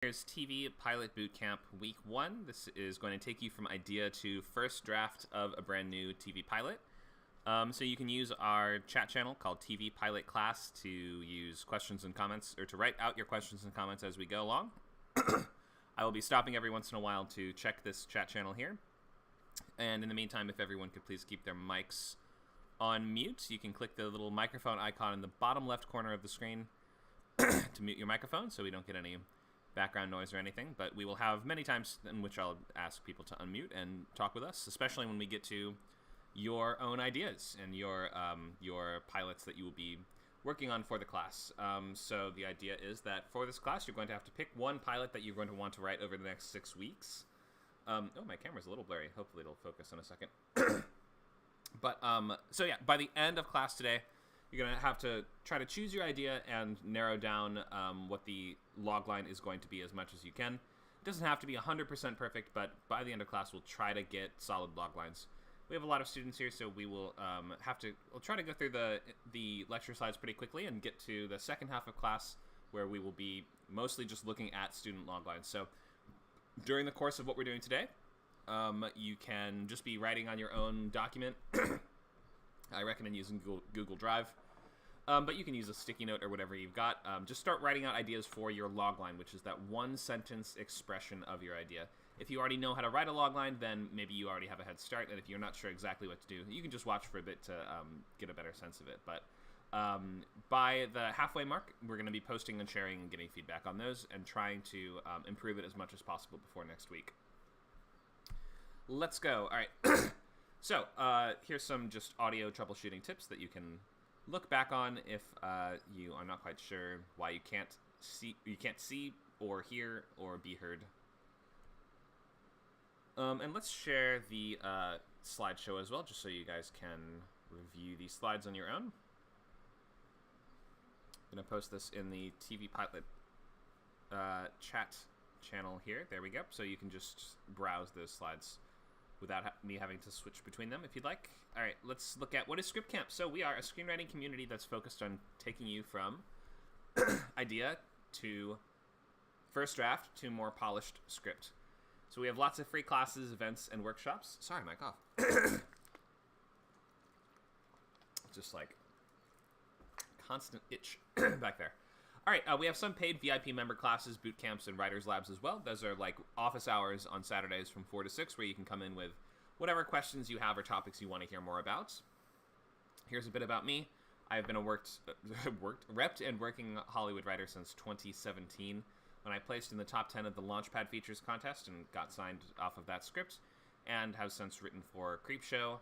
Here's TV Pilot Bootcamp Week 1. This is going to take you from idea to first draft of a brand new TV pilot. So you can use our chat channel called TV Pilot Class to use questions and comments, or to write out your questions and comments as we go along. I will be stopping every once in a while to check this chat channel here. And in the meantime, if everyone could please keep their mics on mute, you can click the little microphone icon in the bottom left corner of the screen to mute your microphone so we don't get any background noise or anything. But we will have many times in which I'll ask people to unmute and talk with us, especially when we get to your own ideas and your pilots that you will be working on for the class. So the idea is that for this class, you're going to have to pick one pilot that you're going to want to write over the next 6 weeks. Oh, my camera's a little blurry. Hopefully it'll focus in a second. But so yeah, by the end of class today, you're going to have to try to choose your idea and narrow down what the logline is going to be as much as you can. It doesn't have to be 100% perfect, but by the end of class, we'll try to get solid loglines. We have a lot of students here, so we will we'll try to go through the lecture slides pretty quickly and get to the second half of class where we will be mostly just looking at student loglines. So during the course of what we're doing today, you can just be writing on your own document. I recommend using Google Drive, but you can use a sticky note or whatever you've got. Just start writing out ideas for your logline, which is that one sentence expression of your idea. If you already know how to write a logline, then maybe you already have a head start, and if you're not sure exactly what to do, you can just watch for a bit to get a better sense of it. But by the halfway mark, we're going to be posting and sharing and getting feedback on those and trying to improve it as much as possible before next week. Let's go. All right. So here's some just audio troubleshooting tips that you can look back on if you are not quite sure why you can't see or hear or be heard. And let's share the slideshow as well, just so you guys can review these slides on your own. I'm going to post this in the TV Pilot chat channel here. There we go. So you can just browse those slides without me having to switch between them if you'd like. All right, let's look at what is Script Camp. So we are a screenwriting community that's focused on taking you from idea to first draft to more polished script. So we have lots of free classes, events, and workshops. Sorry, my cough. Just like constant itch back there. All right, we have some paid VIP member classes, boot camps, and writers labs as well. Those are like office hours on Saturdays from 4 to 6, where you can come in with whatever questions you have or topics you want to hear more about. Here's a bit about me. I've been a repped and working Hollywood writer since 2017, when I placed in the top 10 of the Launchpad Features contest and got signed off of that script, and have since written for Creepshow,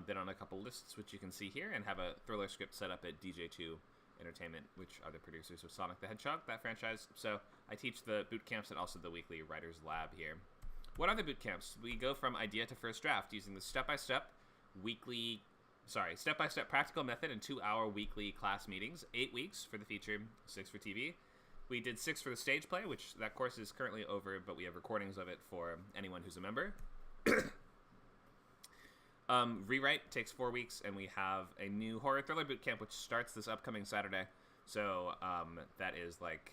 been on a couple lists, which you can see here, and have a thriller script set up at DJ2 Entertainment, which are the producers of Sonic the Hedgehog, that franchise. So I teach the boot camps and also the weekly writers lab here. What are the boot camps? We go from idea to first draft using the step-by-step practical method and 2-hour weekly class meetings, 8 weeks for the feature, 6 for TV. We did 6 for the stage play, which that course is currently over, but we have recordings of it for anyone who's a member. Rewrite takes 4 weeks, and we have a new horror thriller bootcamp, which starts this upcoming Saturday. So that is like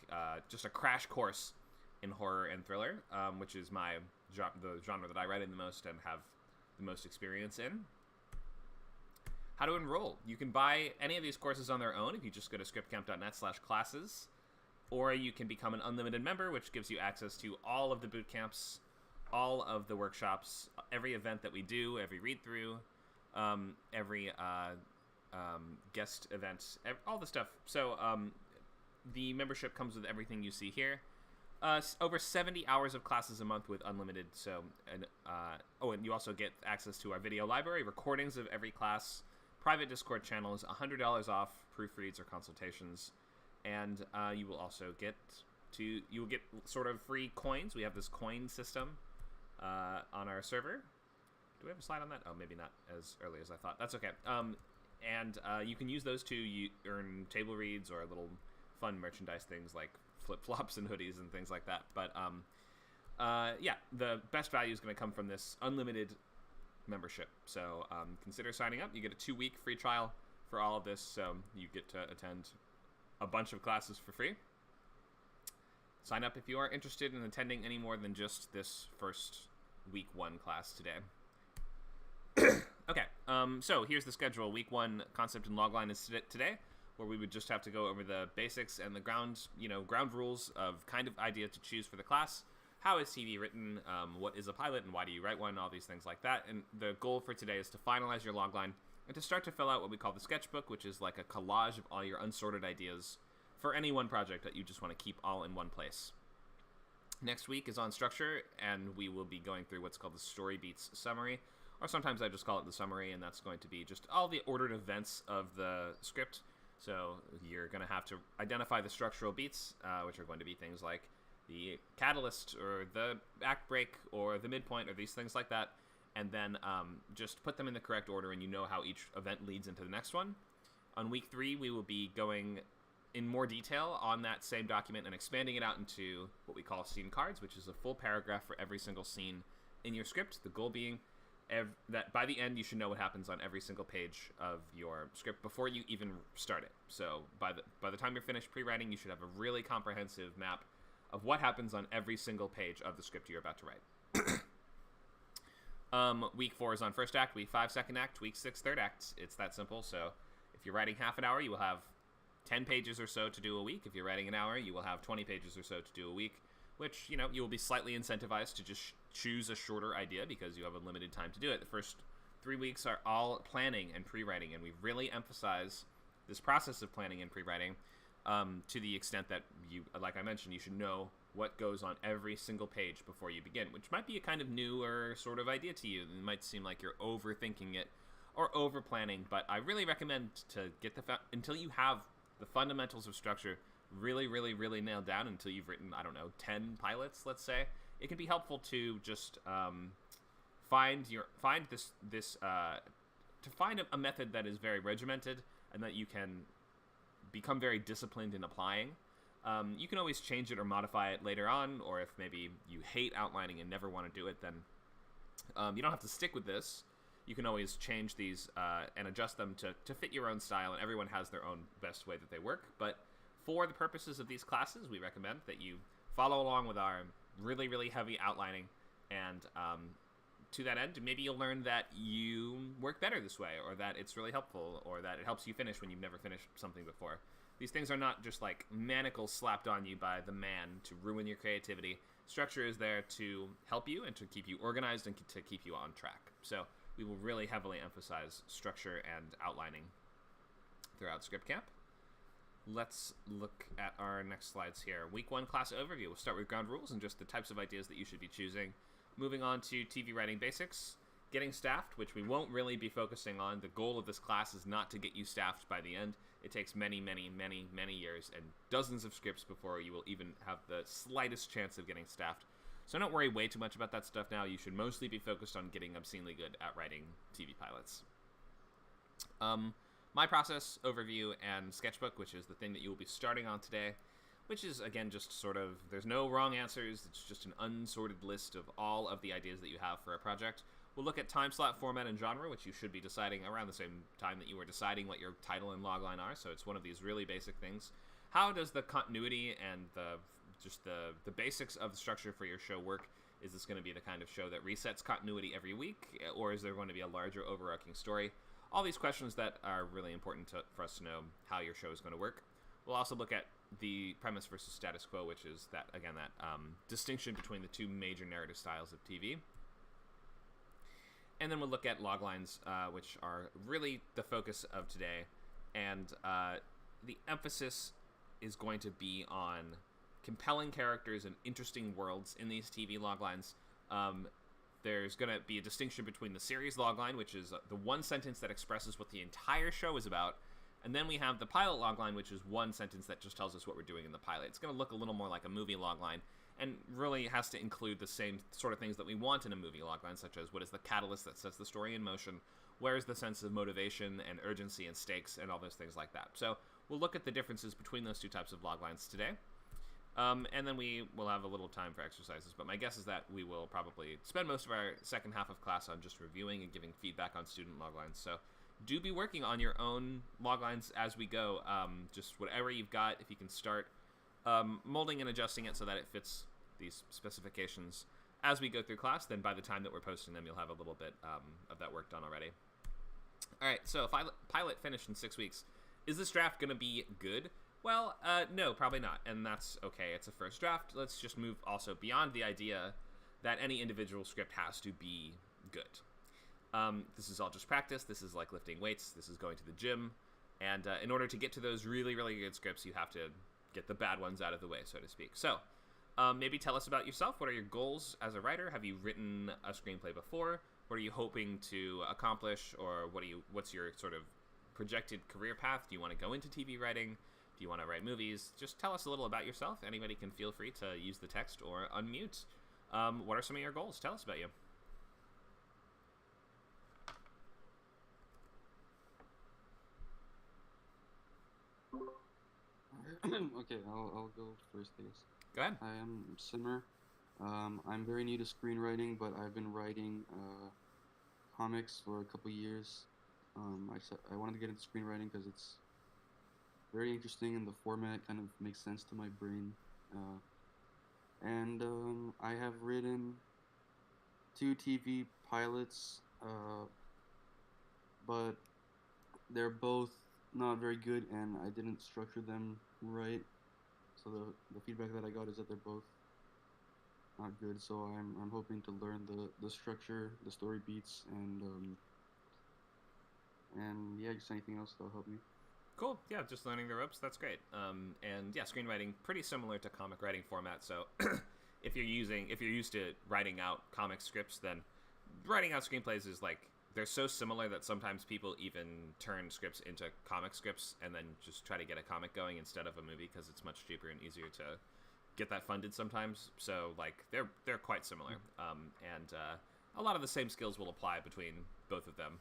just a crash course in horror and thriller, which is the genre that I write in the most and have the most experience in. How to enroll. You can buy any of these courses on their own if you just go to scriptcamp.net/classes, or you can become an unlimited member, which gives you access to all of the boot camps, all of the workshops, every event that we do, every read-through, every guest event, all the stuff. So the membership comes with everything you see here. Over 70 hours of classes a month with unlimited. And you also get access to our video library, recordings of every class, private Discord channels, $100 off proofreads or consultations, and you will also get sort of free coins. We have this coin system on our server. Do we have a slide on that? Oh, maybe not as early as I thought. That's okay. And you can use those to earn table reads or little fun merchandise things like flip-flops and hoodies and things like that. But yeah, the best value is going to come from this unlimited membership. So consider signing up. You get a 2-week free trial for all of this, so you get to attend a bunch of classes for free. sign up if you are interested in attending any more than just this first week 1 class today. Okay, so here's the schedule. Week 1 concept and logline is today, where we would just have to go over the basics and the ground rules of kind of idea to choose for the class. How is TV written? What is a pilot, and why do you write one? All these things like that. And the goal for today is to finalize your logline and to start to fill out what we call the sketchbook, which is like a collage of all your unsorted ideas for any one project that you just want to keep all in one place. Next week is on structure, and we will be going through what's called the story beats summary, or sometimes I just call it the summary, and that's going to be just all the ordered events of the script. So you're going to have to identify the structural beats, which are going to be things like the catalyst or the act break or the midpoint or these things like that, and then just put them in the correct order, and you know how each event leads into the next one. On week 3, we will be going in more detail on that same document and expanding it out into what we call scene cards, which is a full paragraph for every single scene in your script. The goal being that by the end you should know what happens on every single page of your script before you even start it. So by the time you're finished pre-writing, you should have a really comprehensive map of what happens on every single page of the script you're about to write. Week 4 is on first act, week 5 second act, week 6 third act. It's that simple. So if you're writing half an hour, you will have 10 pages or so to do a week. If you're writing an hour, you will have 20 pages or so to do a week, which, you will be slightly incentivized to just choose a shorter idea because you have a limited time to do it. The first 3 weeks are all planning and pre-writing, and we really emphasize this process of planning and pre-writing to the extent that you, like I mentioned, you should know what goes on every single page before you begin, which might be a kind of newer sort of idea to you. It might seem like you're overthinking it or over-planning, but I really recommend to get until you have the fundamentals of structure really, really, really nailed down, until you've written, 10 pilots, let's say. It can be helpful to just find a method that is very regimented and that you can become very disciplined in applying. You can always change it or modify it later on, or if maybe you hate outlining and never want to do it, then you don't have to stick with this. You can always change these and adjust them to fit your own style, and everyone has their own best way that they work. But for the purposes of these classes, we recommend that you follow along with our really, really heavy outlining, and to that end, maybe you'll learn that you work better this way, or that it's really helpful, or that it helps you finish when you've never finished something before. These things are not just like manacles slapped on you by the man to ruin your creativity. Structure is there to help you and to keep you organized and to keep you on track. So we will really heavily emphasize structure and outlining throughout Script Camp. Let's look at our next slides here. Week 1 class overview. We'll start with ground rules and just the types of ideas that you should be choosing. Moving on to TV writing basics. Getting staffed, which we won't really be focusing on. The goal of this class is not to get you staffed by the end. It takes many, many, many, many years and dozens of scripts before you will even have the slightest chance of getting staffed. So don't worry way too much about that stuff now. You should mostly be focused on getting obscenely good at writing TV pilots. My process overview and Sketchbook, which is the thing that you will be starting on today, which is, again, just sort of, there's no wrong answers. It's just an unsorted list of all of the ideas that you have for a project. We'll look at Timeslot, format, and genre, which you should be deciding around the same time that you were deciding what your title and logline are, so it's one of these really basic things. How does the continuity and the basics of the structure for your show work? Is this going to be the kind of show that resets continuity every week, or is there going to be a larger overarching story? All these questions that are really important for us to know how your show is going to work. We'll also look at the premise versus status quo, which is that distinction between the two major narrative styles of TV. And then we'll look at loglines, which are really the focus of today. And the emphasis is going to be on compelling characters and interesting worlds in these TV loglines. There's going to be a distinction between the series logline, which is the one sentence that expresses what the entire show is about. And then we have the pilot logline, which is one sentence that just tells us what we're doing in the pilot. It's going to look a little more like a movie logline, and really has to include the same sort of things that we want in a movie logline, such as what is the catalyst that sets the story in motion, where is the sense of motivation and urgency and stakes, and all those things like that. So we'll look at the differences between those two types of loglines today. And then we will have a little time for exercises, but my guess is that we will probably spend most of our second half of class on just reviewing and giving feedback on student loglines. So do be working on your own loglines as we go. Just whatever you've got, if you can start molding and adjusting it so that it fits these specifications as we go through class. Then by the time that we're posting them, you'll have a little bit of that work done already. All right, so pilot finished in 6 weeks. Is this draft going to be good? Well, no, probably not, and that's okay. It's a first draft. Let's just move also beyond the idea that any individual script has to be good. This is all just practice. This is like lifting weights. This is going to the gym. And in order to get to those really, really good scripts, you have to get the bad ones out of the way, so to speak. So maybe tell us about yourself. What are your goals as a writer? Have you written a screenplay before? What are you hoping to accomplish? Or what's your sort of projected career path? Do you want to go into TV writing? Do you want to write movies? Just tell us a little about yourself. Anybody can feel free to use the text or unmute. What are some of your goals? Tell us about you. Okay, I'll go first, I guess. Go ahead. I am Simmer. I'm very new to screenwriting, but I've been writing comics for a couple years. I wanted to get into screenwriting because it's very interesting and the format kind of makes sense to my brain. And I have written 2 TV pilots, but they're both not very good, and I didn't structure them right. So the feedback that I got is that they're both not good. So I'm hoping to learn the structure, the story beats, and yeah, just anything else that'll help me. Cool. Yeah, just learning the ropes. That's great. And yeah, screenwriting pretty similar to comic writing format. So if you're used to writing out comic scripts, then writing out screenplays is like, they're so similar that sometimes people even turn scripts into comic scripts and then just try to get a comic going instead of a movie because it's much cheaper and easier to get that funded sometimes. So like they're quite similar, and a lot of the same skills will apply between both of them.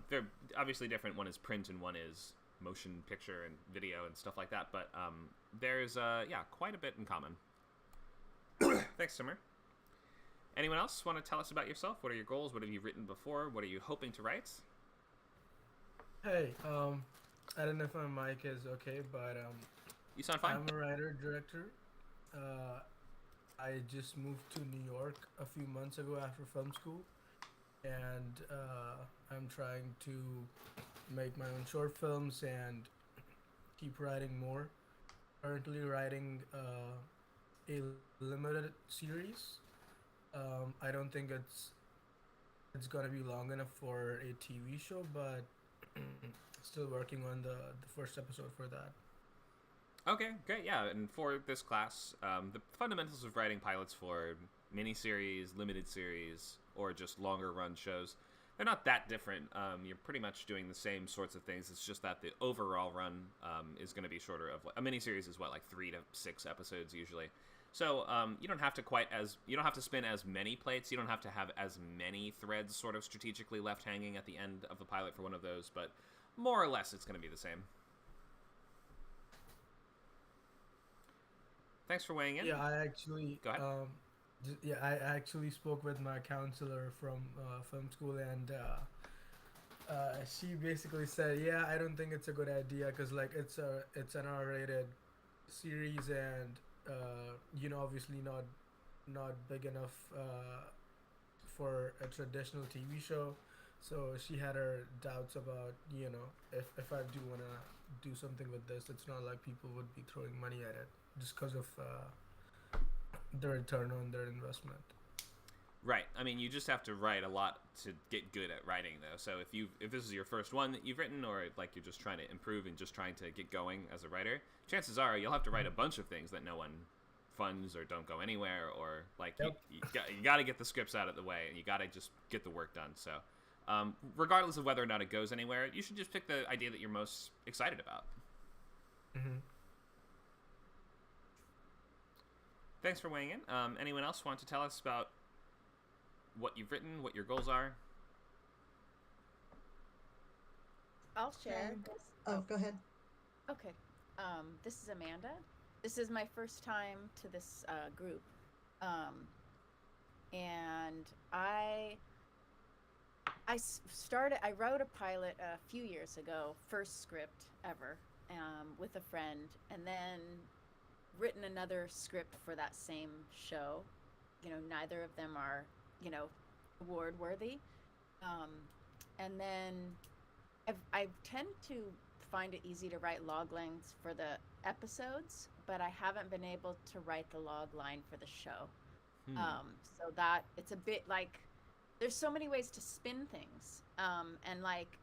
They're obviously different. One is print and one is motion picture and video and stuff like that, but there's quite a bit in common. Thanks, Simmer. Anyone else want to tell us about yourself? What are your goals? What have you written before? What are you hoping to write? Hey, I don't know if my mic is okay, but you sound fine. I'm a writer director. I just moved to New York a few months ago after film school, and I'm trying to make my own short films and keep writing more. Currently writing a limited series. I don't think it's gonna be long enough for a TV show, but still working on the first episode for that. Okay, great. Yeah, and for this class, the fundamentals of writing pilots for miniseries, limited series, or just longer run shows, they're not that different. You're pretty much doing the same sorts of things. It's just that the overall run is going to be shorter. Of a miniseries is what, like 3 to 6 episodes usually. So you don't have to spin as many plates. You don't have to have as many threads sort of strategically left hanging at the end of the pilot for one of those, but more or less it's going to be the same. Thanks for weighing in. Yeah, I actually go ahead. I actually spoke with my counselor from film school, and she basically said, yeah, I don't think it's a good idea because like it's an R-rated series, and obviously not big enough for a traditional TV show. So she had her doubts about, if I do want to do something with this, it's not like people would be throwing money at it just because of the return on their investment. Right. I mean, you just have to write a lot to get good at writing, though. So if this is your first one that you've written, or like you're just trying to improve and just trying to get going as a writer, chances are you'll have to write a bunch of things that no one funds or don't go anywhere, or like you got to get the scripts out of the way and you got to just get the work done. So regardless of whether or not it goes anywhere, you should just pick the idea that you're most excited about. Mm-hmm. Thanks for weighing in. Anyone else want to tell us about what you've written, what your goals are? I'll share. Oh, go ahead. Okay. This is Amanda. This is my first time to this group. And I wrote a pilot a few years ago, first script ever, with a friend. And then written another script for that same show. Neither of them are, award worthy. And then I tend to find it easy to write log lines for the episodes, but I haven't been able to write the log line for the show. So that it's a bit like there's so many ways to spin things. And like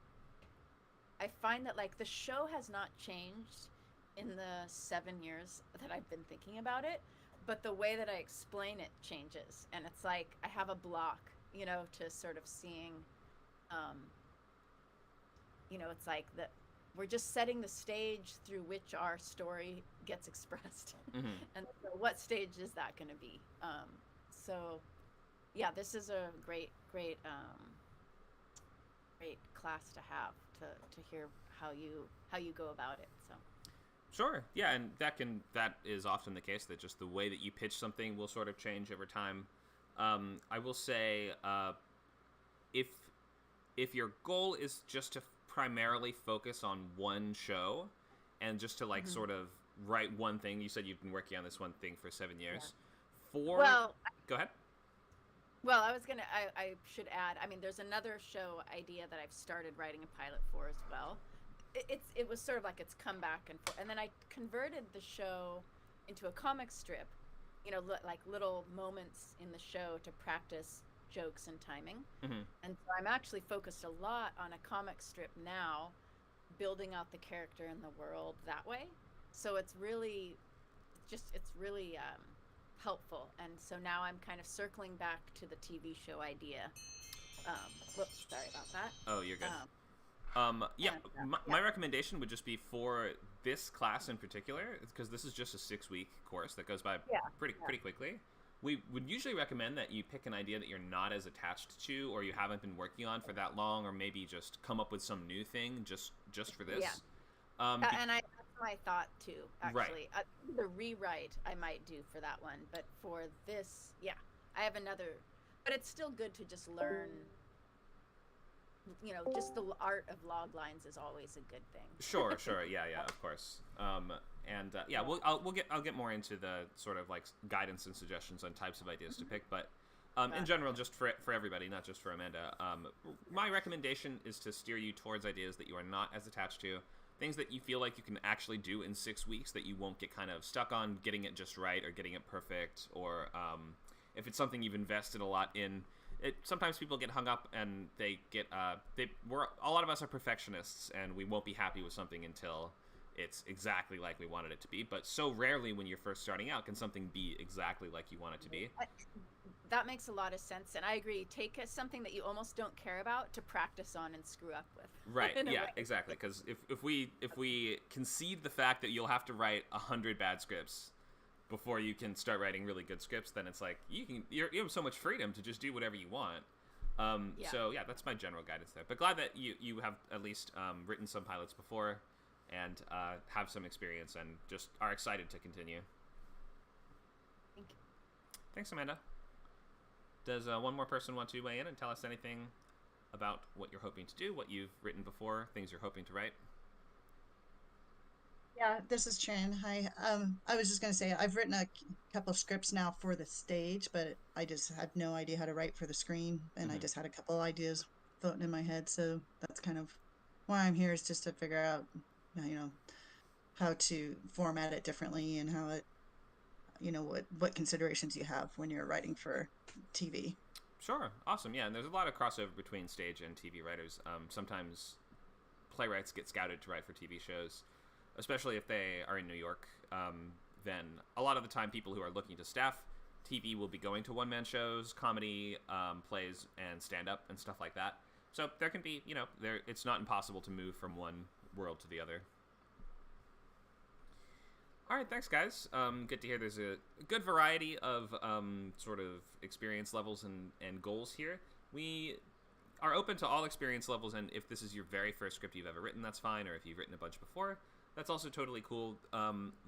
I find that like the show has not changed in the 7 years that I've been thinking about it, but the way that I explain it changes. And it's like I have a block, to sort of seeing, it's like that we're just setting the stage through which our story gets expressed. And so what stage is that going to be? So yeah, this is a great class to have to hear how you go about it. So Sure. Yeah, and that is often the case, that just the way that you pitch something will sort of change over time. I will say, if your goal is just to primarily focus on one show and just to like sort of write one thing, you said you've been working on this one thing for 7 years. Go ahead. Well, I should add, I mean, there's another show idea that I've started writing a pilot for as well. It was sort of like it's come back and forth. And then I converted the show into a comic strip, like little moments in the show to practice jokes and timing. And so I'm actually focused a lot on a comic strip now, building out the character and the world that way. So it's really helpful. And so now I'm kind of circling back to the TV show idea. Whoops, sorry about that. Oh, you're good. My recommendation would just be for this class in particular, because this is just a 6-week course that goes by pretty quickly. We would usually recommend that you pick an idea that you're not as attached to, or you haven't been working on for that long, or maybe just come up with some new thing just for this. And that's my thought too, actually. Right. The rewrite I might do for that one, but for this, I have another. But it's still good to just learn. Just the art of log lines is always a good thing. Sure, yeah, of course. I'll get more into the sort of like guidance and suggestions on types of ideas to pick, but in general, just for everybody, not just for Amanda, my recommendation is to steer you towards ideas that you are not as attached to, things that you feel like you can actually do in 6 weeks, that you won't get kind of stuck on getting it just right or getting it perfect, or if it's something you've invested a lot in. Sometimes people get hung up and a lot of us are perfectionists, and we won't be happy with something until it's exactly like we wanted it to be. But so rarely when you're first starting out can something be exactly like you want it to be. That makes a lot of sense, and I agree. Take something that you almost don't care about to practice on and screw up with. Right, yeah, exactly. Because if we concede the fact that you'll have to write 100 bad scripts before you can start writing really good scripts, then it's like you have so much freedom to just do whatever you want. So yeah, that's my general guidance there. But glad that you have at least written some pilots before and have some experience and just are excited to continue. Thank you. Thanks, Amanda. Does one more person want to weigh in and tell us anything about what you're hoping to do, what you've written before, things you're hoping to write? Yeah, this is Chan. Hi. I was just going to say, I've written a couple of scripts now for the stage, but I just had no idea how to write for the screen, and I just had a couple ideas floating in my head, so that's kind of why I'm here, is just to figure out, how to format it differently and how it, what considerations you have when you're writing for TV. Sure. Awesome. Yeah, and there's a lot of crossover between stage and TV writers. Sometimes playwrights get scouted to write for TV shows, especially if they are in New York. Then a lot of the time people who are looking to staff TV will be going to one-man shows, comedy, plays, and stand-up and stuff like that. So there can be, it's not impossible to move from one world to the other. All right, thanks, guys. Good to hear there's a good variety of sort of experience levels and goals here. We are open to all experience levels, and if this is your very first script you've ever written, that's fine, or if you've written a bunch before, that's also totally cool.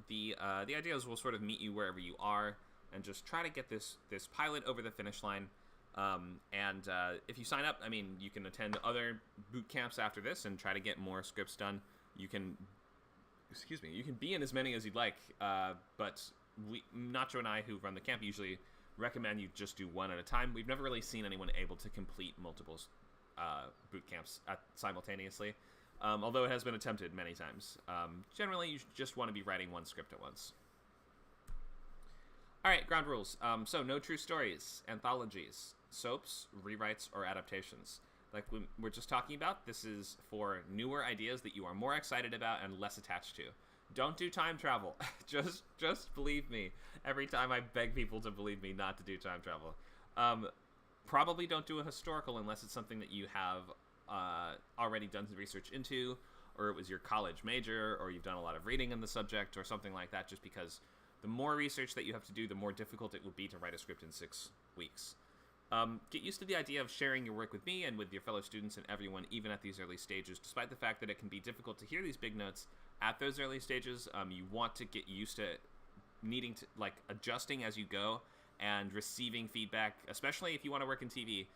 The idea is we'll sort of meet you wherever you are and just try to get this pilot over the finish line. And if you sign up, I mean, you can attend other boot camps after this and try to get more scripts done. You can excuse me, you can be in as many as you'd like, but Nacho and I, who run the camp, usually recommend you just do one at a time. We've never really seen anyone able to complete multiple boot camps simultaneously, although it has been attempted many times. Generally, you just want to be writing one script at once. All right, ground rules. So no true stories, anthologies, soaps, rewrites, or adaptations. Like we're just talking about, this is for newer ideas that you are more excited about and less attached to. Don't do time travel. just believe me. Every time I beg people to believe me not to do time travel. Probably don't do a historical unless it's something that you have already done some research into, or it was your college major, or you've done a lot of reading in the subject, or something like that, just because the more research that you have to do, the more difficult it will be to write a script in 6 weeks. Get used to the idea of sharing your work with me and with your fellow students and everyone, even at these early stages, despite the fact that it can be difficult to hear these big notes at those early stages. You want to get used to needing to, like, adjusting as you go and receiving feedback, especially if you want to work in TV.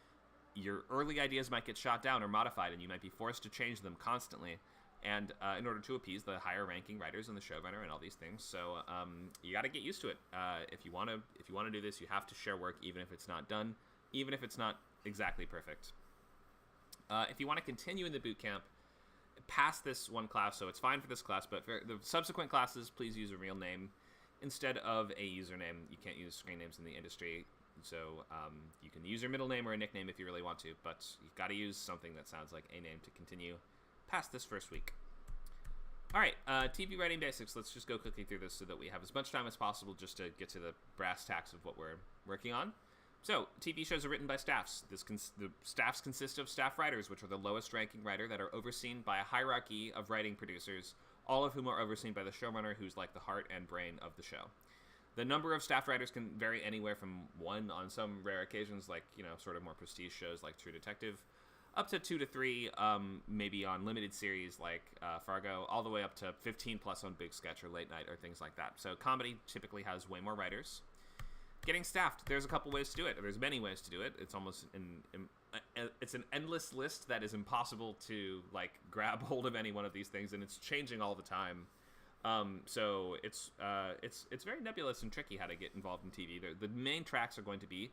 Your early ideas might get shot down or modified, and you might be forced to change them constantly, and in order to appease the higher ranking writers and the showrunner and all these things. So you got to get used to it. If you want to do this, you have to share work, even if it's not done, even if it's not exactly perfect. If you want to continue in the boot camp past this one class, so it's fine for this class, but for the subsequent classes, please use a real name instead of a username. You can't use screen names in the industry, so you can use your middle name or a nickname if you really want to, but you've got to use something that sounds like a name to continue past this first week. All right, TV writing basics. Let's just go quickly through this so that we have as much time as possible just to get to the brass tacks of what we're working on. So, TV shows are written by staffs. The staffs consist of staff writers, which are the lowest ranking writer, that are overseen by a hierarchy of writing producers, all of whom are overseen by the showrunner, who's like the heart and brain of the show. The number of staff writers can vary anywhere from 1 on some rare occasions, like, sort of more prestige shows like True Detective, up to 2 to 3, maybe on limited series like Fargo, all the way up to 15 plus on Big Sketch or Late Night or things like that. So comedy typically has way more writers. Getting staffed, there's a couple ways to do it. There's many ways to do it. It's almost it's an endless list that is impossible to grab hold of any one of these things, and it's changing all the time. So it's very nebulous and tricky how to get involved in TV. The main tracks are going to be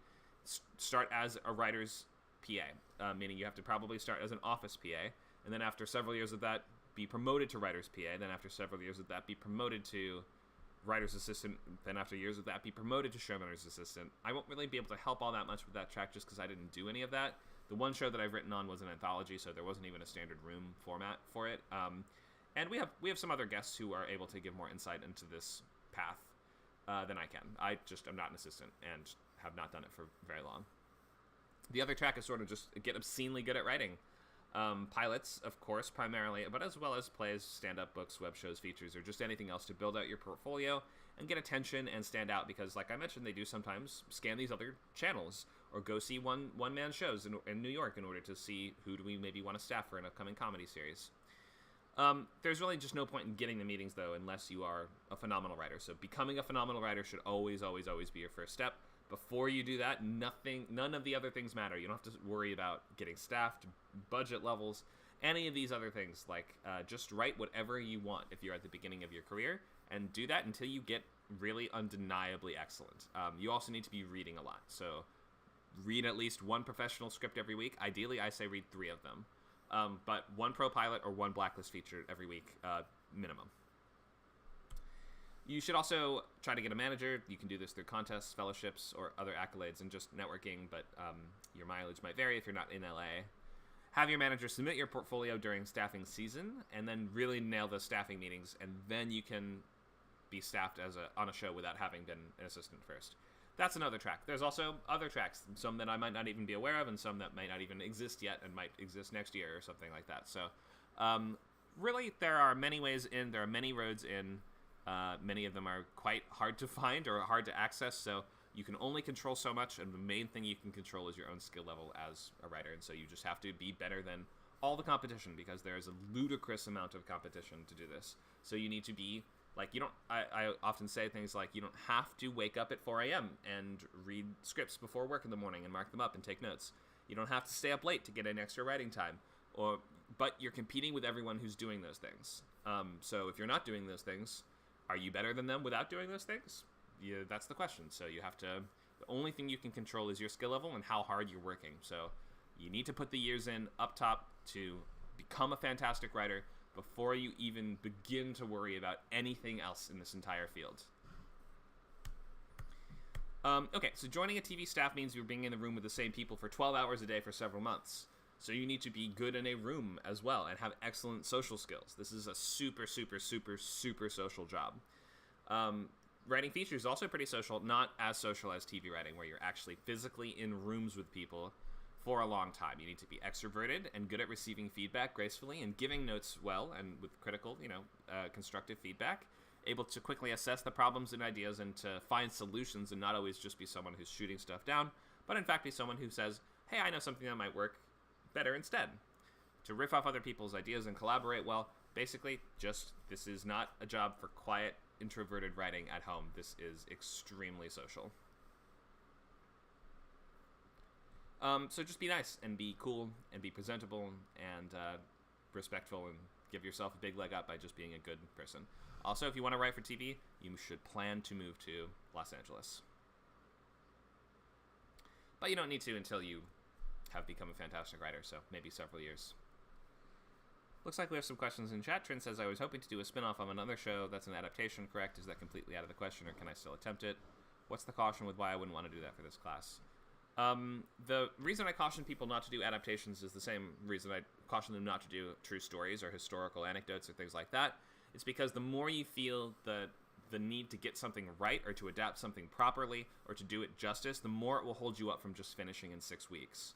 start as a writer's PA, meaning you have to probably start as an office PA, and then after several years of that, be promoted to writer's PA. Then after several years of that, be promoted to writer's assistant. Then after years of that, be promoted to showrunner's assistant. I won't really be able to help all that much with that track just because I didn't do any of that. The one show that I've written on was an anthology, so there wasn't even a standard room format for it. And we have some other guests who are able to give more insight into this path than I can. I just am not an assistant and have not done it for very long. The other track is sort of just get obscenely good at writing. Pilots, of course, primarily, but as well as plays, stand-up books, web shows, features, or just anything else to build out your portfolio and get attention and stand out, because like I mentioned, they do sometimes scan these other channels or go see one-man shows in New York in order to see who do we maybe want to staff for an upcoming comedy series. There's really just no point in getting the meetings, though, unless you are a phenomenal writer. So becoming a phenomenal writer should always, always, always be your first step. Before you do that, none of the other things matter. You don't have to worry about getting staffed, budget levels, any of these other things. Just write whatever you want if you're at the beginning of your career, and do that until you get really undeniably excellent. You also need to be reading a lot. So read at least one professional script every week. Ideally, I say read 3 of them. But 1 pro pilot or 1 blacklist feature every week, minimum. You should also try to get a manager. You can do this through contests, fellowships, or other accolades and just networking, but your mileage might vary if you're not in LA. Have your manager submit your portfolio during staffing season, and then really nail the staffing meetings, and then you can be staffed on a show without having been an assistant first. That's another track. There's also other tracks, some that I might not even be aware of, and some that might not even exist yet and might exist next year or something like that. So really, there are many ways in. There are many roads in. Many of them are quite hard to find or hard to access, so you can only control so much, and the main thing you can control is your own skill level as a writer, and so you just have to be better than all the competition, because there is a ludicrous amount of competition to do this. So you need to be, I often say things like, you don't have to wake up at 4 a.m. and read scripts before work in the morning and mark them up and take notes. You don't have to stay up late to get in extra writing time, but you're competing with everyone who's doing those things. So if you're not doing those things, are you better than them without doing those things? Yeah, that's the question. So you have to, the only thing you can control is your skill level and how hard you're working. So you need to put the years in up top to become a fantastic writer before you even begin to worry about anything else in this entire field. Okay, so joining a TV staff means you're being in the room with the same people for 12 hours a day for several months. So you need to be good in a room as well and have excellent social skills. This is a super, super, super, super social job. Writing features is also pretty social, not as social as TV writing, where you're actually physically in rooms with people for a long time. You need to be extroverted and good at receiving feedback gracefully and giving notes well and with critical, constructive feedback. Able to quickly assess the problems and ideas and to find solutions and not always just be someone who's shooting stuff down, but in fact be someone who says, hey, I know something that might work better instead. To riff off other people's ideas and collaborate well. Basically, this is not a job for quiet, introverted writing at home. This is extremely social. So just be nice and be cool and be presentable and respectful and give yourself a big leg up by just being a good person. Also, if you want to write for TV, you should plan to move to Los Angeles. But you don't need to until you have become a fantastic writer, so maybe several years. Looks like we have some questions in chat. Trin says, I was hoping to do a spin-off of another show that's an adaptation, correct? Is that completely out of the question, or can I still attempt it? What's the caution with why I wouldn't want to do that for this class? The reason I caution people not to do adaptations is the same reason I caution them not to do true stories or historical anecdotes or things like that. It's because the more you feel the need to get something right or to adapt something properly or to do it justice, the more it will hold you up from just finishing in 6 weeks.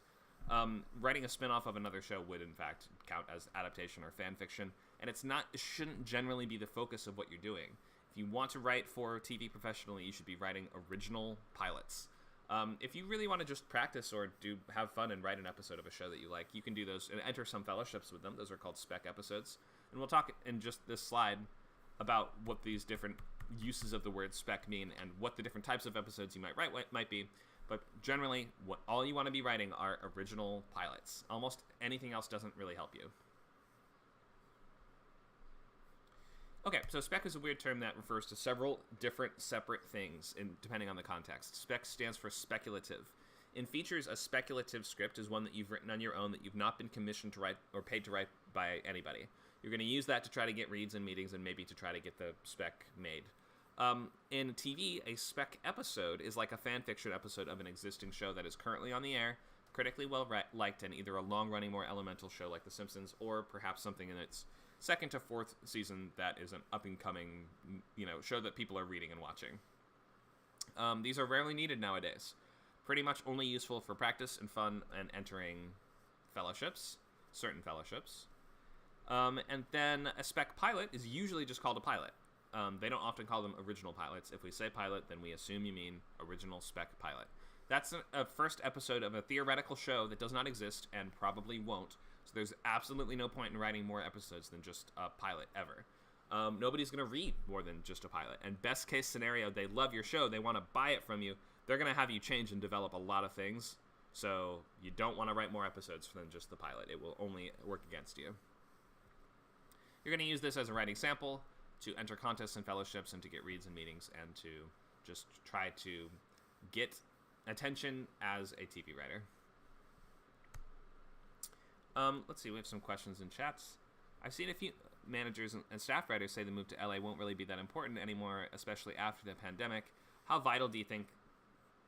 Writing a spin-off of another show would, in fact, count as adaptation or fan fiction, and it shouldn't generally be the focus of what you're doing. If you want to write for TV professionally, you should be writing original pilots. If you really want to just practice or have fun and write an episode of a show that you like, you can do those and enter some fellowships with them. Those are called Spec episodes. And we'll talk in just this slide about what these different uses of the word spec mean and what the different types of episodes you might write might be. But generally, all you want to be writing are original pilots. Almost anything else doesn't really help you. Okay, so spec is a weird term that refers to several different separate things depending on the context. Spec stands for speculative. In features, a speculative script is one that you've written on your own that you've not been commissioned to write or paid to write by anybody. You're going to use that to try to get reads and meetings and maybe to try to get the spec made. In TV, a spec episode is like a fan fiction episode of an existing show that is currently on the air, critically well liked, and either a long-running, more elemental show like The Simpsons, or perhaps something in its second to fourth season that is an up-and-coming, show that people are reading and watching. These are rarely needed nowadays. Pretty much only useful for practice and fun and entering fellowships, certain fellowships. And then a spec pilot is usually just called a pilot. They don't often call them original pilots. If we say pilot, then we assume you mean original spec pilot. That's a first episode of a theoretical show that does not exist and probably won't. So there's absolutely no point in writing more episodes than just a pilot ever. Nobody's going to read more than just a pilot. And best case scenario, they love your show. They want to buy it from you. They're going to have you change and develop a lot of things. So you don't want to write more episodes than just the pilot. It will only work against you. You're going to use this as a writing sample to enter contests and fellowships and to get reads and meetings and to just try to get attention as a TV writer. Let's see, we have some questions in chats. I've seen a few managers and staff writers say the move to LA won't really be that important anymore, especially after the pandemic. How vital do you think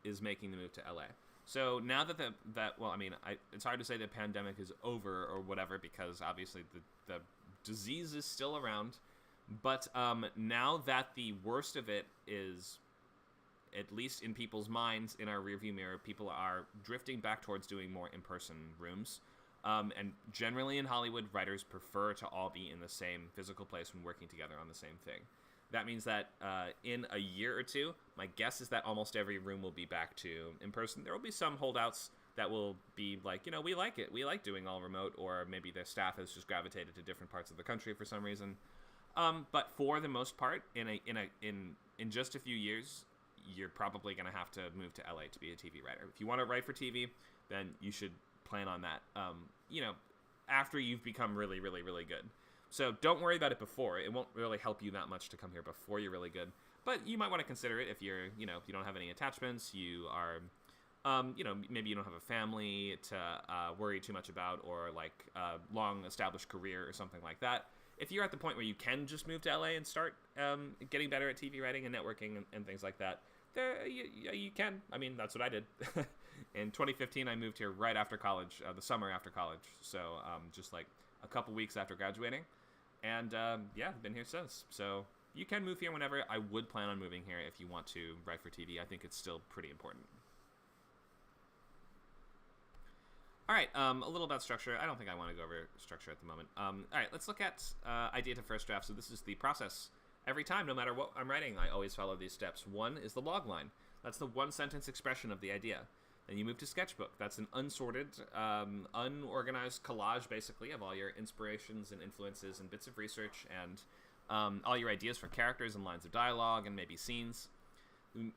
is making the move to LA? So now that it's hard to say the pandemic is over or whatever, because obviously the disease is still around. But now that the worst of it is, at least in people's minds, in our rearview mirror, people are drifting back towards doing more in-person rooms. And generally in Hollywood, writers prefer to all be in the same physical place when working together on the same thing. That means that in a year or two, my guess is that almost every room will be back to in-person. There will be some holdouts that will be like, we like it. We like doing all remote, or maybe their staff has just gravitated to different parts of the country for some reason. But for the most part, in just a few years, you're probably going to have to move to LA to be a TV writer. If you want to write for TV, then you should plan on that. after you've become really, really, really good. So don't worry about it before. It won't really help you that much to come here before you're really good. But you might want to consider it if you're, you know, if you don't have any attachments, you are, you know, maybe you don't have a family to worry too much about, or like a long established career or something like that. If you're at the point where you can just move to LA and start getting better at TV writing and networking and things like that, you can. I mean, that's what I did. In 2015, I moved here right after college, the summer after college. So just like a couple weeks after graduating. And yeah, I've been here since. So you can move here whenever. I would plan on moving here if you want to write for TV. I think it's still pretty important. All right, a little about structure. I don't think I want to go over structure at the moment. All right, let's look at idea to first draft. So this is the process. Every time, no matter what I'm writing, I always follow these steps. One is the log line. That's the one-sentence expression of the idea. Then you move to Sketchbook. That's an unsorted, unorganized collage, basically, of all your inspirations and influences and bits of research and all your ideas for characters and lines of dialogue and maybe scenes.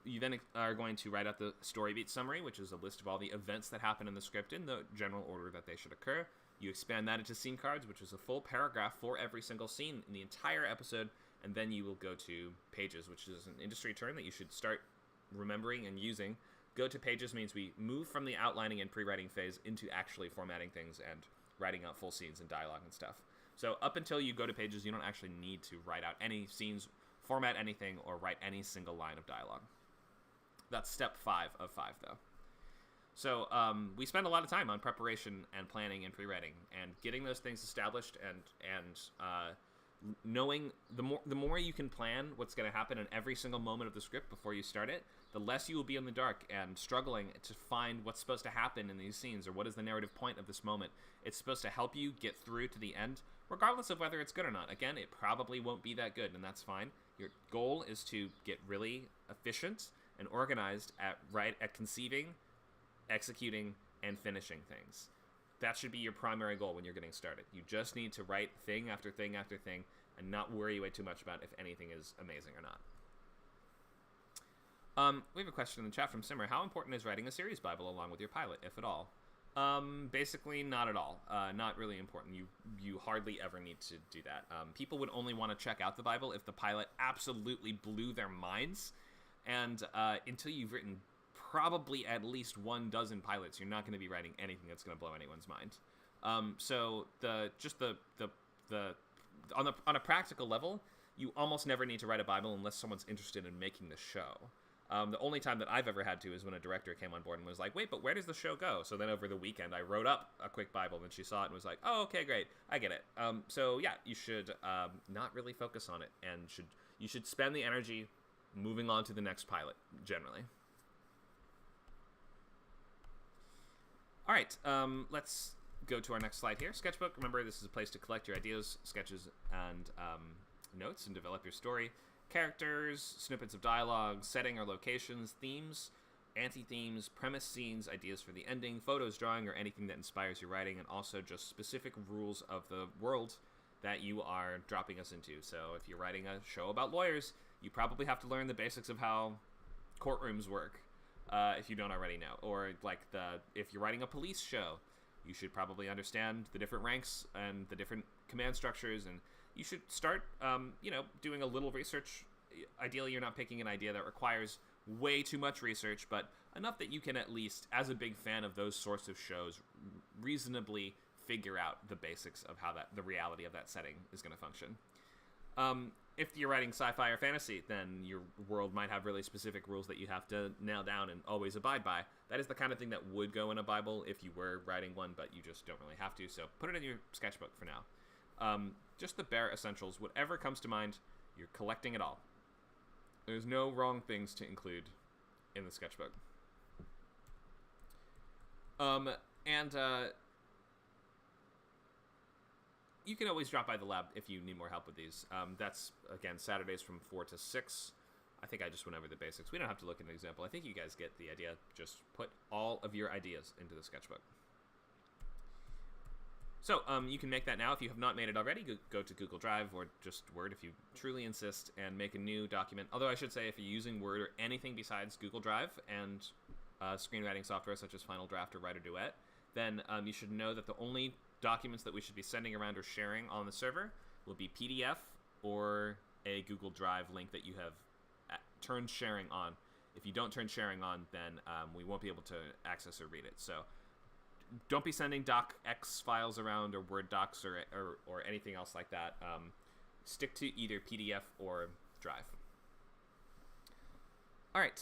You then are going to write out the story beat summary, which is a list of all the events that happen in the script in the general order that they should occur. You expand that into scene cards, which is a full paragraph for every single scene in the entire episode, and then you will go to pages, which is an industry term that you should start remembering and using. Go to pages means we move from the outlining and pre-writing phase into actually formatting things and writing out full scenes and dialogue and stuff. So up until you go to pages, you don't actually need to write out any scenes, format anything, or write any single line of dialogue. That's step 5 of 5, though. So we spend a lot of time on preparation and planning and pre-writing and getting those things established and knowing the more you can plan what's going to happen in every single moment of the script before you start it, the less you will be in the dark and struggling to find what's supposed to happen in these scenes or what is the narrative point of this moment. It's supposed to help you get through to the end, regardless of whether it's good or not. Again, it probably won't be that good, and that's fine. Your goal is to get really efficient and organized at conceiving, executing, and finishing things. That should be your primary goal when you're getting started. You just need to write thing after thing after thing and not worry way too much about if anything is amazing or not. We have a question in the chat from Simmer. How important is writing a series Bible along with your pilot, if at all? Basically, not at all. Not really important. You hardly ever need to do that. People would only want to check out the Bible if the pilot absolutely blew their minds. And until you've written probably at least 1 dozen pilots, you're not going to be writing anything that's going to blow anyone's mind. So on a practical level, you almost never need to write a Bible unless someone's interested in making the show. The only time that I've ever had to is when a director came on board and was like, wait, but where does the show go? So then over the weekend, I wrote up a quick Bible, and she saw it and was like, oh, okay, great. I get it. So yeah, you should not really focus on it, and you should spend the energy moving on to the next pilot, generally. All right, let's go to our next slide here. Sketchbook. Remember, this is a place to collect your ideas, sketches, and notes, and develop your story. Characters, snippets of dialogue, setting or locations, themes, anti-themes, premise scenes, ideas for the ending, photos, drawing, or anything that inspires your writing, and also just specific rules of the world that you are dropping us into. So if you're writing a show about lawyers, you probably have to learn the basics of how courtrooms work, if you don't already know. Or like if you're writing a police show, you should probably understand the different ranks and the different command structures, and you should start, doing a little research. Ideally, you're not picking an idea that requires way too much research, but enough that you can at least, as a big fan of those sorts of shows, reasonably figure out the basics of how the reality of that setting is going to function. If you're writing sci-fi or fantasy, then your world might have really specific rules that you have to nail down and always abide by. That is the kind of thing that would go in a Bible if you were writing one, but you just don't really have to, so put it in your sketchbook for now. Just the bare essentials. Whatever comes to mind, you're collecting it all. There's no wrong things to include in the sketchbook. You can always drop by the lab if you need more help with these. That's, again, Saturdays from 4 to 6. I think I just went over the basics. We don't have to look at an example. I think you guys get the idea. Just put all of your ideas into the sketchbook. So you can make that now if you have not made it already. Go to Google Drive or just Word if you truly insist, and make a new document. Although I should say, if you're using Word or anything besides Google Drive and screenwriting software such as Final Draft or Writer Duet, then you should know that the only documents that we should be sending around or sharing on the server will be PDF or a Google Drive link that you have turned sharing on. If you don't turn sharing on, then we won't be able to access or read it. So don't be sending docx files around or Word docs or anything else like that. Stick to either PDF or Drive. All right,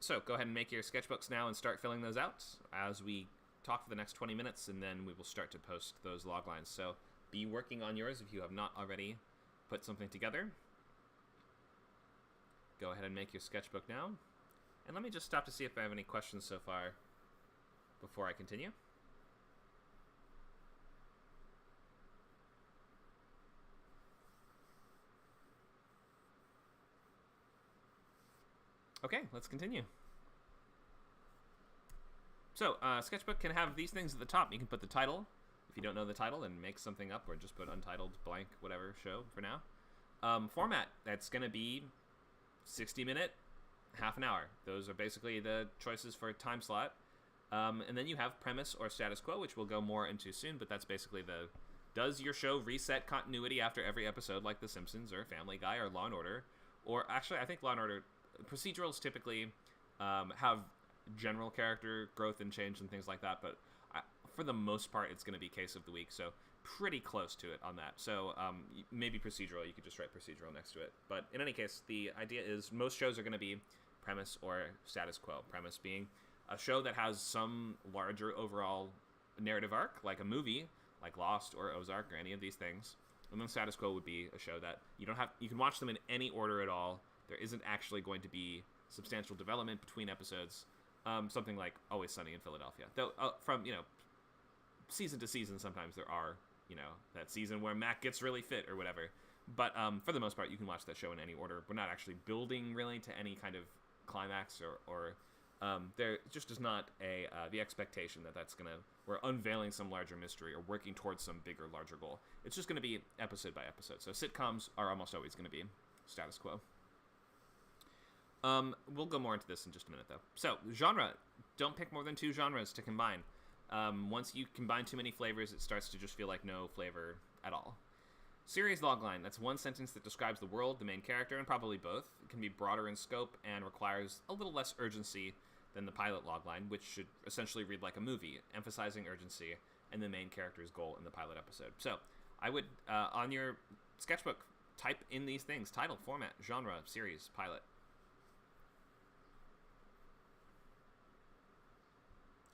so go ahead and make your sketchbooks now and start filling those out as we talk for the next 20 minutes, and then we will start to post those log lines. So be working on yours if you have not already put something together. Go ahead and make your sketchbook now. And let me just stop to see if I have any questions so far before I continue. Okay, let's continue. So, Sketchbook can have these things at the top. You can put the title, if you don't know the title, and make something up, or just put untitled blank whatever show for now. Format, that's going to be 60-minute, half an hour. Those are basically the choices for Timeslot. And then you have premise or status quo, which we'll go more into soon, but that's basically does your show reset continuity after every episode like The Simpsons or Family Guy or Law & Order? Or actually, I think Law & Order, procedurals typically have general character growth and change and things like that, but for the most part, it's going to be case of the week, so pretty close to it on that. So maybe procedural, you could just write procedural next to it. But in any case, the idea is most shows are going to be premise or status quo. Premise being a show that has some larger overall narrative arc, like a movie, like Lost or Ozark or any of these things. And then status quo would be a show that you can watch them in any order at all. There isn't actually going to be substantial development between episodes. Something like Always Sunny in Philadelphia. Though from, season to season, sometimes there are, that season where Mac gets really fit or whatever. But for the most part, you can watch that show in any order. We're not actually building really to any kind of climax or there just is not the expectation that we're unveiling some larger mystery or working towards some bigger, larger goal. It's just going to be episode by episode. So sitcoms are almost always going to be status quo. We'll go more into this in just a minute, though. So, genre. Don't pick more than 2 genres to combine. Once you combine too many flavors, it starts to just feel like no flavor at all. Series logline. That's one sentence that describes the world, the main character, and probably both. It can be broader in scope and requires a little less urgency than the pilot logline, which should essentially read like a movie, emphasizing urgency and the main character's goal in the pilot episode. So, I would, on your sketchbook, type in these things: title, format, genre, series, pilot.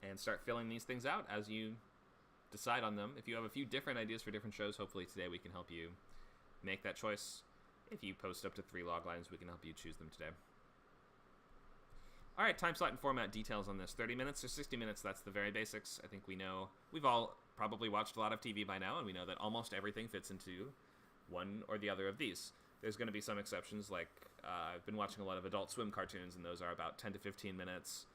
And start filling these things out as you decide on them. If you have a few different ideas for different shows, hopefully today we can help you make that choice. If you post up to 3 log lines, we can help you choose them today. All right, time slot and format details on this. 30 minutes or 60 minutes, that's the very basics. I think we know, we've all probably watched a lot of TV by now, and we know that almost everything fits into one or the other of these. There's going to be some exceptions, like I've been watching a lot of Adult Swim cartoons, and those are about 10 to 15 minutes.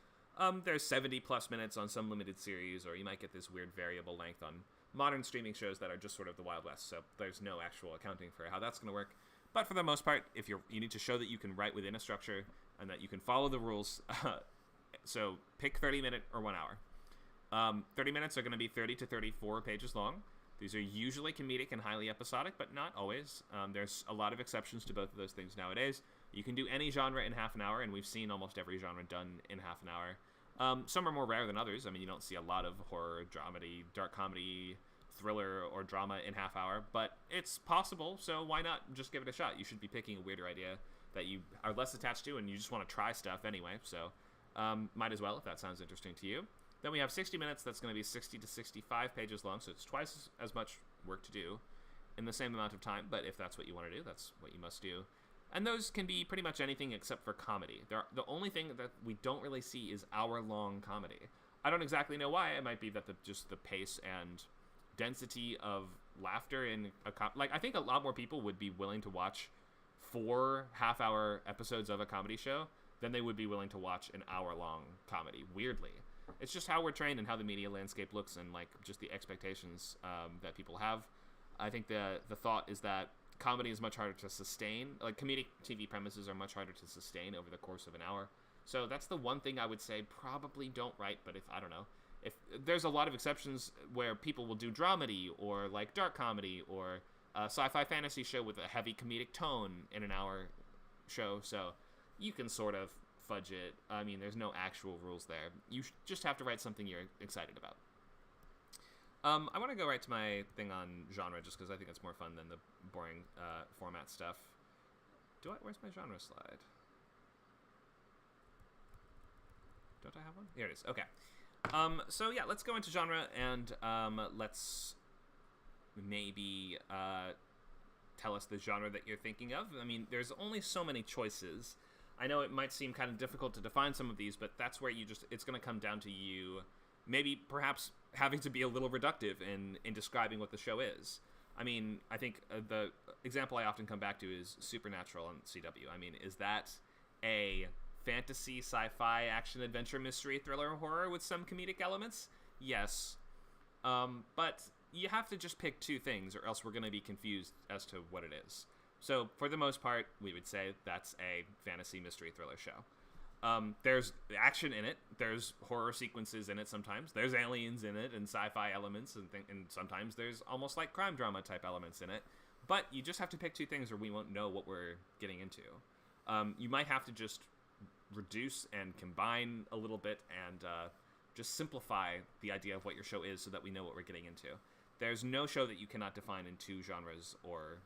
There's 70 plus minutes on some limited series, or you might get this weird variable length on modern streaming shows that are just sort of the Wild West, so there's no actual accounting for how that's going to work. But for the most part, if you need to show that you can write within a structure and that you can follow the rules, so pick 30 minute or 1 hour. 30 minutes are going to be 30 to 34 pages long. These are usually comedic and highly episodic, but not always. There's a lot of exceptions to both of those things nowadays. You can do any genre in half an hour, and we've seen almost every genre done in half an hour. Some are more rare than others. I mean, you don't see a lot of horror, dramedy, dark comedy, thriller, or drama in half hour, but it's possible, so why not just give it a shot? You should be picking a weirder idea that you are less attached to, and you just want to try stuff anyway, so might as well if that sounds interesting to you. Then we have 60 minutes. That's going to be 60 to 65 pages long, so it's twice as much work to do in the same amount of time, but if that's what you want to do, that's what you must do. And those can be pretty much anything except for comedy. The only thing that we don't really see is hour-long comedy. I don't exactly know why. It might be that just the pace and density of laughter in I think a lot more people would be willing to watch 4 half-hour episodes of a comedy show than they would be willing to watch an hour-long comedy, weirdly. It's just how we're trained and how the media landscape looks, and just the expectations that people have. I think the thought is that comedy is much harder to sustain. Like, comedic TV premises are much harder to sustain over the course of an hour. So that's the one thing I would say probably don't write, but If there's a lot of exceptions where people will do dramedy or like dark comedy or a sci-fi fantasy show with a heavy comedic tone in an hour show, so you can sort of fudge it. I mean, there's no actual rules there. You just have to write something you're excited about. I want to go right to my thing on genre just because I think it's more fun than the boring format stuff. Where's my genre slide? Don't I have one? Here it is. Okay. So yeah, let's go into genre and let's maybe tell us the genre that you're thinking of. I mean, there's only so many choices. I know it might seem kind of difficult to define some of these, but that's where it's going to come down to you maybe perhaps having to be a little reductive in describing what the show is. I mean, I think the example I often come back to is Supernatural on CW. I mean, is that a fantasy, sci-fi, action, adventure, mystery, thriller, horror with some comedic elements? Yes. But you have to just pick two things or else we're going to be confused as to what it is. So, for the most part, we would say that's a fantasy, mystery, thriller show. There's action in it. There's horror sequences in it sometimes. There's aliens in it and sci-fi elements and sometimes there's almost like crime drama type elements in it. But you just have to pick two things or we won't know what we're getting into. You might have to just reduce and combine a little bit and just simplify the idea of what your show is so that we know what we're getting into. There's no show that you cannot define in two genres or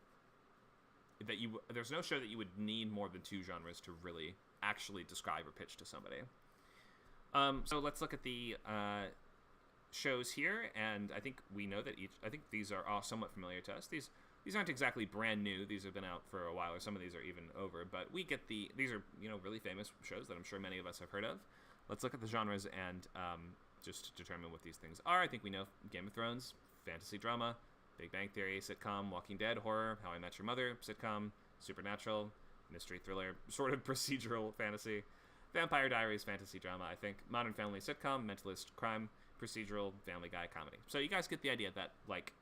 there's no show that you would need more than two genres to really actually describe or pitch to somebody. So let's look at the shows here, and I think we know that I think these are all somewhat familiar to us. These aren't exactly brand new. These have been out for a while, or some of these are even over, but we get these are, really famous shows that I'm sure many of us have heard of. Let's look at the genres and just determine what these things are. I think we know Game of Thrones, fantasy drama, Big Bang Theory, sitcom, Walking Dead, horror, How I Met Your Mother, sitcom, Supernatural, mystery thriller, sort of procedural fantasy, Vampire Diaries, fantasy drama, I think, Modern Family sitcom, Mentalist crime, procedural, Family Guy comedy. So you guys get the idea that, like,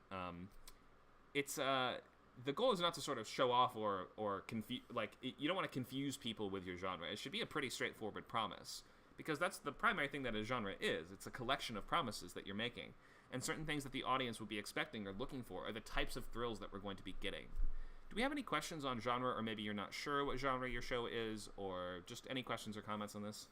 it's, the goal is not to sort of show off or confuse, like, you don't want to confuse people with your genre. It should be a pretty straightforward promise, because that's the primary thing that a genre is. It's a collection of promises that you're making, and certain things that the audience would be expecting or looking for are the types of thrills that we're going to be getting. Do we have any questions on genre, or maybe you're not sure what genre your show is, or just any questions or comments on this?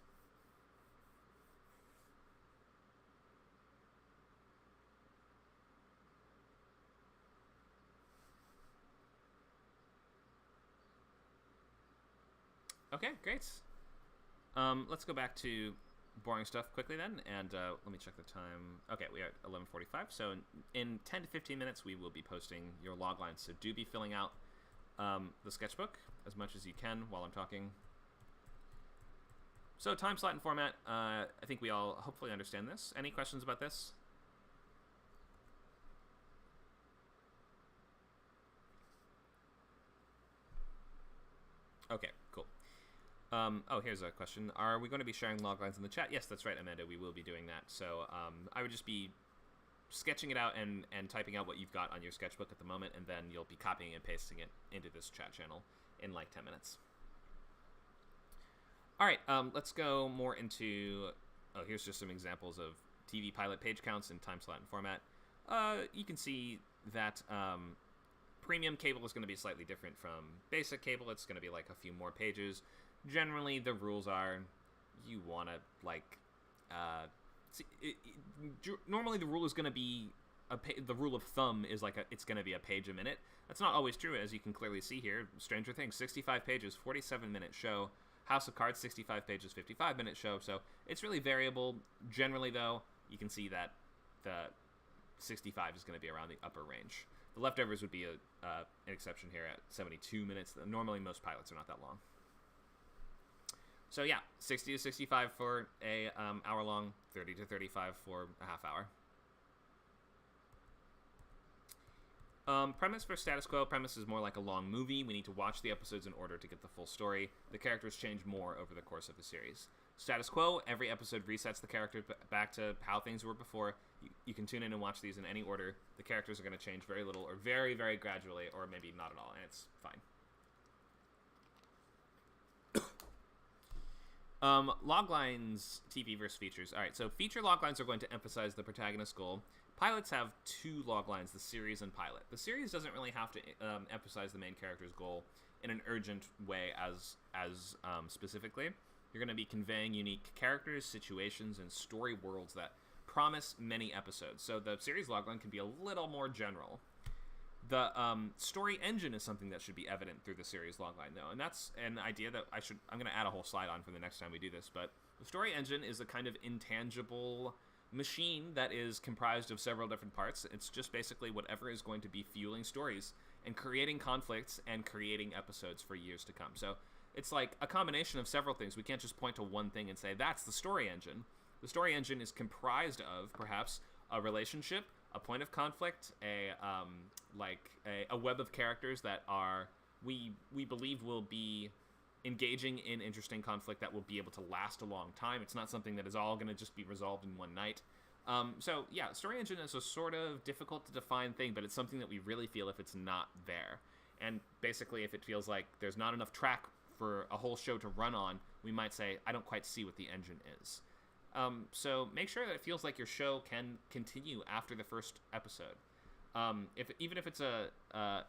Okay, great. Let's go back to boring stuff quickly then, and let me check the time. Okay, we are at 11:45, so in 10 to 15 minutes we will be posting your log lines, so do be filling out the sketchbook as much as you can while I'm talking. So time slot and format, I think we all hopefully understand this. Any questions about this? Okay, cool. Oh, here's a question. Are we going to be sharing log lines in the chat? Yes, that's right, Amanda. We will be doing that. So I would just be sketching it out and typing out what you've got on your sketchbook at the moment, and then you'll be copying and pasting it into this chat channel in like 10 minutes. All right, let's go more into... Oh, here's just some examples of TV Pilot page counts in time slot and format. You can see that premium cable is going to be slightly different from basic cable. It's going to be like a few more pages. Generally, the rules are you want to, like... normally the rule is going to be... the rule of thumb is like it's going to be a page a minute. That's not always true, as you can clearly see here. Stranger Things, 65 pages, 47-minute show. House of Cards, 65 pages, 55-minute show. So it's really variable. Generally, though, you can see that the 65 is going to be around the upper range. The leftovers would be an exception here at 72 minutes. Normally, most pilots are not that long. So yeah, 60 to 65 for a hour long, 30 to 35 for a half hour. Premise for Status Quo. Premise is more like a long movie. We need to watch the episodes in order to get the full story. The characters change more over the course of the series. Status Quo, every episode resets the character back to how things were before. You can tune in and watch these in any order. The characters are going to change very little or very, very gradually, or maybe not at all, and it's fine. Loglines, TV versus features. All right, so feature loglines are going to emphasize the protagonist's goal. Pilots have two loglines, the series and pilot. The series doesn't really have to emphasize the main character's goal in an urgent way as specifically. You're going to be conveying unique characters, situations, and story worlds that promise many episodes. So the series logline can be a little more general. The story engine is something that should be evident through the series logline, though, and that's an idea that I'm going to add a whole slide on for the next time we do this, but the story engine is a kind of intangible machine that is comprised of several different parts. It's just basically whatever is going to be fueling stories and creating conflicts and creating episodes for years to come. So it's like a combination of several things. We can't just point to one thing and say, that's the story engine. The story engine is comprised of, perhaps, a relationship, a point of conflict, a web of characters that we believe will be engaging in interesting conflict that will be able to last a long time. It's not something that is all going to just be resolved in one night. So yeah, story engine is a sort of difficult to define thing, but it's something that we really feel if it's not there. And basically, if it feels like there's not enough track for a whole show to run on, we might say, I don't quite see what the engine is. So make sure that it feels like your show can continue after the first episode. Even if it's a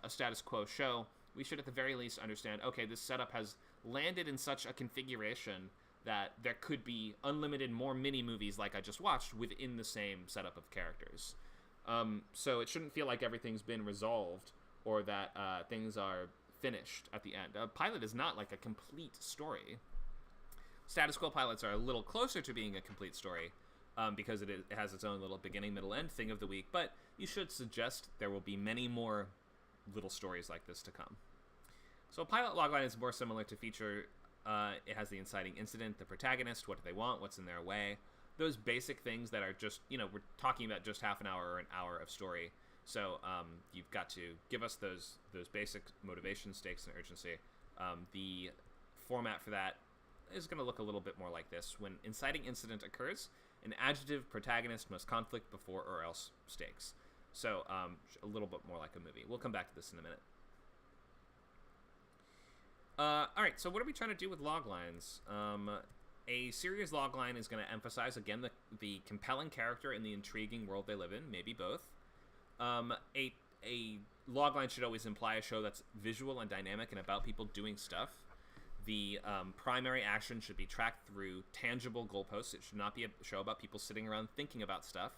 status quo show, we should at the very least understand, okay, this setup has landed in such a configuration that there could be unlimited more mini-movies like I just watched within the same setup of characters. So it shouldn't feel like everything's been resolved or that things are finished at the end. A pilot is not like a complete story. Status Quo pilots are a little closer to being a complete story because it has its own little beginning, middle, end thing of the week, but you should suggest there will be many more little stories like this to come. So a pilot logline is more similar to feature. It has the inciting incident, the protagonist, what do they want, what's in their way, those basic things that are just, we're talking about just half an hour or an hour of story. So you've got to give us those basic motivation, stakes, and urgency. The format for that is going to look a little bit more like this. When inciting incident occurs, an adjective protagonist must conflict before or else stakes. So a little bit more like a movie. We'll come back to this in a minute. All right, so what are we trying to do with loglines? A series logline is going to emphasize, again, the compelling character and the intriguing world they live in, maybe both. A logline should always imply a show that's visual and dynamic and about people doing stuff. The primary action should be tracked through tangible goalposts. It should not be a show about people sitting around thinking about stuff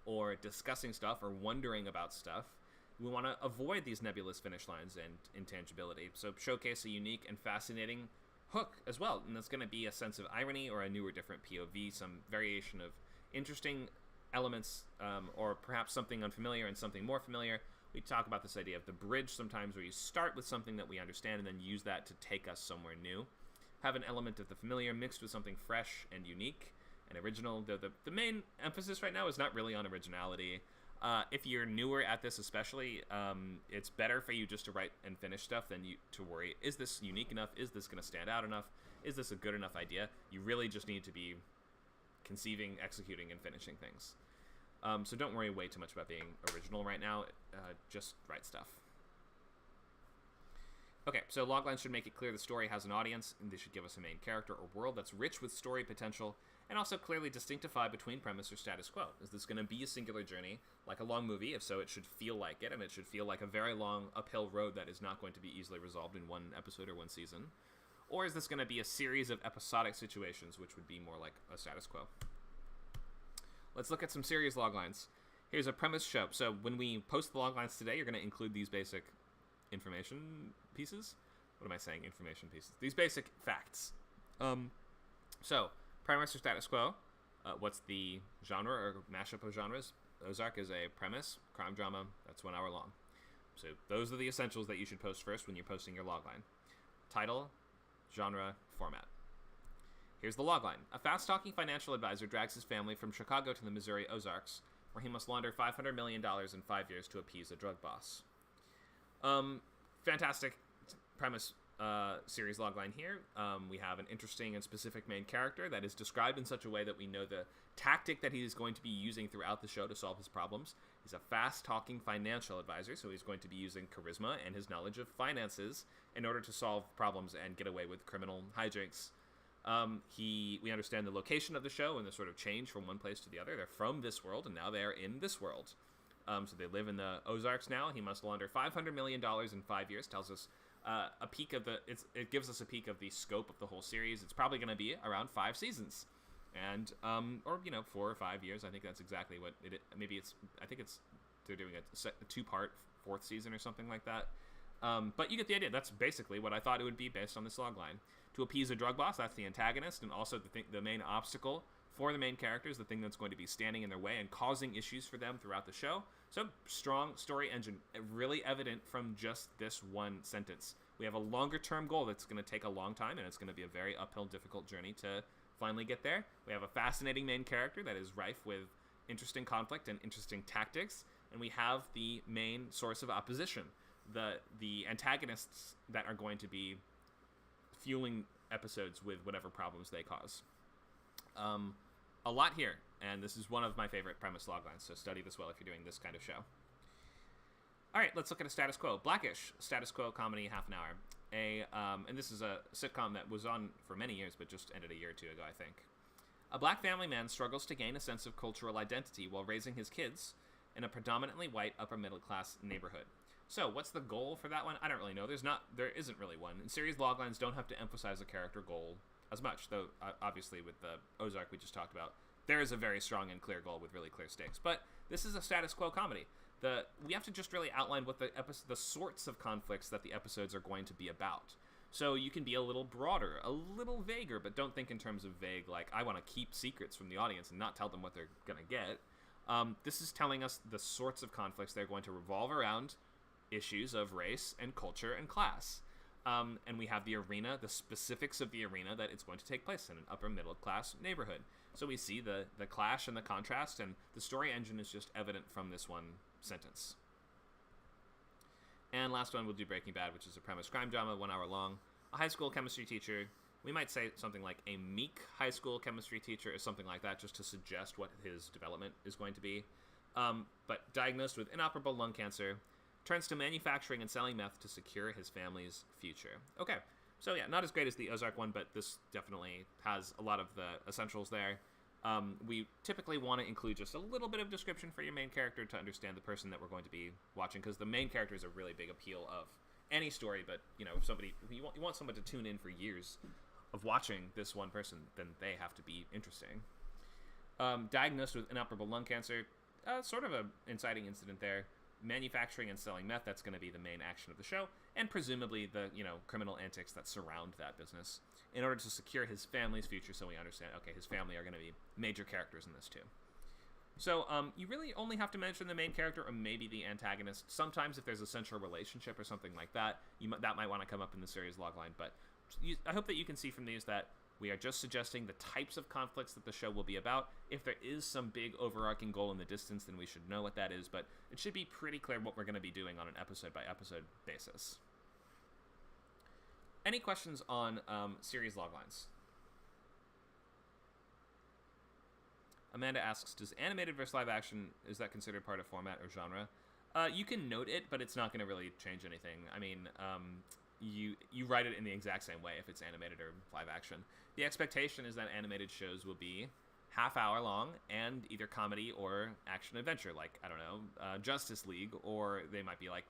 or discussing stuff or wondering about stuff. We want to avoid these nebulous finish lines and intangibility. So showcase a unique and fascinating hook as well. And that's going to be a sense of irony or a new or different POV, some variation of interesting elements, or perhaps something unfamiliar and something more familiar. We talk about this idea of the bridge sometimes, where you start with something that we understand and then use that to take us somewhere new. Have an element of the familiar mixed with something fresh and unique and original. The main emphasis right now is not really on originality. If you're newer at this especially, it's better for you just to write and finish stuff than to worry, is this unique enough? Is this going to stand out enough? Is this a good enough idea? You really just need to be conceiving, executing, and finishing things. So don't worry way too much about being original right now. Just write stuff. Okay, so loglines should make it clear the story has an audience, and they should give us a main character or world that's rich with story potential, and also clearly distinctify between premise or status quo. Is this going to be a singular journey, like a long movie? If so, it should feel like it, and it should feel like a very long uphill road that is not going to be easily resolved in one episode or one season. Or is this going to be a series of episodic situations, which would be more like a status quo? Let's look at some series loglines. Here's a premise show. So when we post the loglines today, you're going to include these basic information pieces. What am I saying? Information pieces. These basic facts. So, premise or status quo. What's the genre or mashup of genres? Ozark is a premise, crime drama, that's 1 hour long. So those are the essentials that you should post first when you're posting your logline. Title, genre, format. Here's the logline. A fast-talking financial advisor drags his family from Chicago to the Missouri Ozarks, where he must launder $500 million in 5 years to appease a drug boss. Fantastic premise series logline here. We have an interesting and specific main character that is described in such a way that we know the tactic that he is going to be using throughout the show to solve his problems. He's a fast-talking financial advisor, so he's going to be using charisma and his knowledge of finances in order to solve problems and get away with criminal hijinks. We understand the location of the show and the sort of change from one place to the other. They're from this world, and now they're in this world. So they live in the Ozarks now. He must launder $500 million in 5 years. Tells us a peek of it gives us a peek of the scope of the whole series. It's probably going to be around 5 seasons, and or 4 or 5 years. I think that's exactly what it. Maybe I think they're doing a 2-part 4th season or something like that. But you get the idea. That's basically what I thought it would be based on this logline. To appease a drug boss, that's the antagonist, and also the main obstacle for the main characters, the thing that's going to be standing in their way and causing issues for them throughout the show. So, strong story engine, really evident from just this one sentence. We have a longer-term goal that's going to take a long time, and it's going to be a very uphill, difficult journey to finally get there. We have a fascinating main character that is rife with interesting conflict and interesting tactics, and we have the main source of opposition, the antagonists that are going to be fueling episodes with whatever problems they cause. A lot here, and this is one of my favorite premise loglines, so study this well if you're doing this kind of show. All right, let's look at a Status Quo. Blackish, Status Quo comedy, half an hour. And this is a sitcom that was on for many years, but just ended a year or two ago, I think. A black family man struggles to gain a sense of cultural identity while raising his kids in a predominantly white upper-middle-class neighborhood. So, what's the goal for that one? I don't really know. There isn't really one. And series loglines don't have to emphasize a character goal as much, though obviously with the Ozark we just talked about, there is a very strong and clear goal with really clear stakes. But this is a Status Quo comedy. We have to just really outline what the sorts of conflicts that the episodes are going to be about. So you can be a little broader, a little vaguer, but don't think in terms of vague, like, I want to keep secrets from the audience and not tell them what they're going to get. This is telling us the sorts of conflicts they're going to revolve around issues of race and culture and class. And we have the arena, the specifics of the arena that it's going to take place in an upper middle class neighborhood. So we see the clash and the contrast, and the story engine is just evident from this one sentence. And last one, we'll do Breaking Bad, which is a premise crime drama, 1 hour long. A high school chemistry teacher, we might say something like a meek high school chemistry teacher or something like that, just to suggest what his development is going to be. But diagnosed with inoperable lung cancer, turns to manufacturing and selling meth to secure his family's future. Okay, so yeah, not as great as the Ozark one, but this definitely has a lot of the essentials there. We typically want to include just a little bit of description for your main character to understand the person that we're going to be watching, because the main character is a really big appeal of any story, but if you want someone to tune in for years of watching this one person, then they have to be interesting. Diagnosed with inoperable lung cancer, sort of an inciting incident there. Manufacturing and selling meth, that's going to be the main action of the show, and presumably the criminal antics that surround that business in order to secure his family's future. So we understand, okay, his family are going to be major characters in this too. So you really only have to mention the main character or maybe the antagonist. Sometimes if there's a central relationship or something like that, that might want to come up in the series logline. But I hope that you can see from these that we are just suggesting the types of conflicts that the show will be about. If there is some big overarching goal in the distance, then we should know what that is, but it should be pretty clear what we're going to be doing on an episode-by-episode basis. Any questions on series loglines? Amanda asks, does animated versus live action, is that considered part of format or genre? You can note it, but it's not going to really change anything. I mean, you write it in the exact same way if it's animated or live action. The expectation is that animated shows will be half hour long and either comedy or action adventure, like, I don't know, Justice League, or they might be like,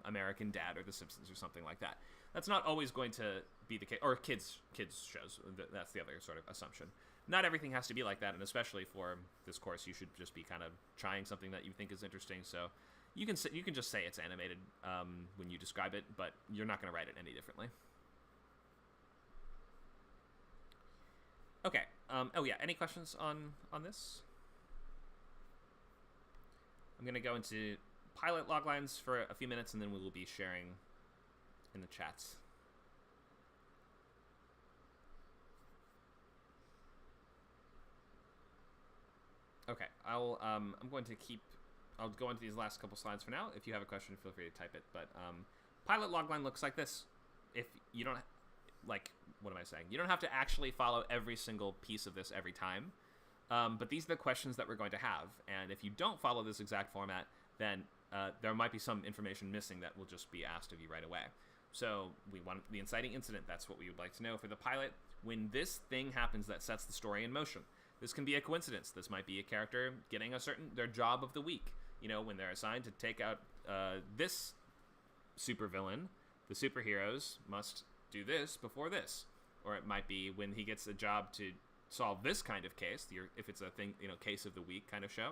American Dad or The Simpsons or something like that. That's not always going to be the case, or kids shows. That's the other sort of assumption. Not everything has to be like that, and especially for this course, you should just be kind of trying something that you think is interesting. So you can just say it's animated when you describe it, but you're not going to write it any differently. Okay. Any questions on this? I'm going to go into pilot loglines for a few minutes, and then we will be sharing in the chats. Okay. I'll go into these last couple slides for now. If you have a question, feel free to type it. But pilot logline looks like this. If you don't, what am I saying? You don't have to actually follow every single piece of this every time. But these are the questions that we're going to have. And if you don't follow this exact format, then there might be some information missing that will just be asked of you right away. So we want the inciting incident. That's what we would like to know for the pilot. when this thing happens that sets the story in motion. This can be a coincidence. This might be a character getting their job of the week. You know, when they're assigned to take out this supervillain, the superheroes must do this before this. Or it might be when he gets a job to solve this kind of case, if it's a thing, case of the week kind of show.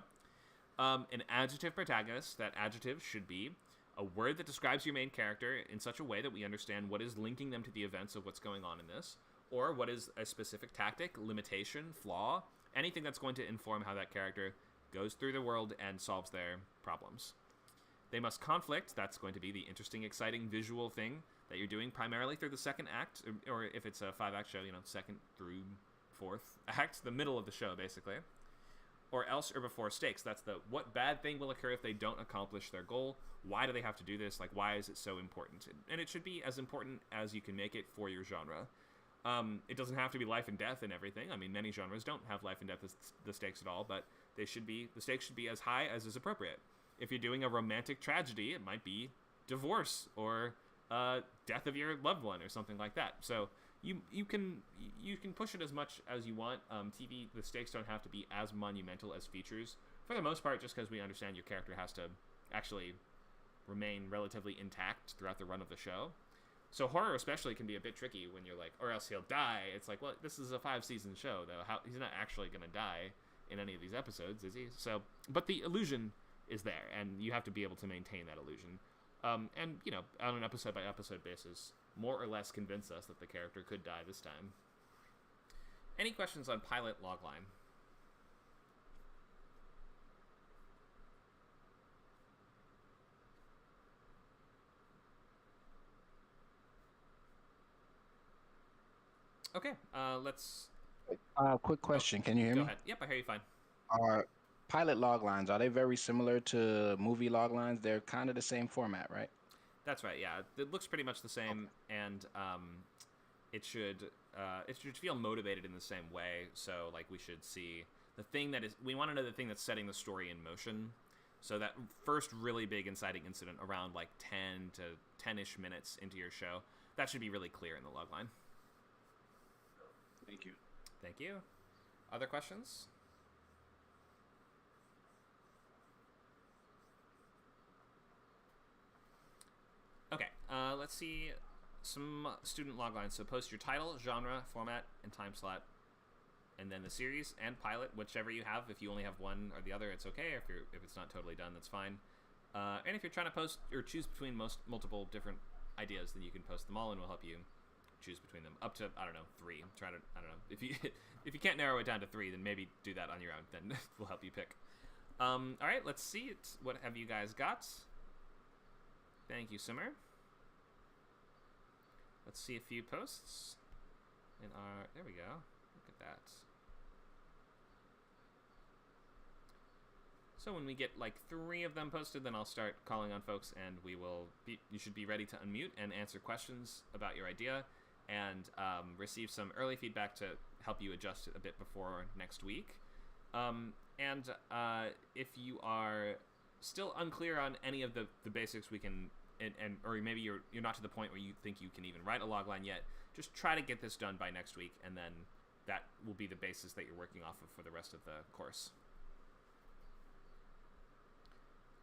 An adjective protagonist, that adjective should be a word that describes your main character in such a way that we understand what is linking them to the events of what's going on in this, or what is a specific tactic, limitation, flaw, anything that's going to inform how that character goes through the world and solves their problems. They must conflict. That's going to be the interesting, exciting visual thing that you're doing primarily through the second act, or if it's a 5-act show, second through fourth act, the middle of the show, basically. Or else or before stakes. That's the what bad thing will occur if they don't accomplish their goal. Why do they have to do this? Like, why is it so important? And it should be as important as you can make it for your genre. It doesn't have to be life and death and everything. I mean, many genres don't have life and death as the stakes at all, but the stakes should be as high as is appropriate. If you're doing a romantic tragedy, it might be divorce or death of your loved one or something like that. So you can push it as much as you want. TV, the stakes don't have to be as monumental as features for the most part, just because we understand your character has to actually remain relatively intact throughout the run of the show. So horror especially can be a bit tricky when you're like, or else he'll die. It's like, well, this is a 5-season show, though. He's not actually going to die in any of these episodes, is he? So, but the illusion is there, and you have to be able to maintain that illusion. And, on an episode-by-episode basis, more or less convince us that the character could die this time. Any questions on pilot logline? Okay, let's... Quick question. Can you hear Go me? ahead. Yep, I hear you fine. Pilot loglines, are they very similar to movie loglines? They're kind of the same format, right? That's right, yeah. It looks pretty much the same, and it should feel motivated in the same way. So, like, we should see the thing that is... We want to know the thing that's setting the story in motion. So that first really big inciting incident around, like, 10 to 10-ish minutes into your show, that should be really clear in the logline. Thank you. Thank you. Other questions? Okay, let's see some student loglines. So post your title, genre, format, and time slot, and then the series and pilot, whichever you have. If you only have one or the other, it's okay. If it's not totally done, that's fine. And if you're trying to post or choose between multiple different ideas, then you can post them all, and we'll help you choose between them up to 3. I don't know if you can't narrow it down to 3, then maybe do that on your own. Then we'll help you pick. All right, let's see it. What have you guys got? Thank you, Simmer. Let's see a few posts in our... There we go. Look at that. So when we get like 3 of them posted, then I'll start calling on folks, and you should be ready to unmute and answer questions about your idea, and receive some early feedback to help you adjust it a bit before next week. And if you are still unclear on any of the basics, we can... or maybe you're not to the point where you think you can even write a logline yet, just try to get this done by next week, and then that will be the basis that you're working off of for the rest of the course.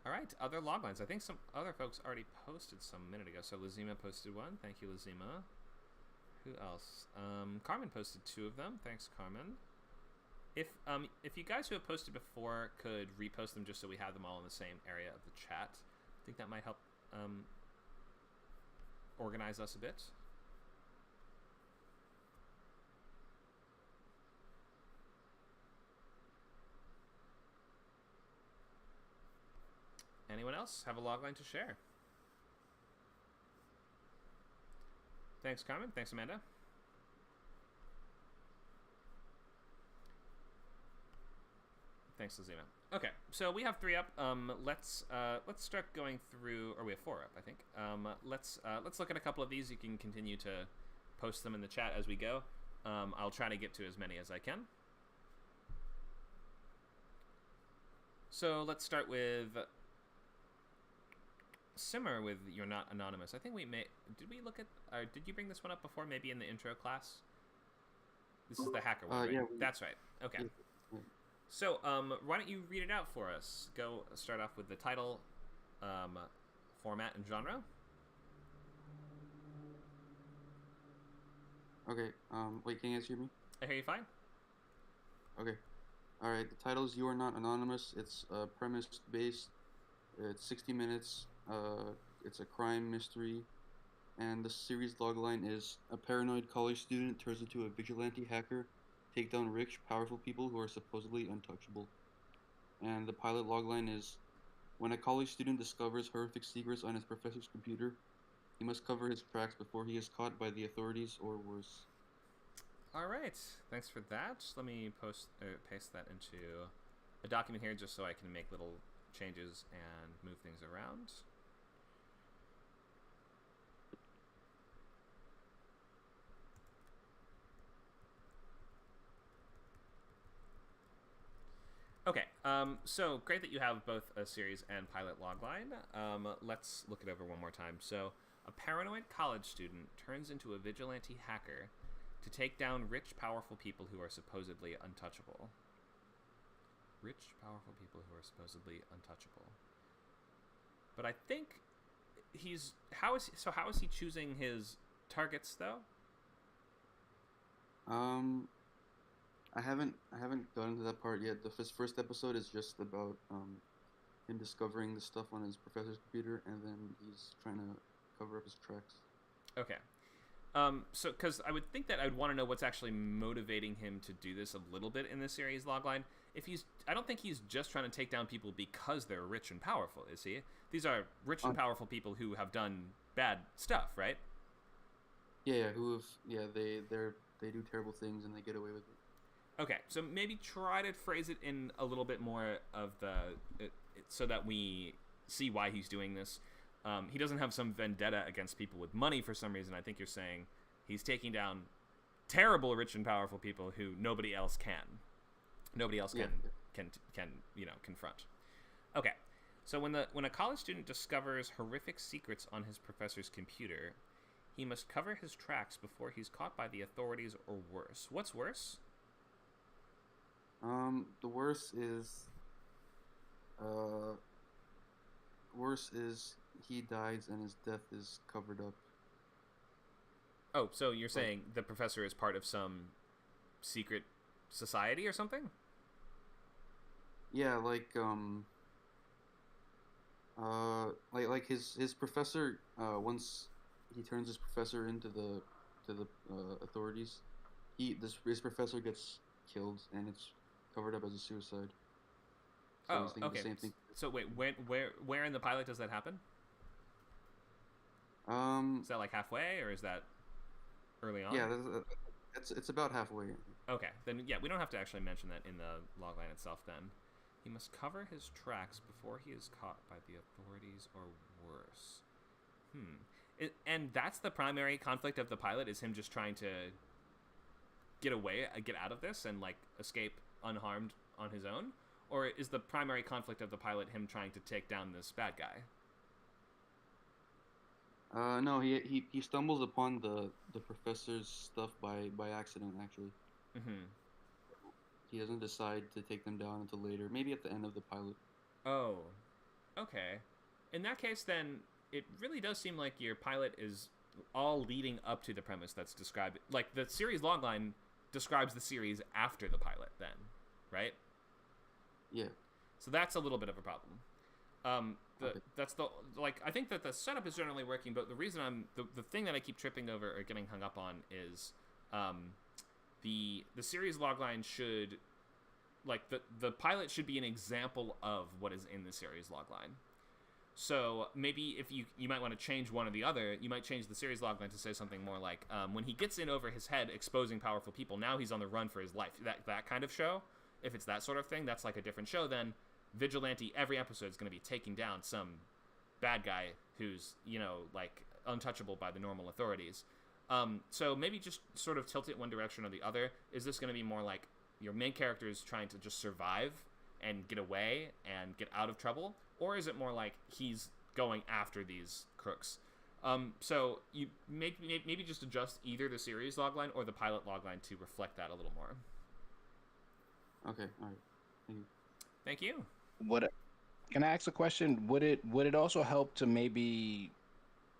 All right, other loglines. I think some other folks already posted some a minute ago. So Lazima posted one. Thank you, Lazima. Who else? Carmen posted 2 of them. Thanks, Carmen. If you guys who have posted before could repost them just so we have them all in the same area of the chat, I think that might help organize us a bit. Anyone else have a logline to share? Thanks, Carmen. Thanks, Amanda. Thanks, Lazima. Okay, so we have 3 up. Let's start going through, or we have 4 up, I think. Let's look at a couple of these. You can continue to post them in the chat as we go. I'll try to get to as many as I can. So let's start with Simmer with You're Not Anonymous. I think we may... Did we look at... did you bring this one up before, maybe in the intro class? This is the hacker one, right? Yeah. That's right. Okay. Yeah. So, why don't you read it out for us? Go start off with the title, format, and genre. Okay. Wait, can you guys hear me? I hear you fine. Okay. All right. The title is "You Are Not Anonymous." It's premise based. It's 60 minutes. It's a crime mystery, and the series logline is: a paranoid college student turns into a vigilante hacker, take down rich, powerful people who are supposedly untouchable. And the pilot logline is: when a college student discovers horrific secrets on his professor's computer, he must cover his tracks before he is caught by the authorities or worse. All right. Thanks for that. Let me paste that into a document here just so I can make little changes and move things around. Okay, so great that you have both a series and pilot logline. Let's look it over one more time. So, a paranoid college student turns into a vigilante hacker to take down rich, powerful people who are supposedly untouchable. Rich, powerful people who are supposedly untouchable. But I think how is he choosing his targets though? I haven't gotten to that part yet. His first episode is just about him discovering the stuff on his professor's computer, and then he's trying to cover up his tracks. Okay. So, because I would think that I'd want to know what's actually motivating him to do this a little bit in the series logline. I don't think he's just trying to take down people because they're rich and powerful, is he? These are rich and powerful people who have done bad stuff, right? Yeah, they do terrible things and they get away with it. Okay, so maybe try to phrase it in a little bit more of so that we see why he's doing this. He doesn't have some vendetta against people with money for some reason. I think you're saying he's taking down terrible, rich and powerful people who nobody else can. Nobody else can confront. Okay, so when a college student discovers horrific secrets on his professor's computer, he must cover his tracks before he's caught by the authorities or worse. What's worse? The worst is he dies and his death is covered up. Oh, so you're saying the professor is part of some secret society or something? Yeah, like his professor, once he turns his professor into the authorities, his professor gets killed and it's covered up as a suicide. So okay. The same thing. So wait, where in the pilot does that happen? Is that like halfway, or is that early on? Yeah, it's about halfway. Okay, then yeah, we don't have to actually mention that in the logline itself. Then he must cover his tracks before he is caught by the authorities or worse. And that's the primary conflict of the pilot, is him just trying to get out of this and like escape unharmed on his own, or is the primary conflict of the pilot him trying to take down this bad guy? No, he stumbles upon the professor's stuff by accident, actually. Mm-hmm. He doesn't decide to take them down until later, maybe at the end of the pilot. Oh, okay. In that case, then, it really does seem like your pilot is all leading up to the premise that's described. Like, the series logline describes the series after the pilot, then, right? Yeah. So that's a little bit of a problem. Okay. I think that the setup is generally working, but the reason the thing that I keep tripping over or getting hung up on is the series logline should, like, the pilot should be an example of what is in the series logline. So maybe if you might want to change one or the other, you might change the series logline to say something more like, when he gets in over his head exposing powerful people, now he's on the run for his life. That kind of show. If it's that sort of thing, that's like a different show. Then Vigilante, every episode is going to be taking down some bad guy who's, like, untouchable by the normal authorities. So maybe just sort of tilt it one direction or the other. Is this going to be more like your main character is trying to just survive and get away and get out of trouble? Or is it more like he's going after these crooks? So you maybe just adjust either the series logline or the pilot logline to reflect that a little more. Okay, all right. Thank you. Thank you. What can I ask a question? Would it also help to maybe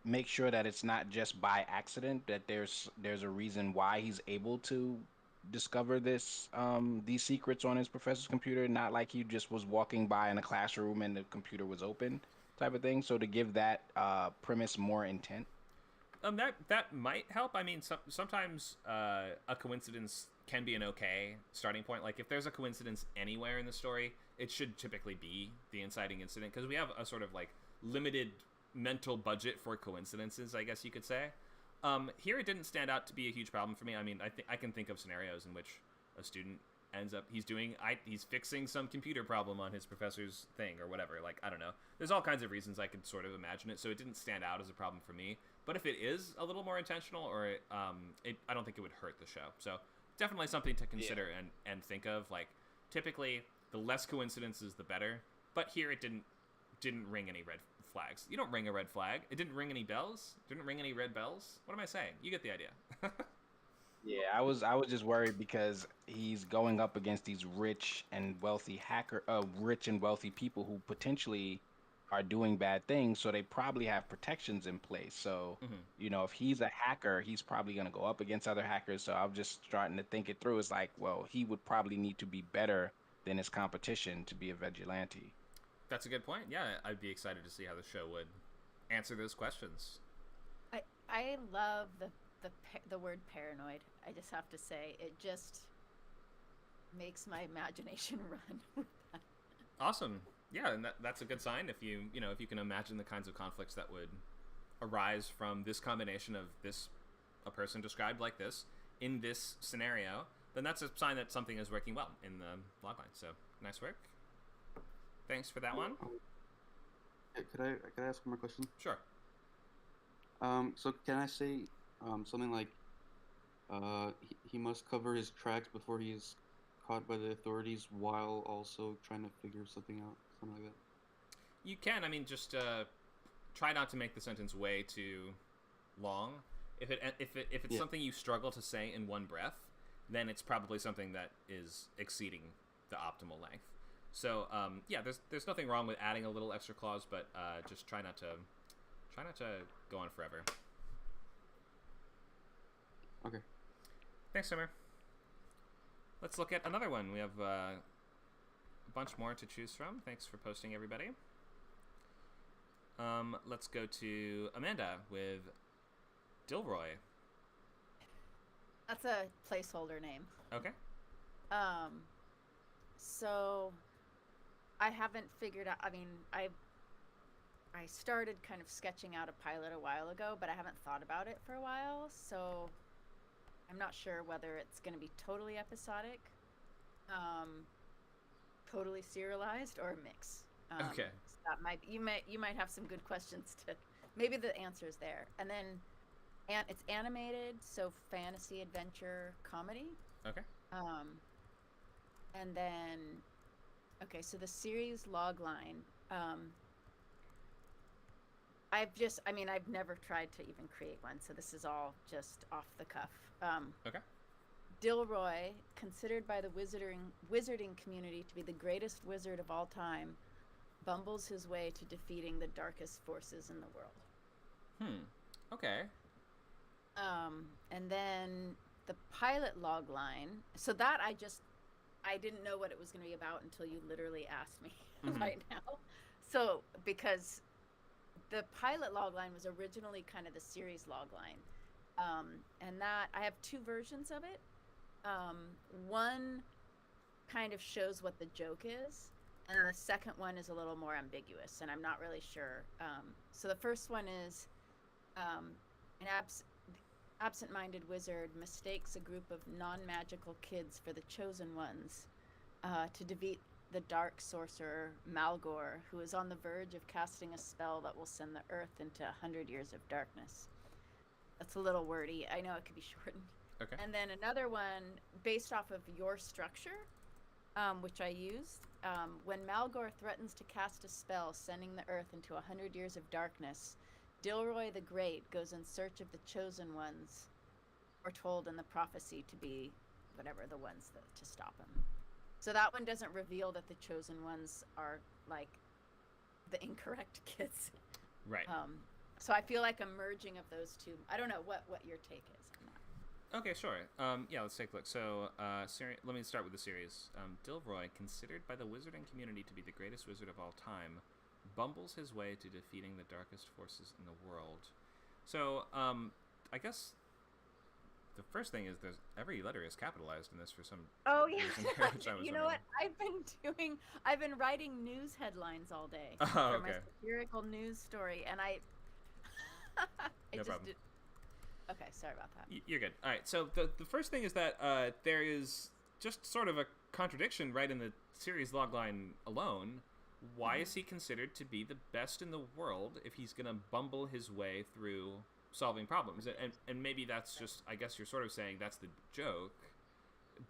make sure that it's not just by accident, that there's a reason why he's able to discover these secrets on his professor's computer, not like he just was walking by in a classroom and the computer was open type of thing. So to give that premise more intent. That might help. I mean, sometimes a coincidence can be an okay starting point. Like if there's a coincidence anywhere in the story, it should typically be the inciting incident, because we have a sort of like limited mental budget for coincidences, I guess you could say. Here it didn't stand out to be a huge problem for me. I mean, I can think of scenarios in which a student ends up he's fixing some computer problem on his professor's thing or whatever. Like, I don't know. There's all kinds of reasons I could sort of imagine it, so it didn't stand out as a problem for me. But if it is a little more intentional, or I don't think it would hurt the show. So definitely something to consider and think of. Like, typically the less coincidences, the better. But here it didn't ring any red flags. You don't ring a red flag. It didn't ring any bells. Didn't ring any red bells. What am I saying? You get the idea. Yeah, I was just worried because he's going up against these rich and wealthy people who potentially are doing bad things, so they probably have protections in place. So, if he's a hacker, he's probably going to go up against other hackers. So I'm just starting to think it through. It's like, well, he would probably need to be better than his competition to be a vigilante. That's a good point. Yeah, I'd be excited to see how the show would answer those questions. I love the word paranoid. I just have to say, it just makes my imagination run. Awesome. Yeah, and that's a good sign if you can imagine the kinds of conflicts that would arise from this combination of a person described like this in this scenario, then that's a sign that something is working well in the logline. So nice work. Thanks for that one. Could I ask one more question? Sure. So can I say something like he must cover his tracks before he is caught by the authorities while also trying to figure something out, something like that? You can. I mean, just try not to make the sentence way too long. If it's something you struggle to say in one breath, then it's probably something that is exceeding the optimal length. So there's nothing wrong with adding a little extra clause, but just try not to go on forever. Okay. Thanks, Summer. Let's look at another one. We have a bunch more to choose from. Thanks for posting, everybody. Let's go to Amanda with Dilroy. That's a placeholder name. Okay. So I haven't figured out. I mean, I started kind of sketching out a pilot a while ago, but I haven't thought about it for a while. So I'm not sure whether it's going to be totally episodic, totally serialized, or a mix. Okay. So that you might have some good questions to. Maybe the answer is there, and then, it's animated, so fantasy, adventure, comedy. Okay. And then, okay, so the series Logline. I've never tried to even create one, so this is all just off the cuff. Okay. Dilroy, considered by the wizarding community to be the greatest wizard of all time, bumbles his way to defeating the darkest forces in the world. Okay. And then the pilot logline. So that I didn't know what it was going to be about until you literally asked me right now. So because the pilot logline was originally kind of the series logline, and that I have two versions of it. One kind of shows what the joke is, and the second one is a little more ambiguous, and I'm not really sure. So the first one is an absent-minded wizard mistakes a group of non-magical kids for the chosen ones to defeat the dark sorcerer Malgor, who is on the verge of casting a spell that will send the earth into 100 years of darkness. That's a little wordy. I know it could be shortened. Okay. And then another one based off of your structure, which I used. When Malgor threatens to cast a spell sending the earth into 100 years of darkness, Dilroy the Great goes in search of the chosen ones, foretold in the prophecy to be whatever the ones to stop him. So that one doesn't reveal that the chosen ones are like the incorrect kids. Right. So I feel like a merging of those two. I don't know what your take is on that. Okay, sure. Yeah, let's take a look. So, let me start with the series. Dilroy, considered by the wizarding community to be the greatest wizard of all time, bumbles his way to defeating the darkest forces in the world. So, I guess the first thing is every letter is capitalized in this for some reason here, which I was You know what? I've been writing news headlines all day Oh, for okay. my satirical news story, and I No problem. Okay, sorry about that. You're good. All right, so the first thing is that there is just sort of a contradiction right in the series logline alone. Why is he considered to be the best in the world if he's going to bumble his way through solving problems? And maybe that's just, I guess you're sort of saying that's the joke,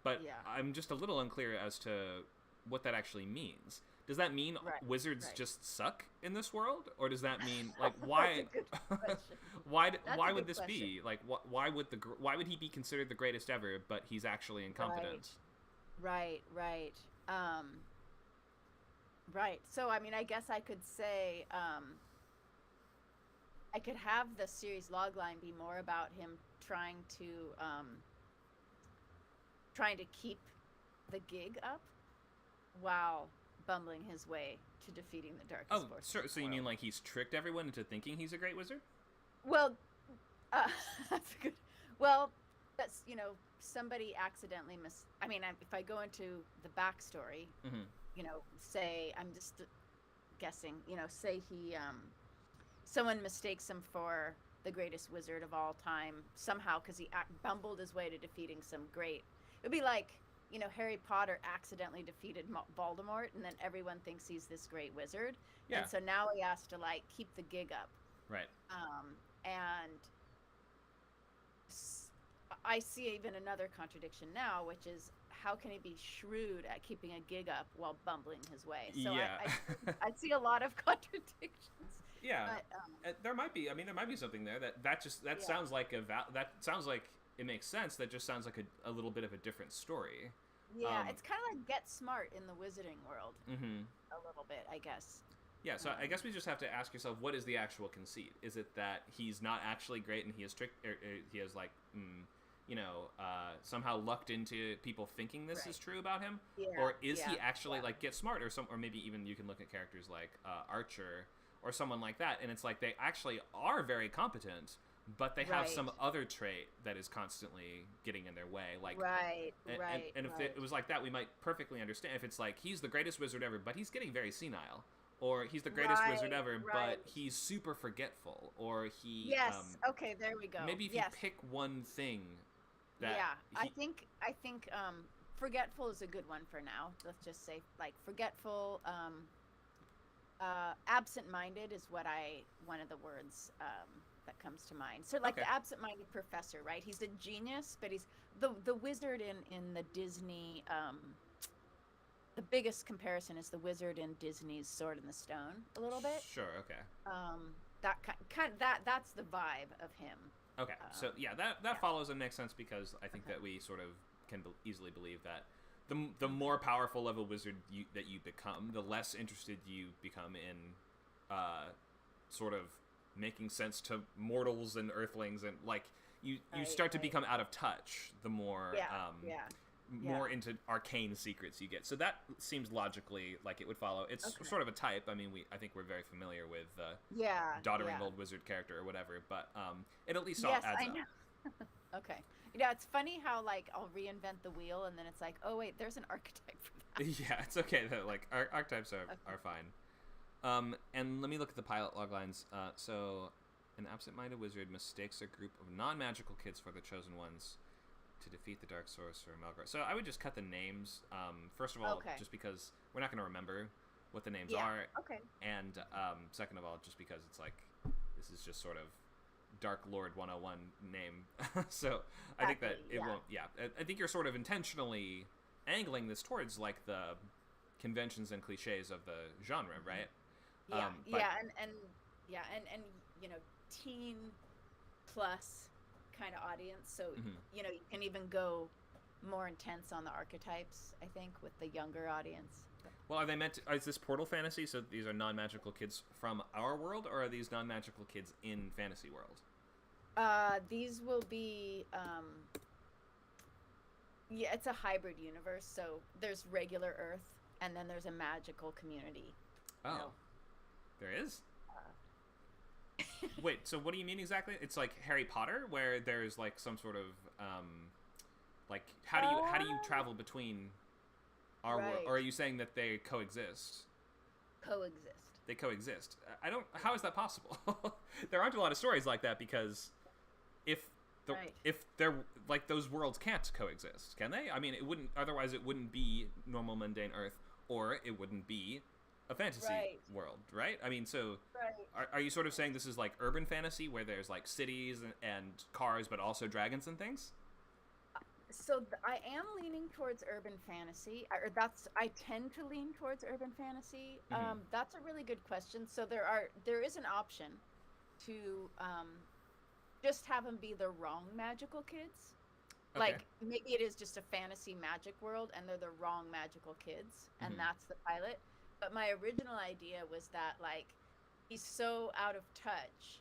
but Yeah. I'm just a little unclear as to what that actually means. Does that mean wizards just suck in this world, or does that mean like why? why would this be like? Why would he be considered the greatest ever, but he's actually incompetent? Right. Right. So I mean, I guess I could say I could have the series logline be more about him trying to keep the gig up while bumbling his way to defeating the darkest forces. Oh, so you mean like he's tricked everyone into thinking he's a great wizard? Well, that's good. Well, that's, somebody accidentally I mean, if I go into the backstory, say, I'm just guessing, say someone mistakes him for the greatest wizard of all time somehow because he bumbled his way to defeating some great. It would be like, Harry Potter accidentally defeated Voldemort, and then everyone thinks he's this great wizard. Yeah. And so now he has to keep the gig up. Right. And I see even another contradiction now, which is how can he be shrewd at keeping a gig up while bumbling his way? So yeah. I see a lot of contradictions. Yeah. But, there might be. I mean, there might be something there that sounds like that sounds like it makes sense. That just sounds like a little bit of a different story. Yeah, it's kind of like Get Smart in the wizarding world. Mm-hmm. A little bit, I guess. Yeah, so I guess we just have to ask yourself, what is the actual conceit? Is it that he's not actually great and he is tricked, or he has somehow lucked into people thinking this is true about him, or is he actually Get Smart, or maybe even you can look at characters like Archer or someone like that, and it's like they actually are very competent, but they have some other trait that is constantly getting in their way. And if it was like that, we might perfectly understand. If it's like he's the greatest wizard ever, but he's getting very senile, or he's the greatest wizard ever, but he's super forgetful, or he okay, there we go. Maybe if you pick one thing that I think forgetful is a good one for now. Let's just say forgetful. Absent-minded is one of the words that comes to mind. So the absent-minded professor, right? He's a genius, but he's the wizard in the Disney. The biggest comparison is the wizard in Disney's Sword in the Stone, a little bit. Sure. Okay. That's the vibe of him. Okay. So that follows and makes sense, because I think that we sort of can easily believe that the more powerful of a wizard that you become, the less interested you become in sort of making sense to mortals and earthlings, and you start to become out of touch the more more into arcane secrets you get. So that seems logically like it would follow. It's sort of a type. I mean, I think we're very familiar with doddering old wizard character or whatever, but it at least all adds up. Okay. Yeah, it's funny how I'll reinvent the wheel, and then it's like, oh wait, there's an archetype for that. Yeah, it's okay that archetypes are fine. And let me look at the pilot loglines. So an absent-minded wizard mistakes a group of non-magical kids for the chosen ones to defeat the dark sorcerer Melgar. So I would just cut the names. First of all, just because we're not going to remember what the names are. Okay. And second of all, just because it's this is just sort of Dark Lord 101 name. So I think that it won't. Yeah, I think you're sort of intentionally angling this towards the conventions and cliches of the genre, right? Yeah, and teen plus kind of audience. So, Mhm. you know, you can even go more intense on the archetypes, I think, with the younger audience. Well, are they meant to, is this portal fantasy, so these are non-magical kids from our world, or are these non-magical kids in fantasy world? These will be, yeah, it's a hybrid universe. So there's regular Earth, and then there's a magical community. Oh, No. there is? Wait, so what do you mean exactly? It's like Harry Potter, where there's like some sort of, like, how do you travel between our world, Right. or are you saying that they coexist? Coexist. They coexist. I don't. How is that possible? There aren't a lot of stories like that, because Right. if they're like, those worlds can't coexist, can they? I mean, it wouldn't. Otherwise, it wouldn't be normal mundane Earth, or it wouldn't be a fantasy Right. world, right? I mean, so Right. are you sort of saying this is like urban fantasy, where there's like cities and cars, but also dragons and things? So I am leaning towards urban fantasy, or I tend to lean towards urban fantasy. Mhm. That's a really good question. So there is an option to just have them be the wrong magical kids. Okay. Like, maybe it is just a fantasy magic world and they're the wrong magical kids, and Mhm. that's the pilot. But my original idea was that, like, he's so out of touch.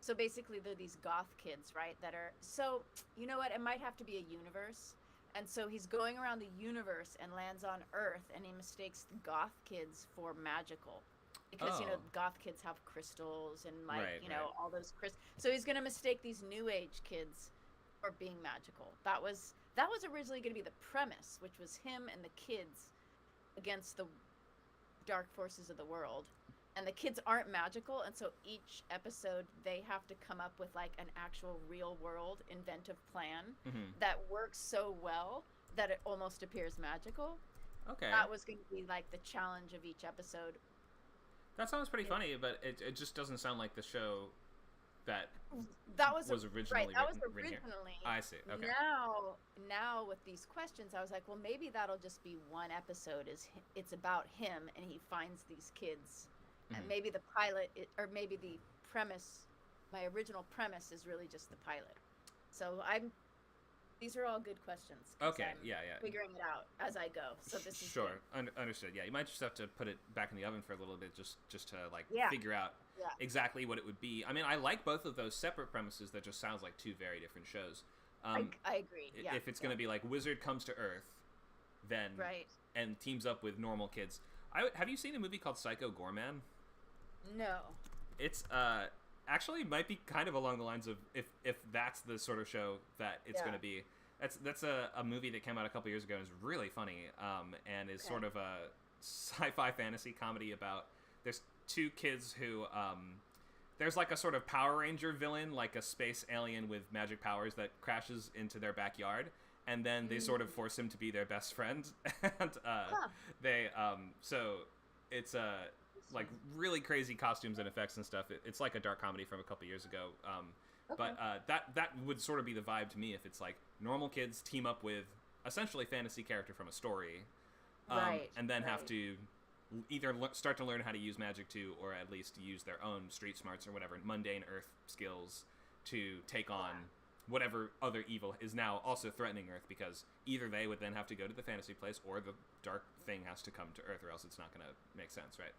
So basically they're these goth kids, right? That are, so, you know what? It might have to be a universe. And so he's going around the universe and lands on Earth, and he mistakes the goth kids for magical. Because, you know, Oh. goth kids have crystals and, like, Right, you know, right. all those crystals. So he's going to mistake these new age kids for being magical. That was originally going to be the premise, which was him and the kids against the dark forces of the world. And the kids aren't magical, and so each episode they have to come up with, like, an actual real world inventive plan Mhm. that works so well that it almost appears magical. Okay. That was going to be, like, the challenge of each episode. That sounds pretty funny, but it just doesn't sound like the show that That was originally right. That was written here. originally. I see. Okay. Now with these questions, I was like, well, maybe that'll just be one episode. It's about him, and he finds these kids, and Mhm. maybe the pilot, or maybe the premise, my original premise, is really just the pilot. So these are all good questions. 'Cause Okay. I'm Yeah. figuring it out as I go. So this is Sure. good. Understood. Yeah, you might just have to put it back in the oven for a little bit, just to, like, Yeah. figure out Yeah. exactly what it would be. I mean, I like both of those separate premises. That just sounds like two very different shows. I agree. Yeah. If it's going to be like Wizard comes to Earth, then Right. and teams up with normal kids. Have you seen a movie called Psycho Gorman? No. It's actually might be kind of along the lines of, if that's the sort of show that it's Yeah. going to be. That's a movie that came out a couple years ago and is really funny, and is Okay. sort of a sci-fi fantasy comedy about, there's two kids who, there's like a sort of Power Ranger villain, like a space alien with magic powers, that crashes into their backyard, and then they sort of force him to be their best friend. And they so it's like really crazy costumes and effects and stuff. It's like a dark comedy from a couple years ago. But that would sort of be the vibe to me, if it's like normal kids team up with essentially fantasy character from a story, Right, and then have right. to either start to learn how to use magic too, or at least use their own street smarts or whatever mundane Earth skills to take on whatever other evil is now also threatening Earth, because either they would then have to go to the fantasy place, or the dark thing has to come to Earth, or else it's not going to make sense, right?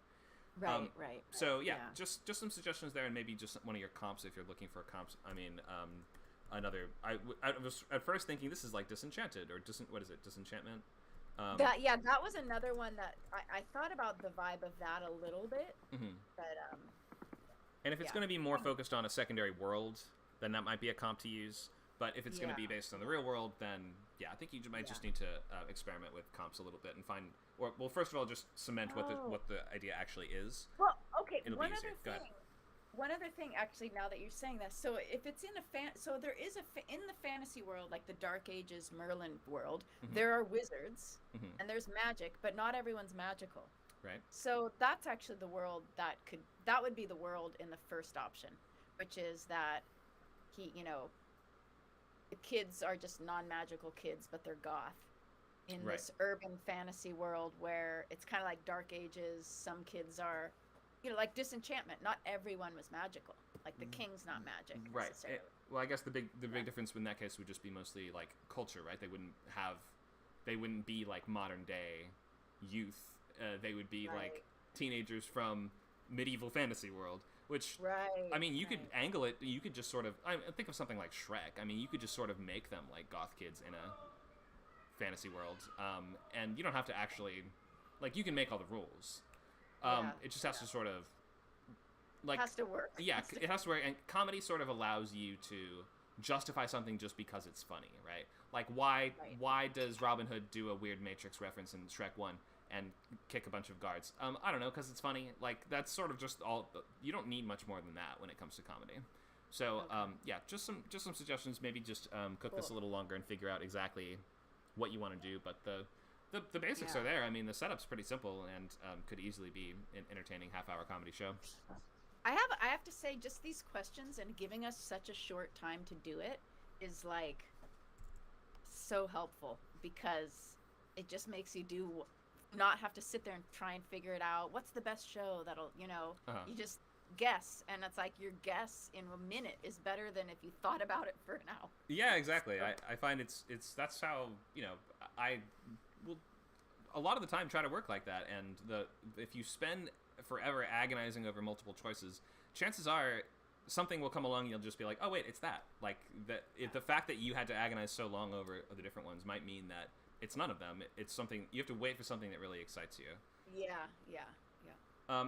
Right. So yeah, just some suggestions there, and maybe just one of your comps if you're looking for comps. I mean, another. I was at first thinking this is like Disenchanted, or what is it? Disenchantment. That was another one that I thought about the vibe of that a little bit, Mhm. but And if it's Yeah. going to be more focused on a secondary world, then that might be a comp to use. But if it's going to be Yeah. based on the real world, then yeah, I think you might just need to experiment with comps a little bit and find, or well, first of all, just cement what the idea actually is. well, okay. It'll be One easier. other Go ahead. thing. One other thing, actually, now that you're saying that, so if it's in so there is in the fantasy world, like the Dark Ages Merlin world, Mhm. there are wizards Mhm. and there's magic, but not everyone's magical. Right. So that's actually the world that would be the world in the first option, which is that the kids are just non-magical kids, but they're goth in Right. this urban fantasy world where it's kind of like Dark Ages. Some kids are, like Disenchantment. Not everyone was magical. Like the king's not magic Right. necessarily. Well, I guess the big difference in that case would just be mostly like culture, right? They wouldn't be like modern day youth. They would be like teenagers from medieval fantasy world, which Right. I mean, you could angle it. You could just sort of think of something like Shrek. I mean, you could just sort of make them like goth kids in a fantasy world, and you don't have to actually, like, you can make all the rules. It just has to sort of, like, It has to work. Yeah, it has to work, and comedy sort of allows you to justify something just because it's funny, right? Like, why does Robin Hood do a weird Matrix reference in Shrek 1 and kick a bunch of guards? I don't know, because it's funny. Like, that's sort of just all. You don't need much more than that when it comes to comedy. So, yeah, just some suggestions. Maybe just cook this a little longer and figure out exactly what you want to do. But the basics are there. I mean, the setup's pretty simple and could easily be an entertaining half-hour comedy show. I have to say, just these questions and giving us such a short time to do it is like so helpful, because it just makes you not have to sit there and try and figure it out. What's the best show that'll, you just guess, and it's like your guess in a minute is better than if you thought about it for an hour. Yeah, exactly. I find it's that's how, I will a lot of the time try to work like that, and if you spend forever agonizing over multiple choices, chances are something will come along and you'll just be like, oh wait, it's that. Like the fact that you had to agonize so long over the different ones might mean that it's none of them. It's something you have to wait for, something that really excites you. Yeah.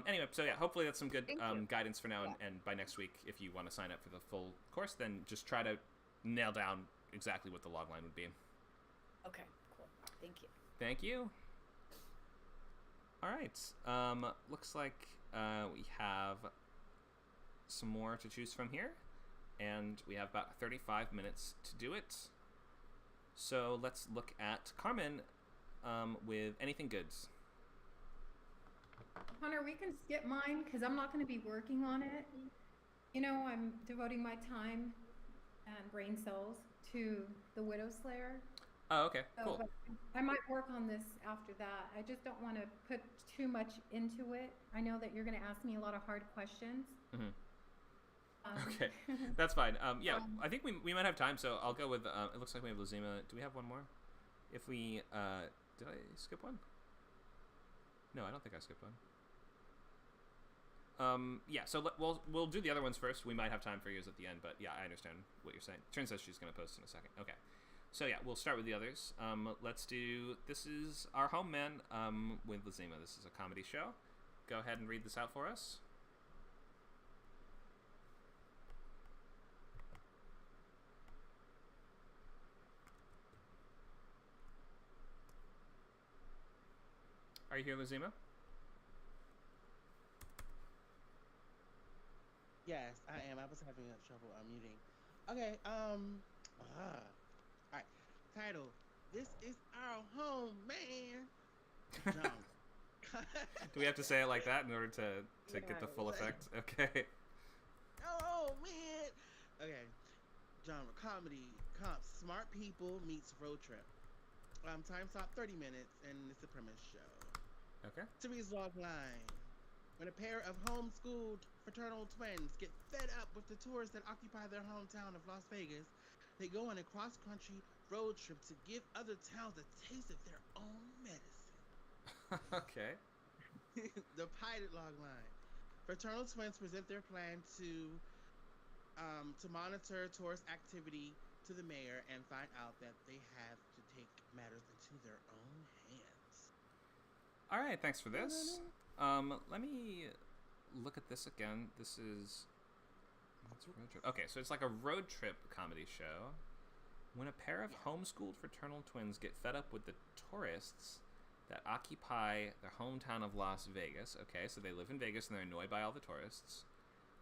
Anyway, so yeah, hopefully that's some good Thank you. guidance for now, and by next week, if you want to sign up for the full course, then just try to nail down exactly what the logline would be. Okay, cool. Thank you. Thank you. All right. Looks like we have some more to choose from here, and we have about 35 minutes to do it. So let's look at Carmen with Anything Goods. Hunter, we can skip mine because I'm not going to be working on it. I'm devoting my time and brain cells to the Widow Slayer. Oh, okay, cool. But I might work on this after that. I just don't want to put too much into it. I know that you're going to ask me a lot of hard questions. Mm-hmm. Okay, that's fine. Yeah, I think we might have time, so I'll go with, it looks like we have Lazima. Do we have one more? If we, did I skip one? No, I don't think I skipped one. Yeah, so we'll do the other ones first. We might have time for yours at the end, but yeah, I understand what you're saying. Trin says she's going to post in a second. Okay. So yeah, we'll start with the others. Let's do, this is Our Home Man with Lazima. This is a comedy show. Go ahead and read this out for us. Are you here, Lazima? Yes, I am. I was having trouble unmuting. Okay, all right. Title: This is our home, man. John. Do we have to say it like that in order to get the full effect? Okay. Oh man. Okay. Genre: comedy, smart people meets road trip. Time slot 30 minutes, and it's a premise show. Okay. Series Logline. When a pair of homeschooled fraternal twins get fed up with the tourists that occupy their hometown of Las Vegas, they go on a cross-country road trip to give other towns a taste of their own medicine. Okay. The Pilot Logline. Fraternal twins present their plan to monitor tourist activity to the mayor and find out that they have to take matters into their own hands. All right, thanks for this. Let me look at this again. This is, what's road trip? Okay, so it's like a road trip comedy show. When a pair of homeschooled fraternal twins get fed up with the tourists that occupy their hometown of Las Vegas. Okay, so they live in Vegas and they're annoyed by all the tourists.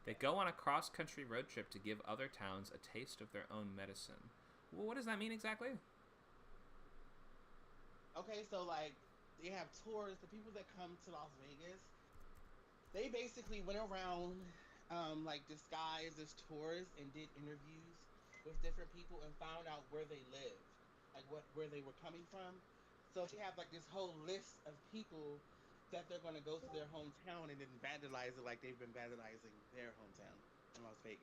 They go on a cross-country road trip to give other towns a taste of their own medicine. Well, what does that mean exactly? Okay, so like they have tours. The people that come to Las Vegas, they basically went around like disguised as tourists and did interviews with different people and found out where they lived, like where they were coming from. So they have like this whole list of people that they're going to go to their hometown and then vandalize it like they've been vandalizing their hometown. in Las Vegas.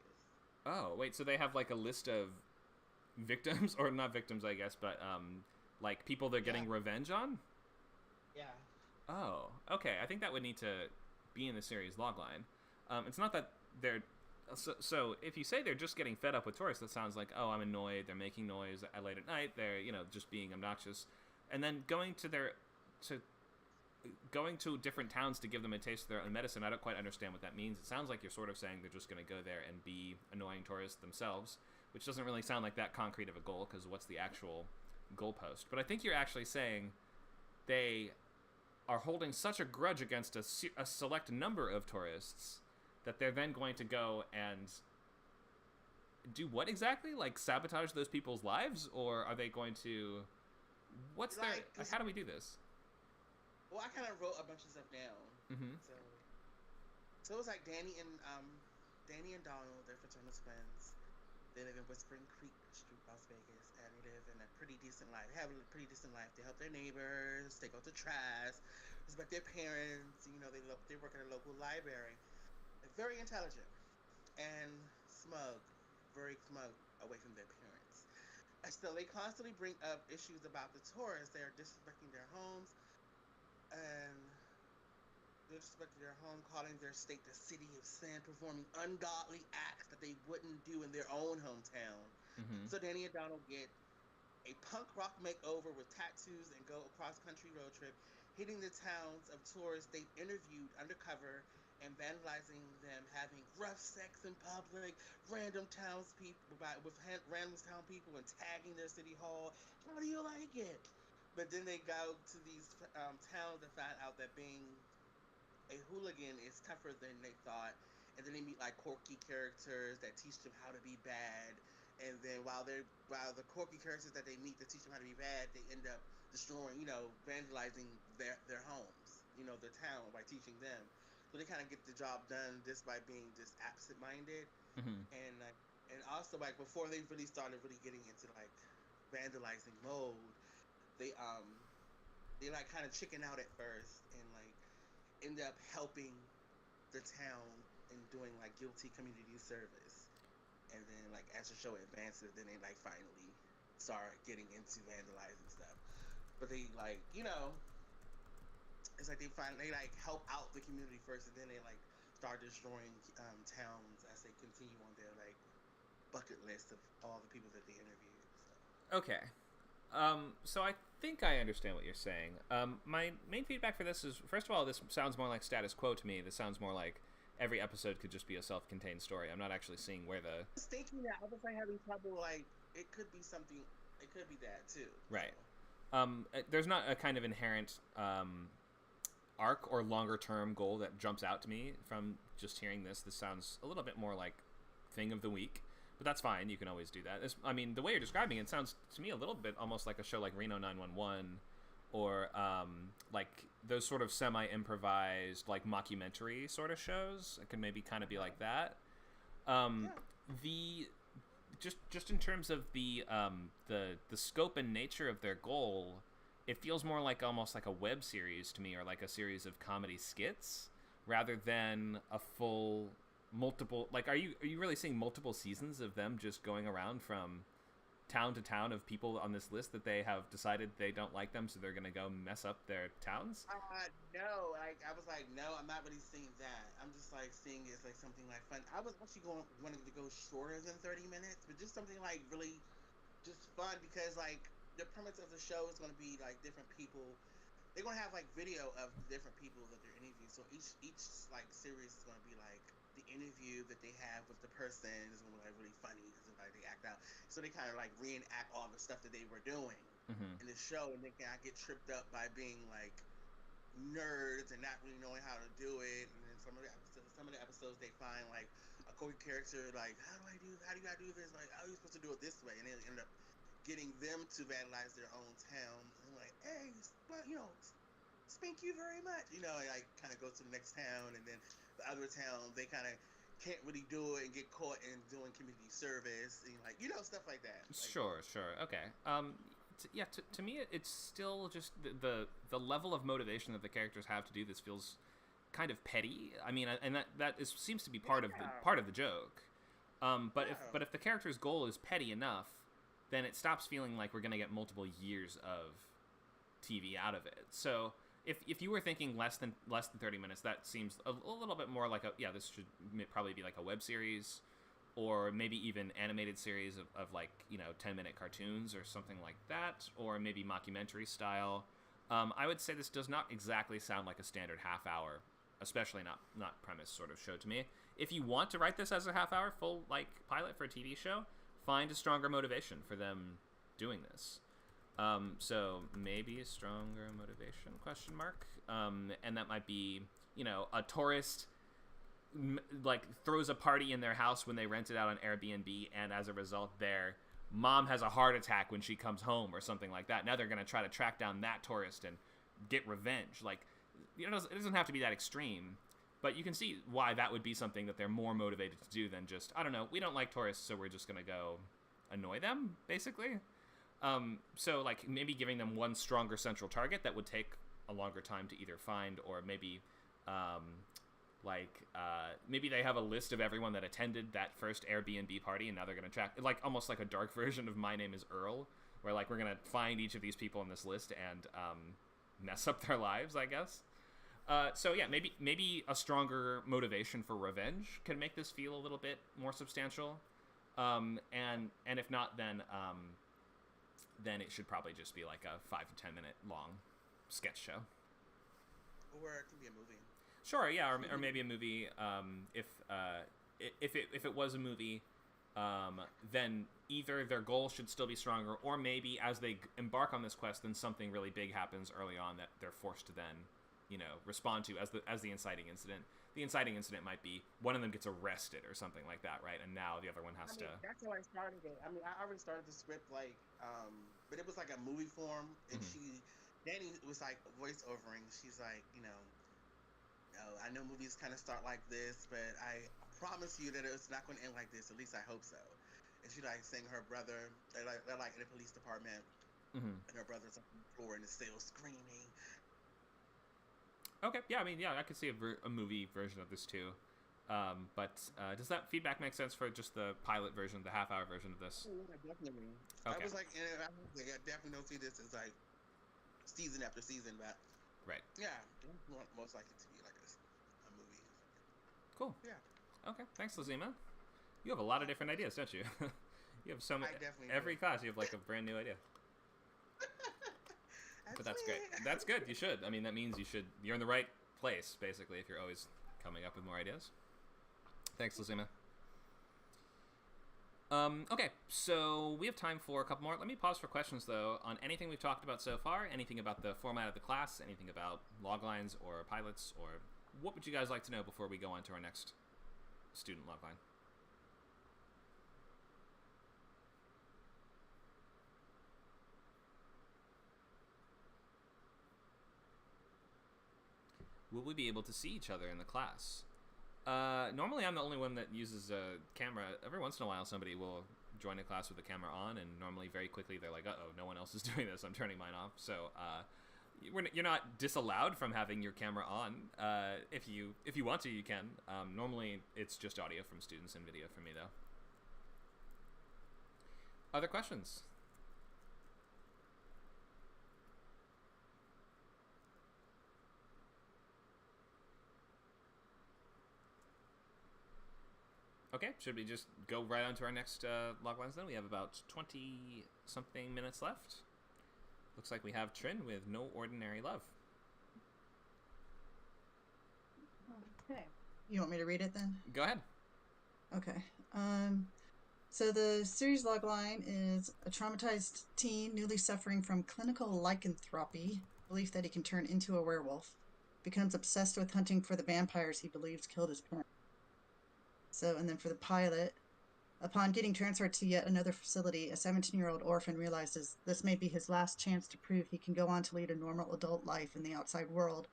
Oh, wait, so they have like a list of victims, or not victims, I guess, but like people they're getting revenge on? Yeah. Oh, okay. I think that would need to be in the series logline. It's not that they're... So if you say they're just getting fed up with tourists, that sounds like, oh, I'm annoyed, they're making noise late at night, they're, just being obnoxious. And then going to different towns to give them a taste of their own medicine, I don't quite understand what that means. It sounds like you're sort of saying they're just going to go there and be annoying tourists themselves, which doesn't really sound like that concrete of a goal, because what's the actual goalpost? But I think you're actually saying they are holding such a grudge against a select number of tourists that they're then going to go and do what exactly? Like sabotage those people's lives? Or are they going to... How do we do this? Well, I kind of wrote a bunch of stuff down. Mm-hmm. So it was like Danny and Donald, they're fraternal twins. They live in Whispering Creek Street, Las Vegas, and they live in a pretty decent life. They have a pretty decent life. They help their neighbors, take out the trash, respect their parents. They work at a local library. They're very intelligent and smug, very smug away from their parents. And so they constantly bring up issues about the tourists. They are disrespecting their homes, and they're disrespecting their home, calling their state the city of sin, performing ungodly acts that they wouldn't do in their own hometown. Mm-hmm. So Danny and Donald get a punk rock makeover with tattoos and go across country road trip, hitting the towns of tourists they've interviewed undercover and vandalizing them, having rough sex in public, random townspeople random town people and tagging their city hall. How do you like it? But then they go to these towns and find out that being a hooligan is tougher than they thought, and then they meet like quirky characters that teach them how to be bad. And then while the quirky characters that they meet that teach them how to be bad, they end up destroying, vandalizing their homes, their town by teaching them. So they kind of get the job done just by being just absent-minded. Mm-hmm. And also like before they really started getting into like vandalizing mode, they like kind of chicken out at first and like end up helping the town and doing like guilty community service. And then like as the show advances, then they like finally start getting into vandalizing stuff. But they like, it's like they like help out the community first, and then they like start destroying towns as they continue on their like bucket list of all the people that they interviewed. So. Okay. So I think I understand what you're saying. My main feedback for this is, first of all, this sounds more like Status Quo to me. This sounds more like every episode could just be a self-contained story. I'm not actually seeing where the... I was thinking that. I was like having trouble, like, it could be something, it could be that too. Right. There's not a kind of inherent arc or longer-term goal that jumps out to me from just hearing this. This sounds a little bit more like thing of the week. But that's fine. You can always do that. The way you're describing it sounds to me a little bit almost like a show like Reno 911 or like those sort of semi-improvised, like mockumentary sort of shows. It can maybe kind of be like that. Just in terms of the scope and nature of their goal, it feels more like almost like a web series to me, or like a series of comedy skits, rather than a full... multiple, like, are you really seeing multiple seasons of them just going around from town to town of people on this list that they have decided they don't like them, so they're gonna go mess up their towns? No, like I was like, no, I'm not really seeing that. I'm just like seeing it as like something like fun. I was actually wanting to go shorter than 30 minutes, but just something like really just fun, because like the premise of the show is gonna be like different people. They're gonna have like video of different people that they're interviewing. So each like series is gonna be like the interview that they have with the person is gonna be like really funny because like they act out. So they kind of like reenact all the stuff that they were doing in the show, and they kind of get tripped up by being like nerds and not really knowing how to do it. And then some of the episodes they find like a quirky character like, how do you gotta do this? Like, how are you supposed to do it this way? And they end up getting them to vandalize their own town. And like, hey, but spank you very much. Like kind of go to the next town, and then the other town they kind of can't really do it and get caught in doing community service and like stuff like that. Like, Sure, okay. To me it's still just the level of motivation that the characters have to do this feels kind of petty. I mean, and seems to be part of the joke. But if the character's goal is petty enough, then it stops feeling like we're gonna get multiple years of TV out of it. So if you were thinking less than 30 minutes, that seems a little bit more like this should probably be like a web series, or maybe even animated series of like 10-minute cartoons or something like that, or maybe mockumentary style. I would say this does not exactly sound like a standard half hour, especially not premise sort of show to me. If you want to write this as a half hour full like pilot for a TV show, find a stronger motivation for them doing this. So maybe a stronger motivation ? And that might be a tourist like throws a party in their house when they rent it out on Airbnb, and as a result their mom has a heart attack when she comes home or something like that. Now they're going to try to track down that tourist and get revenge. Like, it doesn't have to be that extreme, but you can see why that would be something that they're more motivated to do than just, I don't know, we don't like tourists, so we're just going to go annoy them, basically. So like maybe giving them one stronger central target that would take a longer time to either find, or maybe maybe they have a list of everyone that attended that first Airbnb party, and now they're going to track, like almost like a dark version of My Name is Earl, where like we're going to find each of these people on this list and mess up their lives, I guess. So yeah, maybe a stronger motivation for revenge can make this feel a little bit more substantial. And if not, then it should probably just be like a 5 to 10 minute long sketch show. Or it can be a movie. Sure, yeah, or maybe a movie. If it was a movie, then either their goal should still be stronger, or maybe as they embark on this quest, then something really big happens early on that they're forced to then, respond to as the inciting incident. The inciting incident might be one of them gets arrested or something like that, right? And now the other one has to. That's how I started it. I mean, I already started the script but it was like a movie form, and Danny was like voice overing. She's like, I know movies kind of start like this, but I promise you that it's not going to end like this. At least I hope so. And she like saying her brother, they're like in the police department, and her brother's on the floor in the cell screaming. Okay, yeah, I mean, yeah, I could see a movie version of this too. But does that feedback make sense for just the pilot version, the half-hour version of this? Yeah, definitely. Okay. I was like, I definitely don't see this as like season after season, but right. Yeah, most likely to be like a movie. Cool. Yeah. Okay, thanks, Lazima. You have a lot of different ideas, don't you? You have so many. Every class, you have like a brand new idea. But that's great. That's good. You should. I mean, that means you're in the right place, basically, if you're always coming up with more ideas. Thanks, Lazima. Okay, so we have time for a couple more. Let me pause for questions, though, on anything we've talked about so far, anything about the format of the class, anything about loglines or pilots, or what would you guys like to know before we go on to our next student logline? Will we be able to see each other in the class? Normally I'm the only one that uses a camera. Every once in a while somebody will join a class with the camera on, and normally very quickly they're like, uh-oh, no one else is doing this, I'm turning mine off. So you're not disallowed from having your camera on. If you want to, you can. Normally it's just audio from students and video from me, though. Other questions? Okay, should we just go right on to our next loglines then? We have about 20-something minutes left. Looks like we have Trin with No Ordinary Love. Okay. You want me to read it then? Go ahead. Okay. So the series logline is a traumatized teen newly suffering from clinical lycanthropy, belief that he can turn into a werewolf, becomes obsessed with hunting for the vampires he believes killed his parents. So, and then for the pilot, upon getting transferred to yet another facility, a 17-year-old orphan realizes this may be his last chance to prove he can go on to lead a normal adult life in the outside world.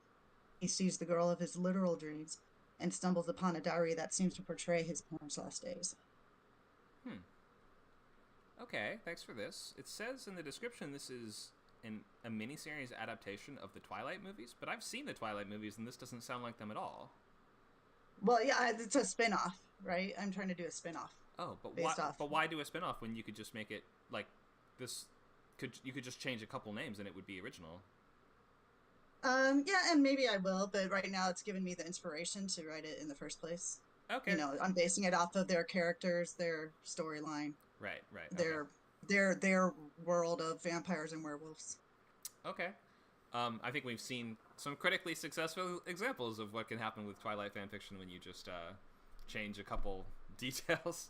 He sees the girl of his literal dreams and stumbles upon a diary that seems to portray his parents' last days. Okay, thanks for this. It says in the description this is a miniseries adaptation of the Twilight movies, but I've seen the Twilight movies, and this doesn't sound like them at all. Well, yeah, it's a spin-off, right? I'm trying to do a spin-off. Oh, but based why? off. But why do a spin-off when you could just make it like this? You could just change a couple names and it would be original. Yeah, and maybe I will, but right now it's given me the inspiration to write it in the first place. Okay. You know, I'm basing it off of their characters, their storyline, Right. Okay. their world of vampires and werewolves. Okay. I think we've seen some critically successful examples of what can happen with Twilight fanfiction when you just change a couple details.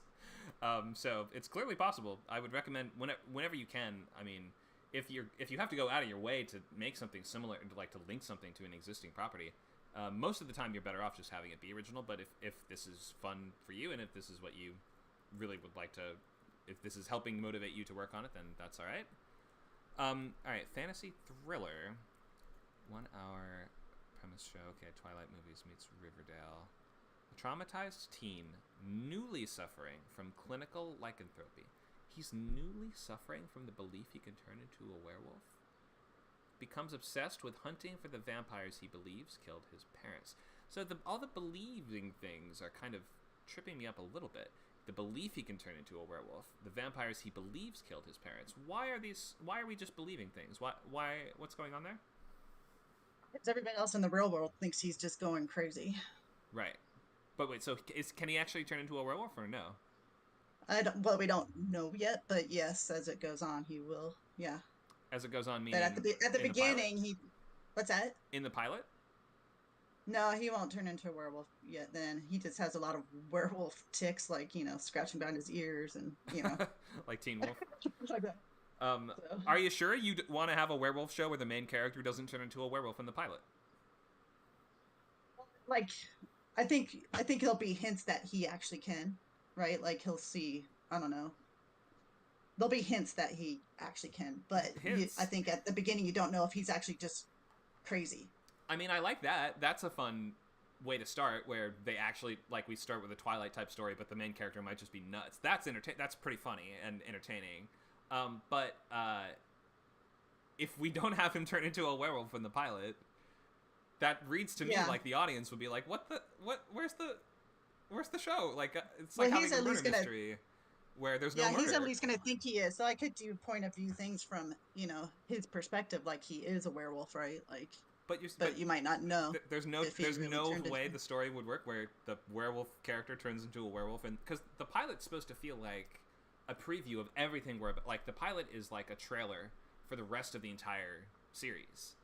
So it's clearly possible. I would recommend whenever you can. I mean, if you have to go out of your way to make something similar, to link something to an existing property, most of the time you're better off just having it be original. But if this is fun for you, and if this is what you really would like to, if this is helping motivate you to work on it, then that's all right. All right, fantasy thriller, 1 hour premise show. Okay, Twilight movies meets Riverdale. A traumatized teen newly suffering from clinical lycanthropy. He's newly suffering from the belief he can turn into a werewolf. Becomes obsessed with hunting for the vampires he believes killed his parents. So all the believing things are kind of tripping me up a little bit. The belief he can turn into a werewolf. The vampires he believes killed his parents. Why are we just believing things? What's going on there? Because everybody else in the real world thinks he's just going crazy. Right. But wait, so can he actually turn into a werewolf or no? Well, we don't know yet, but yes, as it goes on, he will. Yeah. As it goes on, meaning but at the beginning, what's that? In the pilot? No, he won't turn into a werewolf yet. Then he just has a lot of werewolf tics, like scratching behind his ears and like Teen Wolf. like that. Are you sure you want to have a werewolf show where the main character doesn't turn into a werewolf in the pilot? Like, I think there'll be hints that he actually can, right? Like he'll see. I don't know. There'll be hints that he actually can, but I think at the beginning you don't know if he's actually just crazy. I mean, I like that. That's a fun way to start, where they actually, like, we start with a Twilight type story, but the main character might just be nuts. That's pretty funny and entertaining. But if we don't have him turn into a werewolf in the pilot, that reads to me like the audience would be like, where's the show? Like, it's like having a murder mystery where there's no murder. Yeah, he's at least going to think he is. So I could do point of view things from, his perspective, like he is a werewolf, right? Like, but you might not know. There's no way the story would work where the werewolf character turns into a werewolf, and because the pilot's supposed to feel like a preview of everything like the pilot is like a trailer for the rest of the entire series.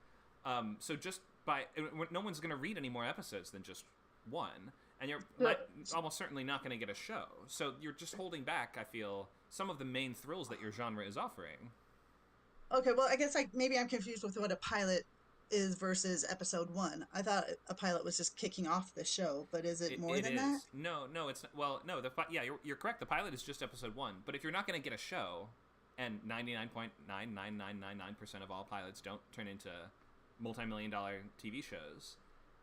So just no one's going to read any more episodes than just one, and you're almost certainly not going to get a show. So you're just holding back, I feel, some of the main thrills that your genre is offering. Okay, well, I guess maybe I'm confused with what a pilot is versus episode 1. I thought a pilot was just kicking off the show, but is it more than that? No, it's well, no. You're correct. The pilot is just episode 1. But if you're not going to get a show, and 99.99999% of all pilots don't turn into multi-million-dollar TV shows,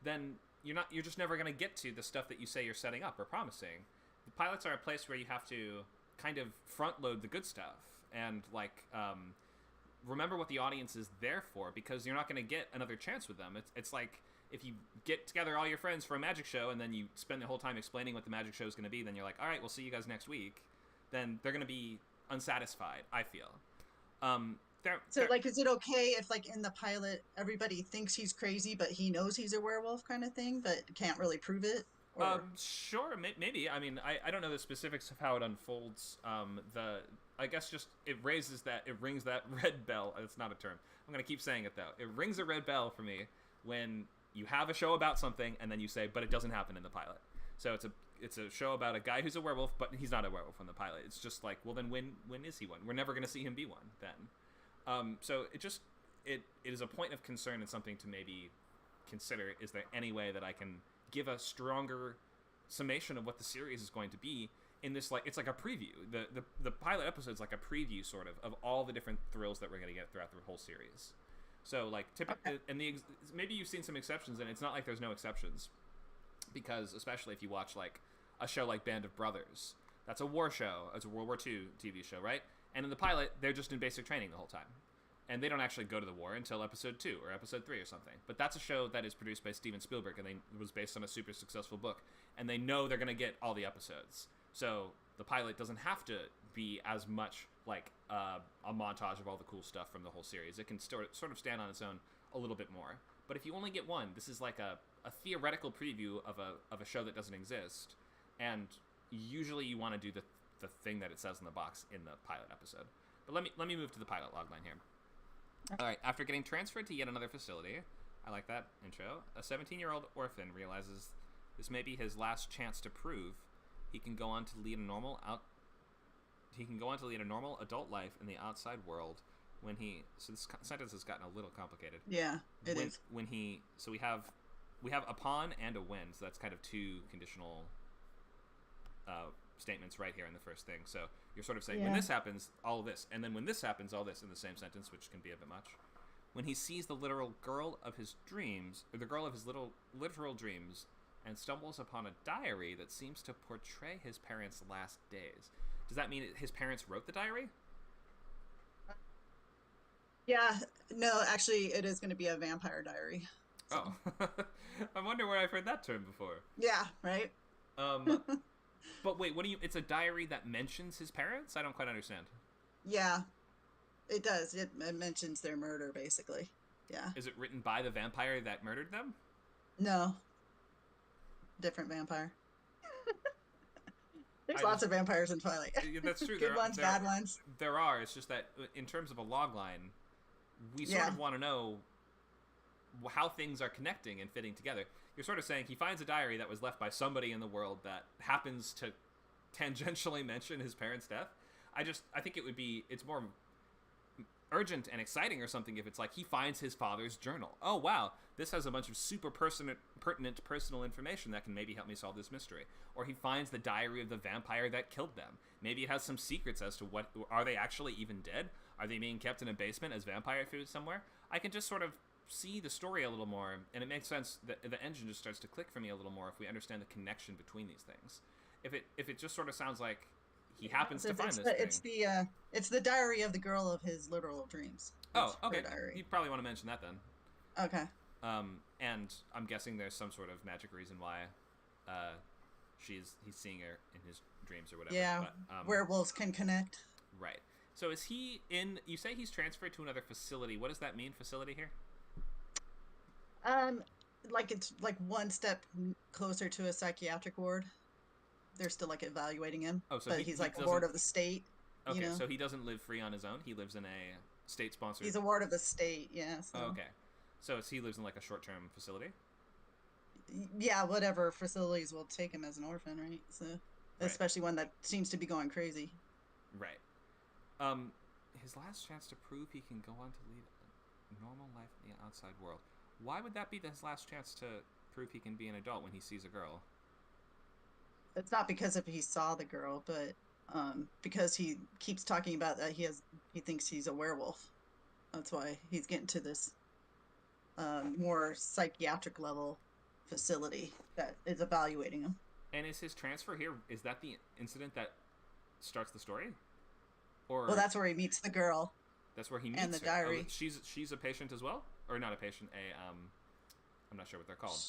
then you're just never going to get to the stuff that you say you're setting up or promising. The pilots are a place where you have to kind of front load the good stuff and remember what the audience is there for, because you're not going to get another chance with them. It's like if you get together all your friends for a magic show and then you spend the whole time explaining what the magic show is going to be, then you're like, all right, we'll see you guys next week. Then they're going to be unsatisfied, I feel. Is it okay if, like, in the pilot, everybody thinks he's crazy, but he knows he's a werewolf kind of thing, but can't really prove it? Sure, maybe. I mean, I don't know the specifics of how it unfolds. I guess just it rings that red bell. It's not a term. I'm gonna keep saying it though. It rings a red bell for me when you have a show about something and then you say, but it doesn't happen in the pilot. So it's a show about a guy who's a werewolf, but he's not a werewolf in the pilot. It's just like, well, then when is he one? We're never gonna see him be one then. So it is a point of concern and something to maybe consider. Is there any way that I can give a stronger summation of what the series is going to be in this? Like, it's like a preview. The pilot episode is like a preview sort of all the different thrills that we're going to get throughout the whole series. So like typically, and maybe you've seen some exceptions, and it's not like there's no exceptions, because especially if you watch like a show like Band of Brothers, that's a war show. It's a World War II TV show, right? And in the pilot, they're just in basic training the whole time. and they don't actually go to the war until episode 2 or episode 3 or something. But that's a show that is produced by Steven Spielberg, and it was based on a super successful book, and they know they're going to get all the episodes. So the pilot doesn't have to be as much like a montage of all the cool stuff from the whole series. It can sort of stand on its own a little bit more. But if you only get one, this is like a theoretical preview of a show that doesn't exist, and usually you want to do the thing that it says in the box in the pilot episode. But let me move to the pilot logline here. All right, after getting transferred to yet another facility, I like that intro, a 17-year-old orphan realizes this may be his last chance to prove he can go on to lead a normal adult life in the outside world when he... So this sentence has gotten a little complicated. Yeah, it is. So we have upon and a when, so that's kind of two conditional statements right here in the first thing. So you're sort of saying, when this happens, all this, and then when this happens, all this in the same sentence, which can be a bit much. When he sees the literal girl of his dreams, or the girl of his literal dreams, and stumbles upon a diary that seems to portray his parents' last days. Does that mean his parents wrote the diary? Yeah, no, actually, it is going to be a vampire diary. So. Oh, I wonder where I've heard that term before. Yeah, right? But wait, it's a diary that mentions his parents? I don't quite understand. Yeah, it does. It mentions their murder, basically. Yeah. Is it written by the vampire that murdered them? No. Different vampire. There's lots of vampires in Twilight. That's true. Good ones, bad ones. There are. It's just that in terms of a log line, we sort of want to know how things are connecting and fitting together. You're sort of saying he finds a diary that was left by somebody in the world that happens to tangentially mention his parents' death. I think it's more urgent and exciting or something if it's like he finds his father's journal. Oh, wow, this has a bunch of super pertinent personal information that can maybe help me solve this mystery. Or he finds the diary of the vampire that killed them. Maybe it has some secrets as to are they actually even dead? Are they being kept in a basement as vampire food somewhere? I can just sort of see the story a little more, and it makes sense that the engine just starts to click for me a little more if we understand the connection between these things. If it just sort of sounds like he happens to find this thing. It's the diary of the girl of his literal dreams. Oh, okay. You probably want to mention that then. Okay. And I'm guessing there's some sort of magic reason why he's seeing her in his dreams or whatever. Yeah, but, werewolves can connect. Right. So is he in... You say he's transferred to another facility. What does that mean, facility here? Like it's like one step closer to a psychiatric ward. They're still like evaluating him. Oh, so he's like a ward of the state. Okay, you know? So he doesn't live free on his own. He lives in a state-sponsored... He's a ward of the state, yeah. So. Oh, okay. So he lives in like a short-term facility? Yeah, whatever facilities will take him as an orphan, right? So, especially one that seems to be going crazy. Right. His last chance to prove he can go on to lead a normal life in the outside world. Why would that be his last chance to prove he can be an adult when he sees a girl? It's not because he saw the girl, but because he keeps talking about that he thinks he's a werewolf. That's why he's getting to this more psychiatric level facility that is evaluating him. And is his transfer here, is that the incident that starts the story? Or well, that's where he meets the girl. That's where he meets and the her. diary. Oh, she's a patient as well? Or not a patient, I'm not sure what they're called.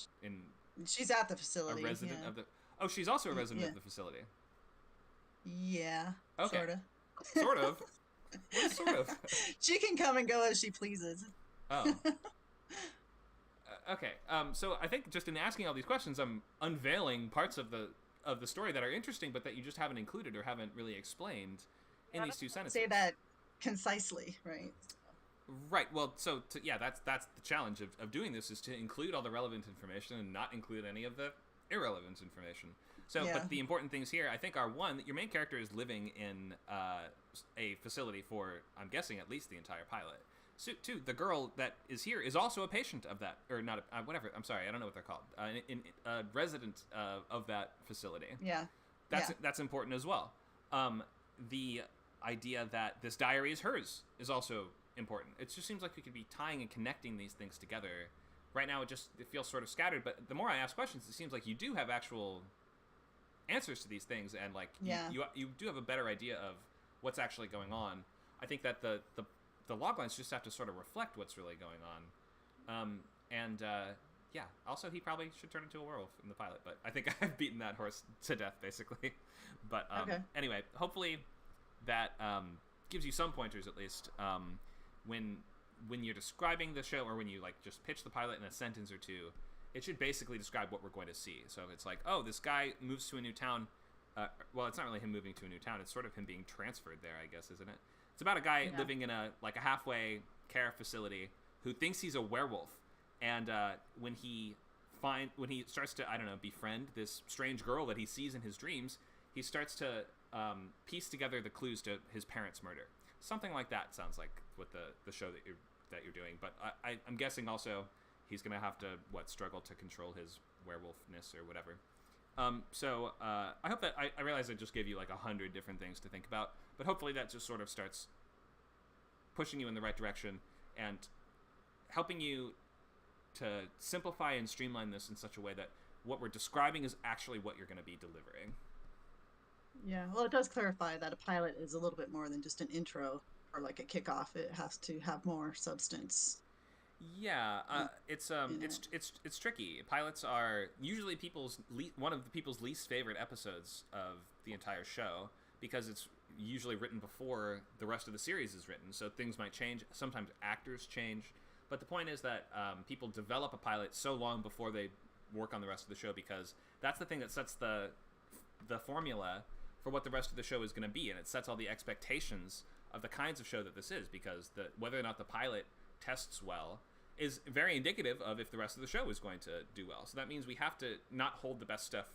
She's at the facility. A resident of the... Oh, she's also a resident of the facility. Yeah. Okay. Sorta. Sort of? What is sort of? She can come and go as she pleases. Oh. Okay. So I think just in asking all these questions, I'm unveiling parts of the story that are interesting, but that you just haven't included or haven't really explained in these two sentences. Say that concisely, right? Right. Well, so that's the challenge of doing this, is to include all the relevant information and not include any of the irrelevant information. So, but the important things here, I think, are one, that your main character is living in a facility for, I'm guessing, at least the entire pilot. So, two, the girl that is here is also a patient of that, or not, whatever. I'm sorry, I don't know what they're called. A resident of that facility. Yeah. That's important as well. The idea that this diary is hers is also important. It just seems like we could be tying and connecting these things together. Right now, it feels sort of scattered. But the more I ask questions, it seems like you do have actual answers to these things, and like you do have a better idea of what's actually going on. I think that the the loglines just have to sort of reflect what's really going on. Yeah, also he probably should turn into a werewolf in the pilot, but I think I've beaten that horse to death, basically. But Okay. anyway, hopefully that gives you some pointers, at least, when you're describing the show, or when you, like, just pitch the pilot in a sentence or two. It should basically describe what we're going to see. So if it's like, oh, this guy moves to a new town. Well, it's not really him moving to a new town. It's sort of him being transferred there, I guess, isn't it? It's about a guy living in a halfway care facility who thinks he's a werewolf. And when he starts to, I don't know, befriend this strange girl that he sees in his dreams, he starts to piece together the clues to his parents' murder. Something like that sounds like what the show that you're doing. But I'm guessing also he's going to have to, struggle to control his werewolfness or whatever. So I hope that, I realize I just gave you like 100 different things to think about, but hopefully that just sort of starts pushing you in the right direction and helping you to simplify and streamline this in such a way that what we're describing is actually what you're going to be delivering. Yeah, well, it does clarify that a pilot is a little bit more than just an intro or like a kickoff. It has to have more substance. Yeah, it's tricky. Pilots are usually one of the people's least favorite episodes of the entire show, because it's usually written before the rest of the series is written, so things might change. Sometimes actors change, but the point is that people develop a pilot so long before they work on the rest of the show, because that's the thing that sets the formula for what the rest of the show is going to be, and it sets all the expectations of the kinds of show that this is, because whether or not the pilot tests well is very indicative of if the rest of the show is going to do well. So that means we have to not hold the best stuff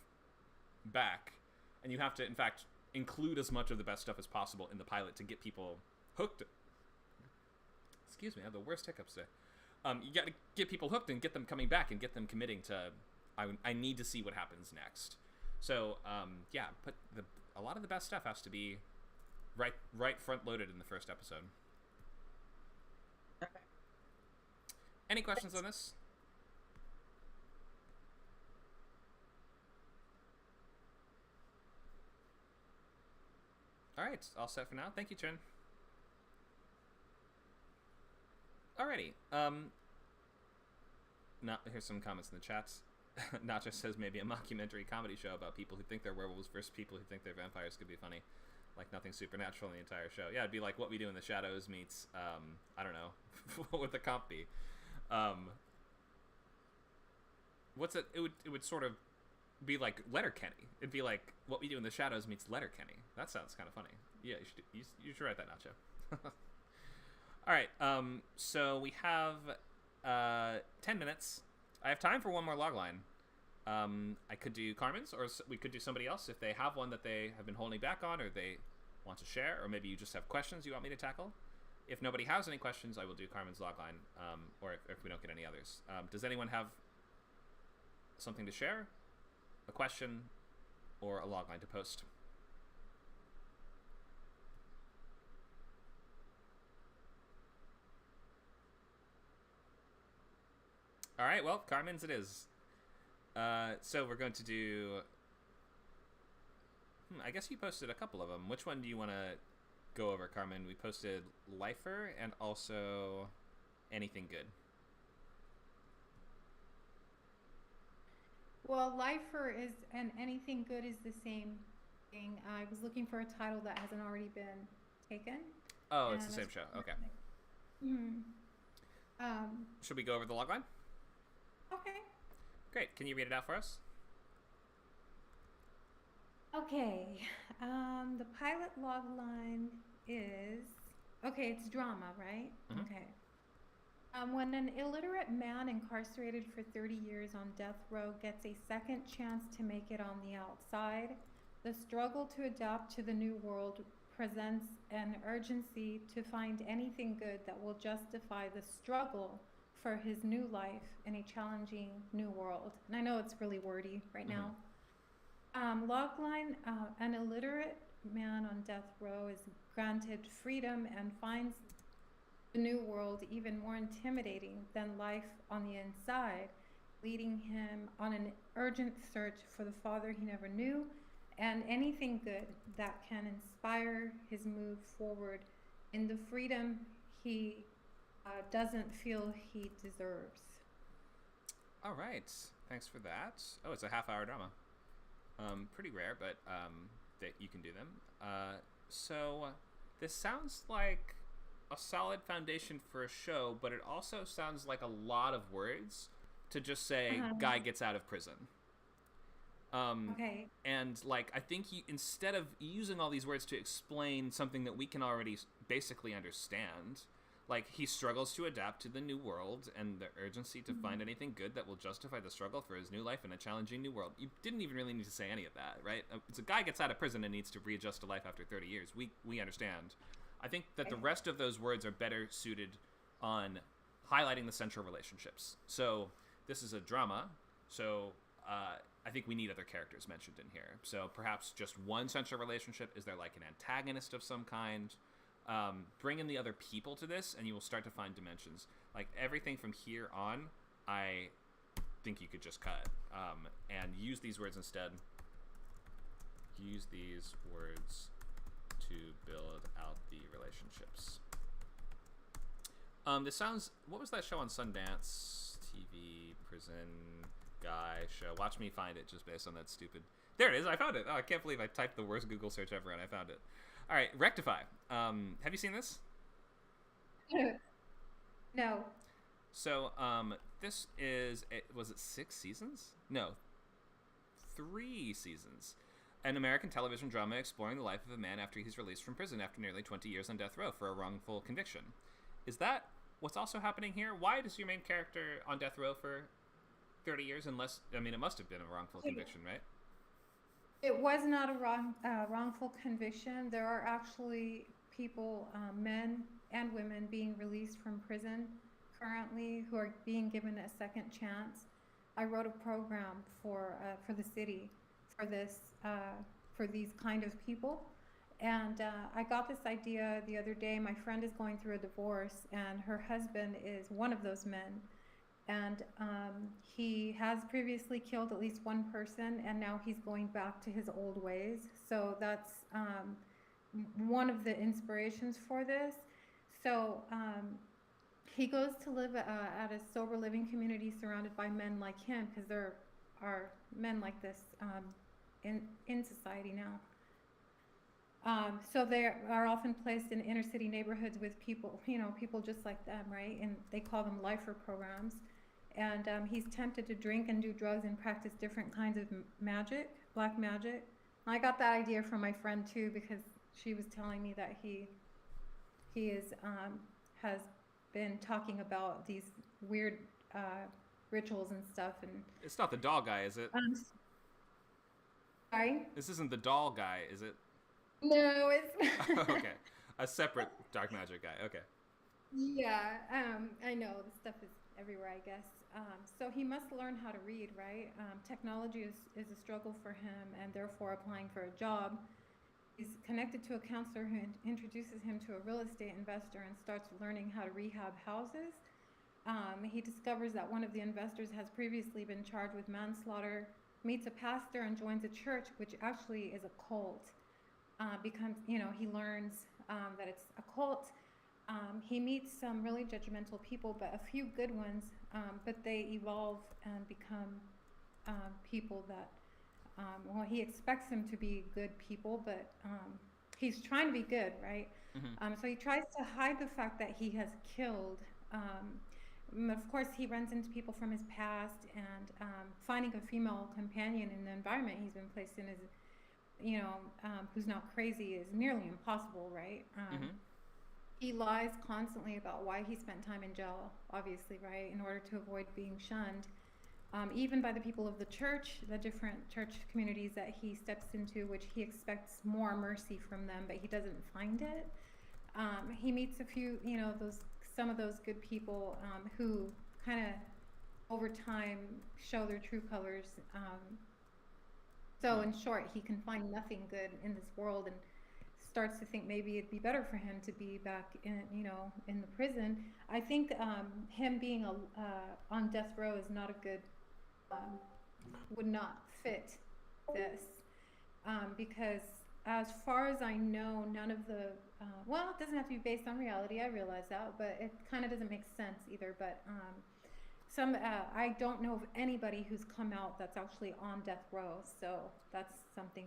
back, and you have to, in fact, include as much of the best stuff as possible in the pilot to get people hooked. Excuse me, I have the worst hiccups today. You got to get people hooked and get them coming back and get them committing to, I need to see what happens next. So, yeah, but a lot of the best stuff has to be right front-loaded in the first episode. Okay. Any questions on this? All right, all set for now. Thank you, Chin. Alrighty. Now, here's some comments in the chats. Nacho says maybe a mockumentary comedy show about people who think they're werewolves versus people who think they're vampires could be funny. Like nothing supernatural in the entire show. Yeah, it'd be like What We Do in the Shadows meets, I don't know, what would the comp be? What's it? It would sort of be like Letterkenny. It'd be like What We Do in the Shadows meets Letterkenny. That sounds kind of funny. Yeah, you should write that, Nacho. All right. So we have 10 minutes. I have time for one more logline. I could do Carmen's, or we could do somebody else if they have one that they have been holding back on, or they want to share, or maybe you just have questions you want me to tackle. If nobody has any questions, I will do Carmen's logline, or if we don't get any others. Does anyone have something to share? A question or a logline to post? All right, well, Carmen's it is. So we're going to do... I guess you posted a couple of them. Which one do you want to go over, Carmen? We posted Lifer and also Anything Good. Well, Lifer is and Anything Good is the same thing. I was looking for a title that hasn't already been taken. Oh, it's the same show. Okay. Should we go over the logline? Okay. Great. Can you read it out for us? Okay. The pilot logline is... Okay, it's drama, right? Mhm. Okay. When an illiterate man incarcerated for 30 years on death row gets a second chance to make it on the outside, the struggle to adapt to the new world presents an urgency to find anything good that will justify the struggle for his new life in a challenging new world. And I know it's really wordy right now. Logline, an illiterate man on death row is granted freedom and finds the new world even more intimidating than life on the inside, leading him on an urgent search for the father he never knew and anything good that can inspire his move forward in the freedom he doesn't feel he deserves. All right. Thanks for that. Oh, it's a half-hour drama. Pretty rare, but that you can do them. So this sounds like a solid foundation for a show, but it also sounds like a lot of words to just say guy gets out of prison. Okay. And like, I think instead of using all these words to explain something that we can already basically understand, like he struggles to adapt to the new world and the urgency to find anything good that will justify the struggle for his new life in a challenging new world. You didn't even really need to say any of that, right? It's a guy gets out of prison and needs to readjust to life after 30 years. We understand. I think that the rest of those words are better suited on highlighting the central relationships. So this is a drama, so I think we need other characters mentioned in here. So perhaps just one central relationship. Is there like an antagonist of some kind? Bring in the other people to this, and you will start to find dimensions. Like everything from here on, I think you could just cut and use these words instead. Use these words to build out the relationships. This sounds. What was that show on Sundance? TV prison guy show. Watch me find it just based on that stupid. There it is. I found it. Oh, I can't believe I typed the worst Google search ever and I found it. All right, Rectify. Have you seen this? No. So, this is, was it 6 seasons? No, 3 seasons. An American television drama exploring the life of a man after he's released from prison after nearly 20 years on death row for a wrongful conviction. Is that what's also happening here? Why is your main character on death row for 30 years? Unless, I mean, it must have been a wrongful conviction, right? It was not a wrongful conviction. There are actually people, men and women, being released from prison currently who are being given a second chance. I wrote a program for the city for this for these kind of people, and I got this idea the other day. My friend is going through a divorce, and her husband is one of those men. And he has previously killed at least one person, and now he's going back to his old ways. So that's one of the inspirations for this. So he goes to live at a sober living community surrounded by men like him, because there are men like this in society now. So they are often placed in inner city neighborhoods with people, people just like them, right? And they call them lifer programs. And he's tempted to drink and do drugs and practice different kinds of magic, black magic. I got that idea from my friend too, because she was telling me that he has been talking about these weird rituals and stuff. And it's not the doll guy, is it? Sorry? This isn't the doll guy, is it? No, it's okay. A separate dark magic guy. Okay. Yeah, I know the stuff is everywhere, I guess. So he must learn how to read, right? Technology is a struggle for him, and therefore applying for a job. He's connected to a counselor who introduces him to a real estate investor and starts learning how to rehab houses. He discovers that one of the investors has previously been charged with manslaughter, meets a pastor and joins a church, which actually is a cult. He learns that it's a cult. He meets some really judgmental people, but a few good ones, but they evolve and become people that, he expects them to be good people, but he's trying to be good, right? Mm-hmm. So he tries to hide the fact that he has killed. Of course, he runs into people from his past, and finding a female companion in the environment he's been placed in is, who's not crazy is nearly impossible, right? Mm-hmm. He lies constantly about why he spent time in jail, obviously, right, in order to avoid being shunned, even by the people of the church, the different church communities that he steps into, which he expects more mercy from them, but he doesn't find it. He meets a few, some of those good people who kind of, over time, show their true colors. So in short, he can find nothing good in this world and starts to think maybe it'd be better for him to be back in, in the prison. I think him being on death row is not a good, would not fit this, because as far as I know, none of the well, it doesn't have to be based on reality. I realize that, but it kind of doesn't make sense either. But I don't know of anybody who's come out that's actually on death row. So that's something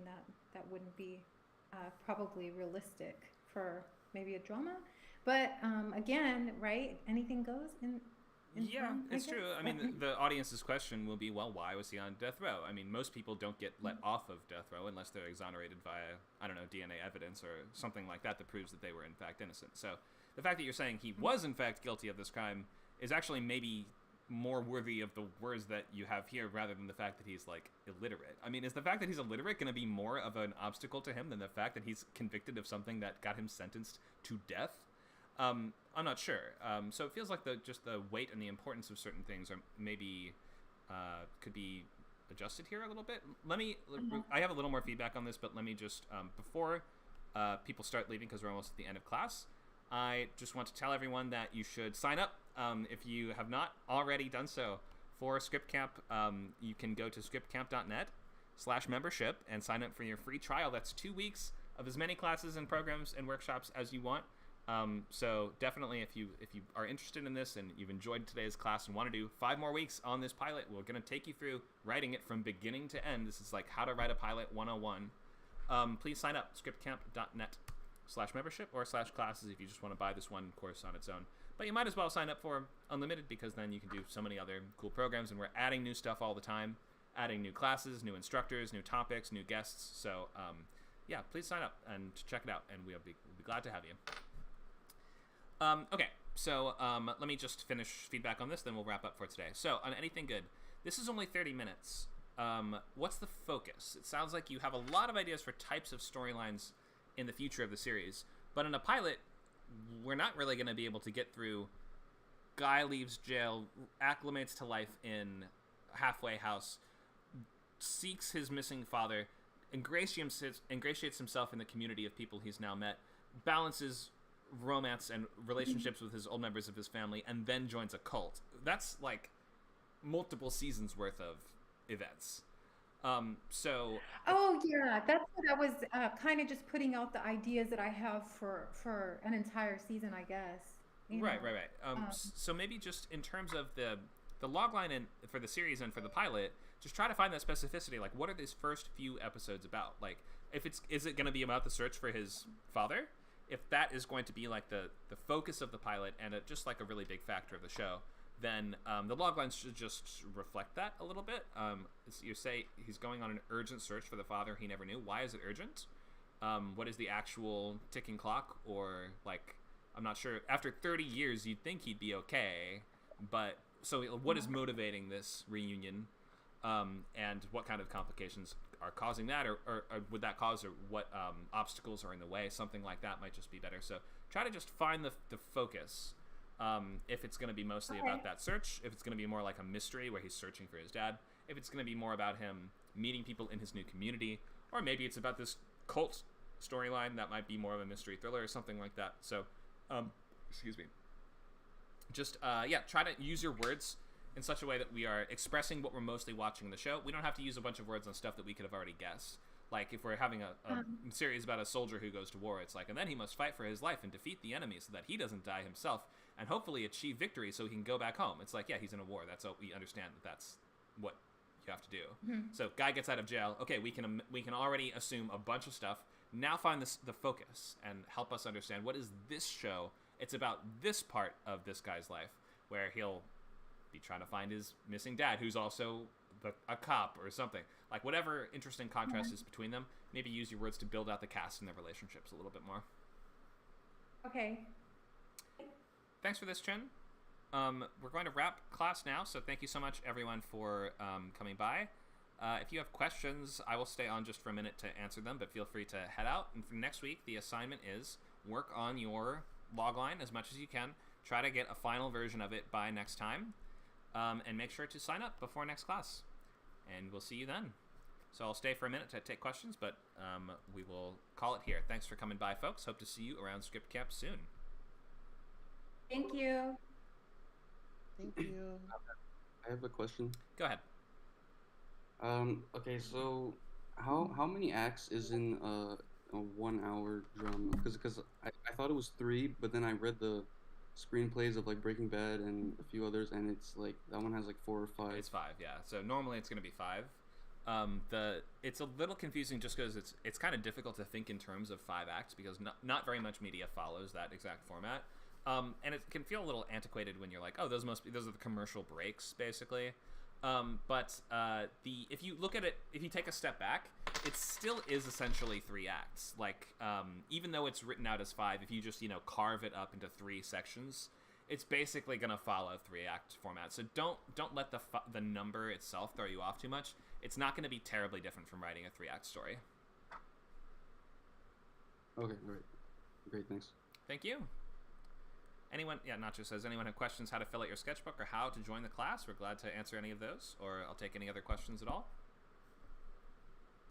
that wouldn't be probably realistic for maybe a drama. But again, right? Anything goes in Yeah, film, it's guess. true. I mean, the audience's question will be, well, why was he on death row? I mean, most people don't get let off of death row unless they're exonerated via, I don't know, DNA evidence or something like that proves that they were in fact innocent. So the fact that you're saying he was in fact guilty of this crime is actually maybe more worthy of the words that you have here rather than the fact that he's, like, illiterate. I mean, is the fact that he's illiterate going to be more of an obstacle to him than the fact that he's convicted of something that got him sentenced to death? I'm not sure. So it feels like just the weight and the importance of certain things are maybe could be adjusted here a little bit. I have a little more feedback on this, but let me just, before people start leaving, because we're almost at the end of class, I just want to tell everyone that you should sign up if you have not already done so for Script Camp. You can go to scriptcamp.net/membership and sign up for your free trial. That's 2 weeks of as many classes and programs and workshops as you want. So definitely, if you are interested in this and you've enjoyed today's class and want to do 5 more weeks on this pilot, we're going to take you through writing it from beginning to end. This is like how to write a pilot 101. Please sign up, scriptcamp.net/membership or /classes if you just want to buy this one course on its own. But you might as well sign up for Unlimited, because then you can do so many other cool programs, and we're adding new stuff all the time, adding new classes, new instructors, new topics, new guests. So yeah, please sign up and check it out, and we'll be glad to have you. Okay, so let me just finish feedback on this, then we'll wrap up for today. So, on Anything Good, this is only 30 minutes. What's the focus? It sounds like you have a lot of ideas for types of storylines in the future of the series, but in a pilot, we're not really going to be able to get through guy leaves jail, acclimates to life in a halfway house, seeks his missing father, ingratiates himself in the community of people he's now met, balances romance and relationships with his old members of his family, and then joins a cult. That's like multiple seasons worth of events. So Oh yeah, that's what I was kind of just putting out the ideas that I have for an entire season, I guess. Right. So maybe just in terms of the logline and for the series and for the pilot, just try to find that specificity. Like, what are these first few episodes about? Like, is it going to be about the search for his father? If that is going to be like the focus of the pilot and just like a really big factor of the show, then the loglines should just reflect that a little bit. You say he's going on an urgent search for the father he never knew. Why is it urgent? What is the actual ticking clock? Or, like, I'm not sure. After 30 years, you'd think he'd be okay. But, so what is motivating this reunion? And what kind of complications are causing that, or would that cause, or what obstacles are in the way? Something like that might just be better. So try to just find the focus. If it's going to be mostly about that search, if it's going to be more like a mystery where he's searching for his dad, if it's going to be more about him meeting people in his new community, or maybe it's about this cult storyline that might be more of a mystery thriller or something like that. So, excuse me. Just, try to use your words in such a way that we are expressing what we're mostly watching in the show. We don't have to use a bunch of words on stuff that we could have already guessed. Like, if we're having a series about a soldier who goes to war, it's like, and then he must fight for his life and defeat the enemy so that he doesn't die himself, and hopefully achieve victory so he can go back home. It's like, yeah, he's in a war. That's what we understand, that's what you have to do. So, guy gets out of jail. Okay, we can already assume a bunch of stuff. Now find the focus and help us understand, what is this show? It's about this part of this guy's life, where he'll be trying to find his missing dad, who's also a cop or something. Like, whatever interesting contrast is between them, maybe use your words to build out the cast and their relationships a little bit more. Okay. Thanks for this, Chen. We're going to wrap class now, so thank you so much, everyone, for coming by. If you have questions, I will stay on just for a minute to answer them, but feel free to head out. And for next week, the assignment is work on your logline as much as you can. Try to get a final version of it by next time. And make sure to sign up before next class. And we'll see you then. So I'll stay for a minute to take questions, but we will call it here. Thanks for coming by, folks. Hope to see you around Script Camp soon. Thank you. Thank you. I have a question. Go ahead. Okay, so how many acts is in a 1 hour drum because I thought it was three, but then I read the screenplays of like Breaking Bad and a few others, and it's like that one has like 4 or 5. It's 5, yeah. So normally it's going to be 5. It's a little confusing just because it's kind of difficult to think in terms of 5 acts because not very much media follows that exact format. And it can feel a little antiquated when you're like, oh, those are the commercial breaks, basically. If you look at it, if you take a step back, it still is essentially 3 acts. Like, even though it's written out as 5, if you just, carve it up into 3 sections, it's basically going to follow 3-act format. So don't let the number itself throw you off too much. It's not going to be terribly different from writing a 3-act story. Okay, great, thanks. Thank you. Nacho says, anyone have questions how to fill out your sketchbook or how to join the class? We're glad to answer any of those, or I'll take any other questions at all.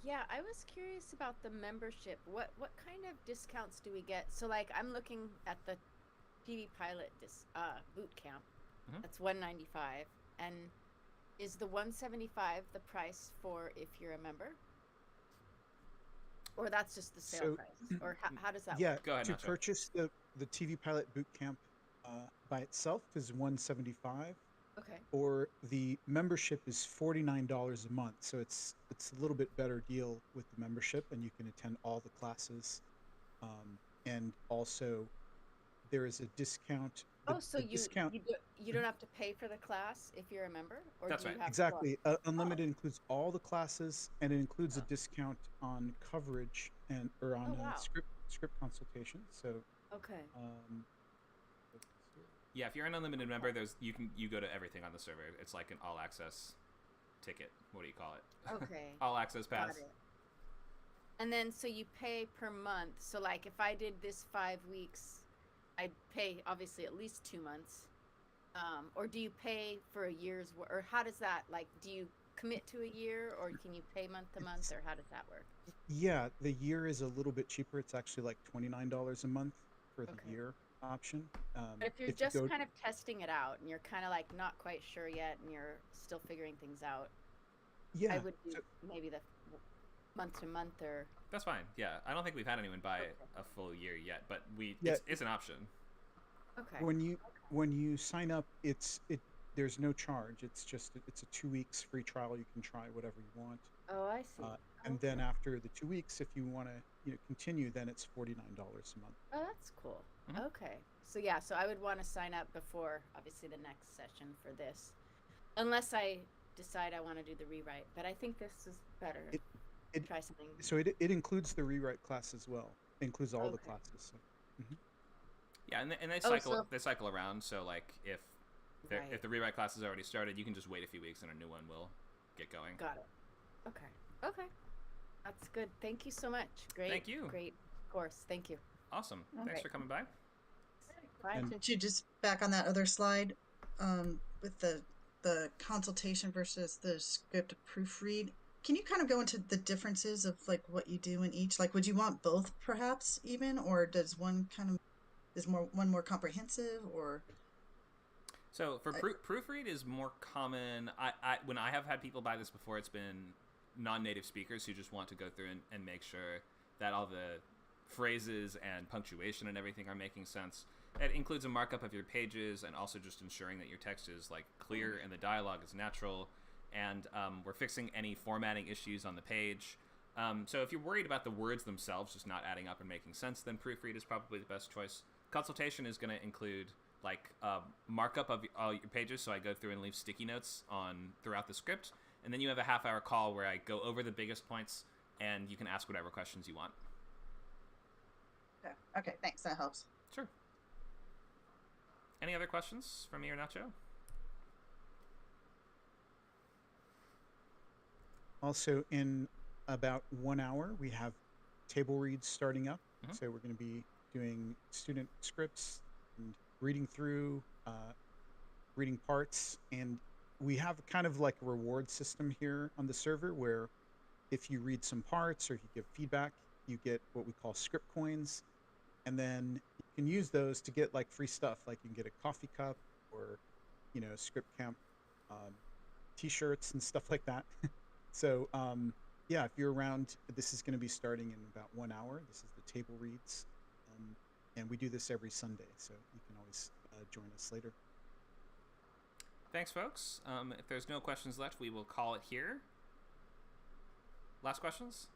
Yeah, I was curious about the membership. What kind of discounts do we get? So, like, I'm looking at the TV Pilot Bootcamp. Mhm. That's $195, and is the $175 the price for if you're a member, or that's just the sale price, or how does that work? Go ahead, to Nacho. purchase the TV Pilot Bootcamp by itself is $175, Okay. or the membership is $49 a month. So it's a little bit better deal with the membership, and you can attend all the classes, and also there is a discount. So you don't have to pay for the class if you're a member, or That's do you right. have Exactly. To Unlimited includes all the classes, and it includes a discount on coverage or on wow. script consultation. So Okay. let's see. Yeah, if you're an unlimited member, you go to everything on the server. It's like an all access ticket. What do you call it? Okay. All access pass. Got it. And then so you pay per month. So like if I did this 5 weeks, I'd pay obviously at least 2 months. Or do you pay for a year's worth? Or how does that, like, do you commit to a year, or can you pay month to month, or how does that work? Yeah, the year is a little bit cheaper. It's actually like $29 a month for the Okay. year option. But if you're you just go- kind of testing it out and you're kind of like not quite sure yet and you're still figuring things out, yeah, I would do so- maybe the month to month, or That's fine. Yeah, I don't think we've had anyone buy Okay. a full year yet, but Yeah. it's an option. okay. when you sign up, there's no charge. It's a 2 weeks free trial. You can try whatever you want, Oh, I see. and then Okay. after the 2 weeks, if you want to continue, then it's $49 a month. Oh, that's cool. Mhm. Okay. So yeah, so I would want to sign up before obviously the next session for this. Unless I decide I want to do the rewrite, but I think this is better. It- Try something. So it includes the rewrite class as well. It includes all the Okay. classes. So. Yeah, and they Oh, cycle so- they cycle around. So like if Right. if the rewrite class has already started, you can just wait a few weeks and a new one will get going. Got it. Okay. Okay. That's good. Thank you so much. Great. Thank you. Great course. Thank you. Awesome. Thanks Okay. for coming by. Bye. And- Did you just back on that other slide, with the consultation versus the script proofread? Can you kind of go into the differences of like what you do in each? Like, would you want both perhaps even, or does one is one more comprehensive, or? So for proofread is more common. When I have had people buy this before, it's been non-native speakers who just want to go through and make sure that all the phrases and punctuation and everything are making sense. It includes a markup of your pages and also just ensuring that your text is like clear and the dialogue is natural. And we're fixing any formatting issues on the page. So if you're worried about the words themselves just not adding up and making sense, then proofread is probably the best choice. Consultation is going to include like markup of all your pages, so I go through and leave sticky notes throughout the script, and then you have a half-hour call where I go over the biggest points, and you can ask whatever questions you want. Okay, thanks. That helps. Sure. Any other questions from me or Nacho? Also, in about 1 hour, we have table reads starting up. Mhm. So we're going to be doing student scripts and reading through, reading parts. And we have kind of like a reward system here on the server where if you read some parts or you give feedback, you get what we call script coins. And then you can use those to get like free stuff. Like you can get a coffee cup or, script camp t-shirts and stuff like that. So yeah, if you're around, this is going to be starting in about 1 hour. This is the table reads, and we do this every Sunday, so you can always join us later. Thanks, folks. If there's no questions left, we will call it here. Last questions?